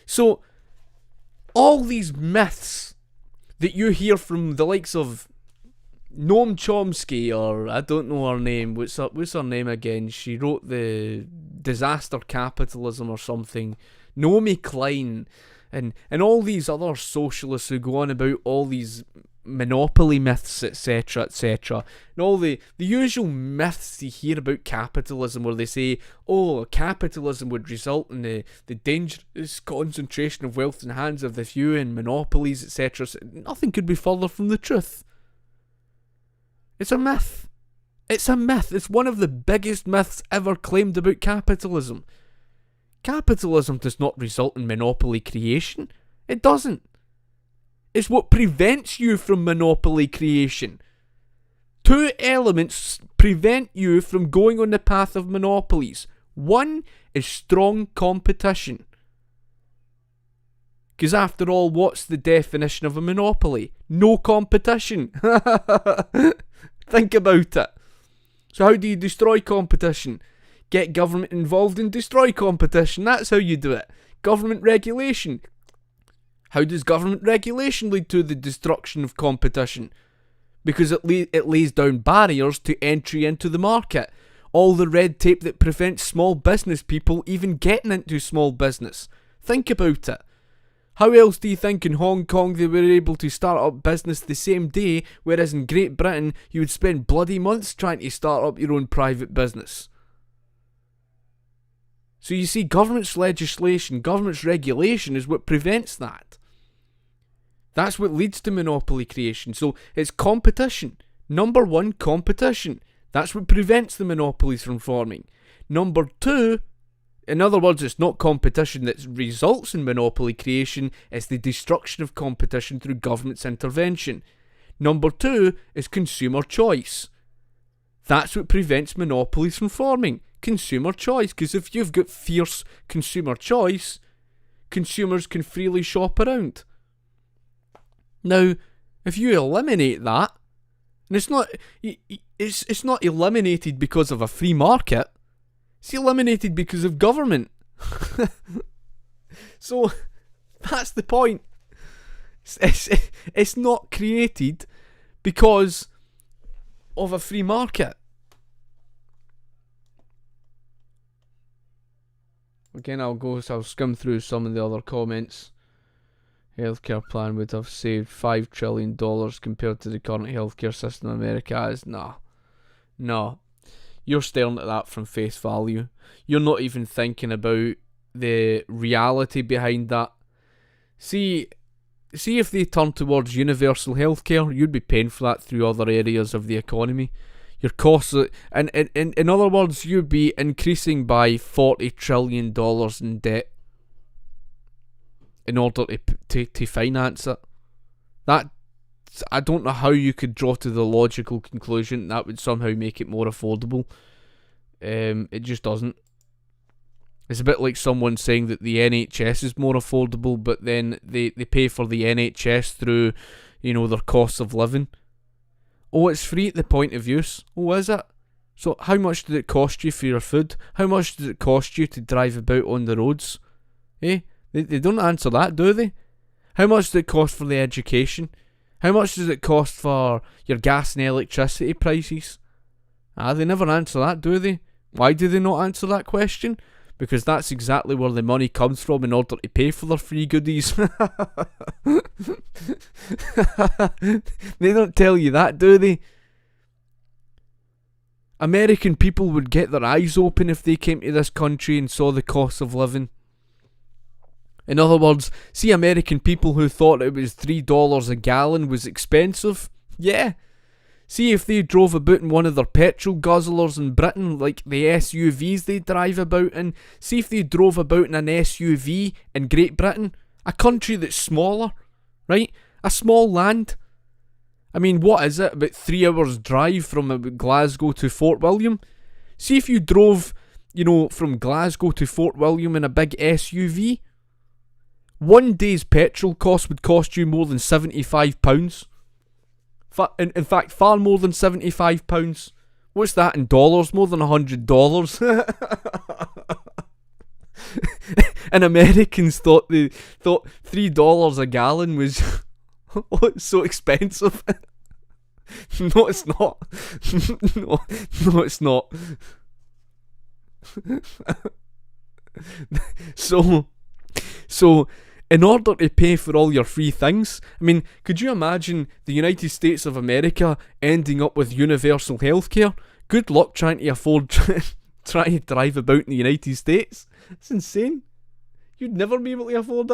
So all these myths that you hear from the likes of Noam Chomsky, or I don't know her name, what's her name again? She wrote the Disaster Capitalism or something. Naomi Klein, and all these other socialists who go on about all these monopoly myths, etc., etc. And all the usual myths you hear about capitalism, where they say, oh, capitalism would result in the dangerous concentration of wealth in the hands of the few and monopolies, etc. Nothing could be further from the truth. It's a myth. It's a myth. It's one of the biggest myths ever claimed about capitalism. Capitalism does not result in monopoly creation. It doesn't. It's what prevents you from monopoly creation. Two elements prevent you from going on the path of monopolies. One is strong competition. Because after all, what's the definition of a monopoly? No competition. Think about it. So how do you destroy competition? Get government involved and destroy competition. That's how you do it. Government regulation. How does government regulation lead to the destruction of competition? Because it lays down barriers to entry into the market. All the red tape that prevents small business people even getting into small business. Think about it. How else do you think in Hong Kong they were able to start up business the same day, whereas in Great Britain you would spend bloody months trying to start up your own private business? So you see, government's legislation, government's regulation is what prevents that. That's what leads to monopoly creation. So it's competition. Number one, competition. That's what prevents the monopolies from forming. Number two, in other words, it's not competition that results in monopoly creation, it's the destruction of competition through government's intervention. Number two is consumer choice. That's what prevents monopolies from forming. consumer choice. Because if you've got fierce consumer choice, consumers can freely shop around. Now, if you eliminate that, and it's not eliminated because of a free market, it's eliminated because of government. So that's the point. It's not created because of a free market. Again, I'll skim through some of the other comments. Healthcare plan would have saved $5 trillion compared to the current healthcare system in America. Is no. You're staring at that from face value. You're not even thinking about the reality behind that. See if they turn towards universal healthcare, you'd be paying for that through other areas of the economy. Your costs, and in other words, you'd be increasing by $40 trillion in debt in order to finance it. That, I don't know how you could draw to the logical conclusion that would somehow make it more affordable. It just doesn't. It's a bit like someone saying that the NHS is more affordable, but then they pay for the NHS through, their costs of living. Oh, it's free at the point of use. Oh, is it? So how much did it cost you for your food? How much did it cost you to drive about on the roads? They don't answer that, do they? How much did it cost for the education? How much does it cost for your gas and electricity prices? They never answer that, do they? Why do they not answer that question? Because that's exactly where the money comes from in order to pay for their free goodies. They don't tell you that, do they? American people would get their eyes open if they came to this country and saw the cost of living. In other words, see American people who thought it was $3 a gallon was expensive. Yeah. See if they drove about in one of their petrol guzzlers in Britain, like the SUVs they drive about in. See if they drove about in an SUV in Great Britain, a country that's smaller, right? A small land. I mean, what is it? About 3 hours drive from Glasgow to Fort William? See if you drove, from Glasgow to Fort William in a big SUV. One day's petrol cost would cost you more than £75. In fact, far more than £75. What's that in dollars? More than $100. And Americans thought $3 a gallon was it's so expensive. No, it's not. No, it's not. So in order to pay for all your free things, I mean, could you imagine the United States of America ending up with universal healthcare? Good luck trying to afford trying to drive about in the United States. It's insane. You'd never be able to afford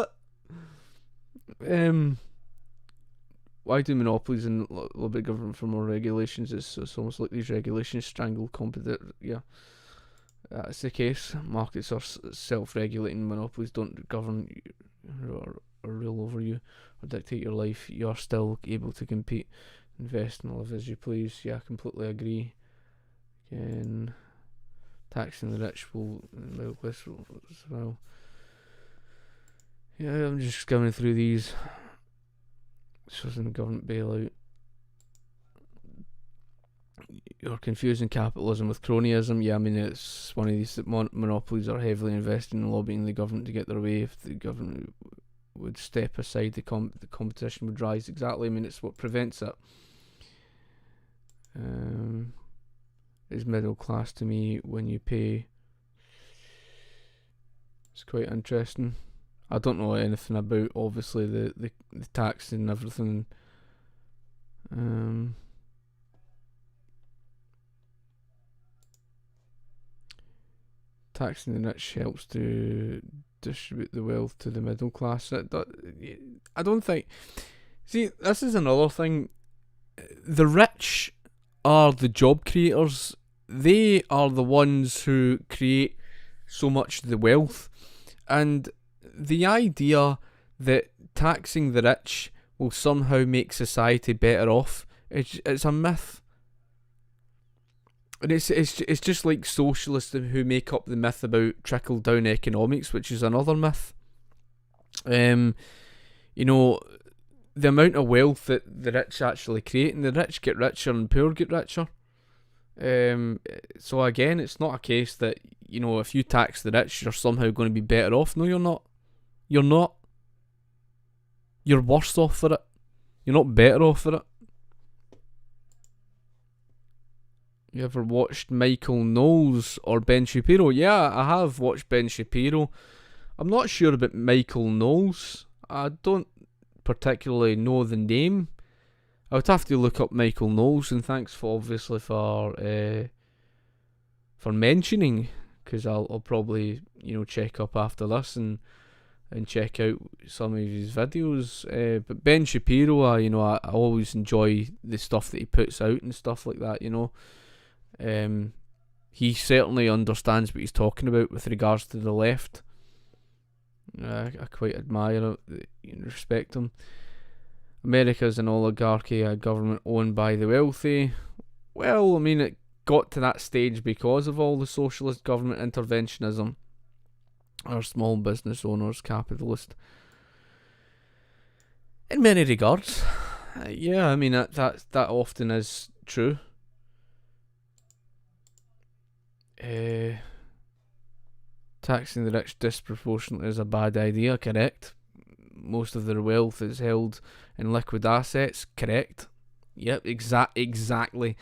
it. Why do monopolies and a little bit government for more regulations? It's almost like these regulations strangle competition. Yeah. That's the case. Markets are self-regulating. Monopolies don't govern or rule over you or dictate your life. You are still able to compete, invest and live as you please. Yeah, I completely agree. Again, taxing the rich will middle class as well. Yeah, I'm just skimming through these. This wasn't a government bailout. You're confusing capitalism with cronyism. Yeah, I mean, it's one of these that monopolies are heavily investing in lobbying the government to get their way. If the government would step aside, the competition would rise. Exactly. I mean, it's what prevents it. Is middle class to me when you pay. It's quite interesting. I don't know anything about, obviously, the tax and everything. Taxing the rich helps to distribute the wealth to the middle class. I don't think... See, this is another thing. The rich are the job creators. They are the ones who create so much of the wealth. And the idea that taxing the rich will somehow make society better off, it's a myth. And it's just like socialists who make up the myth about trickle down economics, which is another myth. You know, the amount of wealth that the rich actually create, and the rich get richer and poor get richer. So again, it's not a case that, you know, if you tax the rich, you're somehow going to be better off. No, you're not. You're not. You're worse off for it. You're not better off for it. You ever watched Michael Knowles or Ben Shapiro? Yeah, I have watched Ben Shapiro. I'm not sure about Michael Knowles. I don't particularly know the name. I would have to look up Michael Knowles, and thanks for mentioning, because I'll probably, you know, check up after this and check out some of his videos. But Ben Shapiro, I always enjoy the stuff that he puts out and stuff like that. You know, he certainly understands what he's talking about with regards to the left. I quite admire it, respect him. America is an oligarchy, a government owned by the wealthy. Well, I mean, it got to that stage because of all the socialist government interventionism. Our small business owners, capitalist. In many regards, yeah, I mean that often is true. Taxing the rich disproportionately is a bad idea, correct. Most of their wealth is held in liquid assets, correct. Yep, exactly.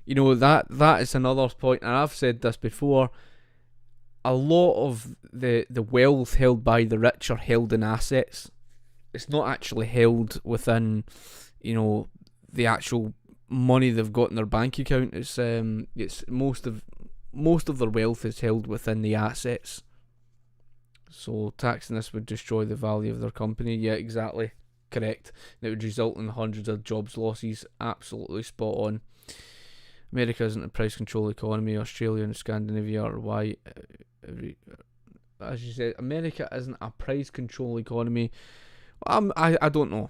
You know, that is another point, and I've said this before. A lot of the wealth held by the rich are held in assets. It's not actually held within, you know, the actual money they've got in their bank account. It's most of their wealth is held within the assets. So taxing this would destroy the value of their company. Yeah, exactly. Correct. And it would result in hundreds of jobs losses. Absolutely spot on. America isn't a price control economy. Australia and Scandinavia are why. As you said, America isn't a price control economy. I don't know.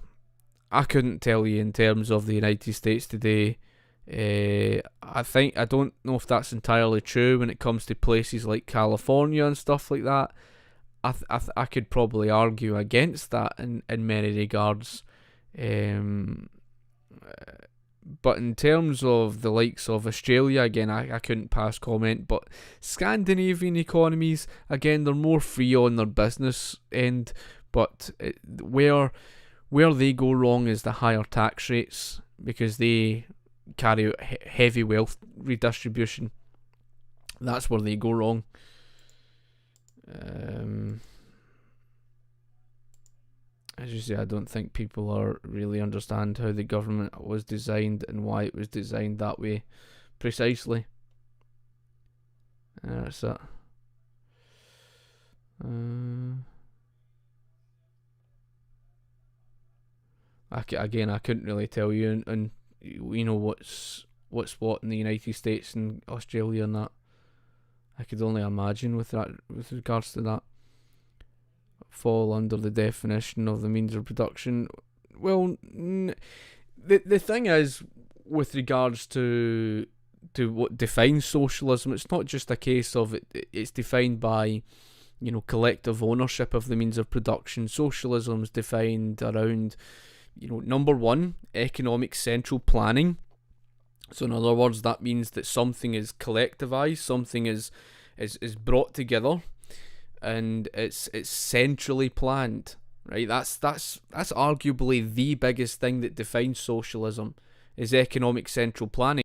I couldn't tell you in terms of the United States today. I don't know if that's entirely true when it comes to places like California and stuff like that. I could probably argue against that in many regards. But in terms of the likes of Australia, again, I couldn't pass comment. But Scandinavian economies, again, they're more free on their business end. But where they go wrong is the higher tax rates, because they carry out heavy wealth redistribution. That's where they go wrong. As you say, I don't think people really understand how the government was designed and why it was designed that way precisely. That's it. I couldn't really tell you, and you know what's what in the United States and Australia and that. I could only imagine with regards to that. Fall under the definition of the means of production. Well, the thing is, with regards to what defines socialism, it's not just a case of it's defined by, you know, collective ownership of the means of production. Socialism is defined around, you know, number one, economic central planning. So in other words, that means that something is collectivized, something is brought together, and it's centrally planned, right? That's arguably the biggest thing that defines socialism, is economic central planning.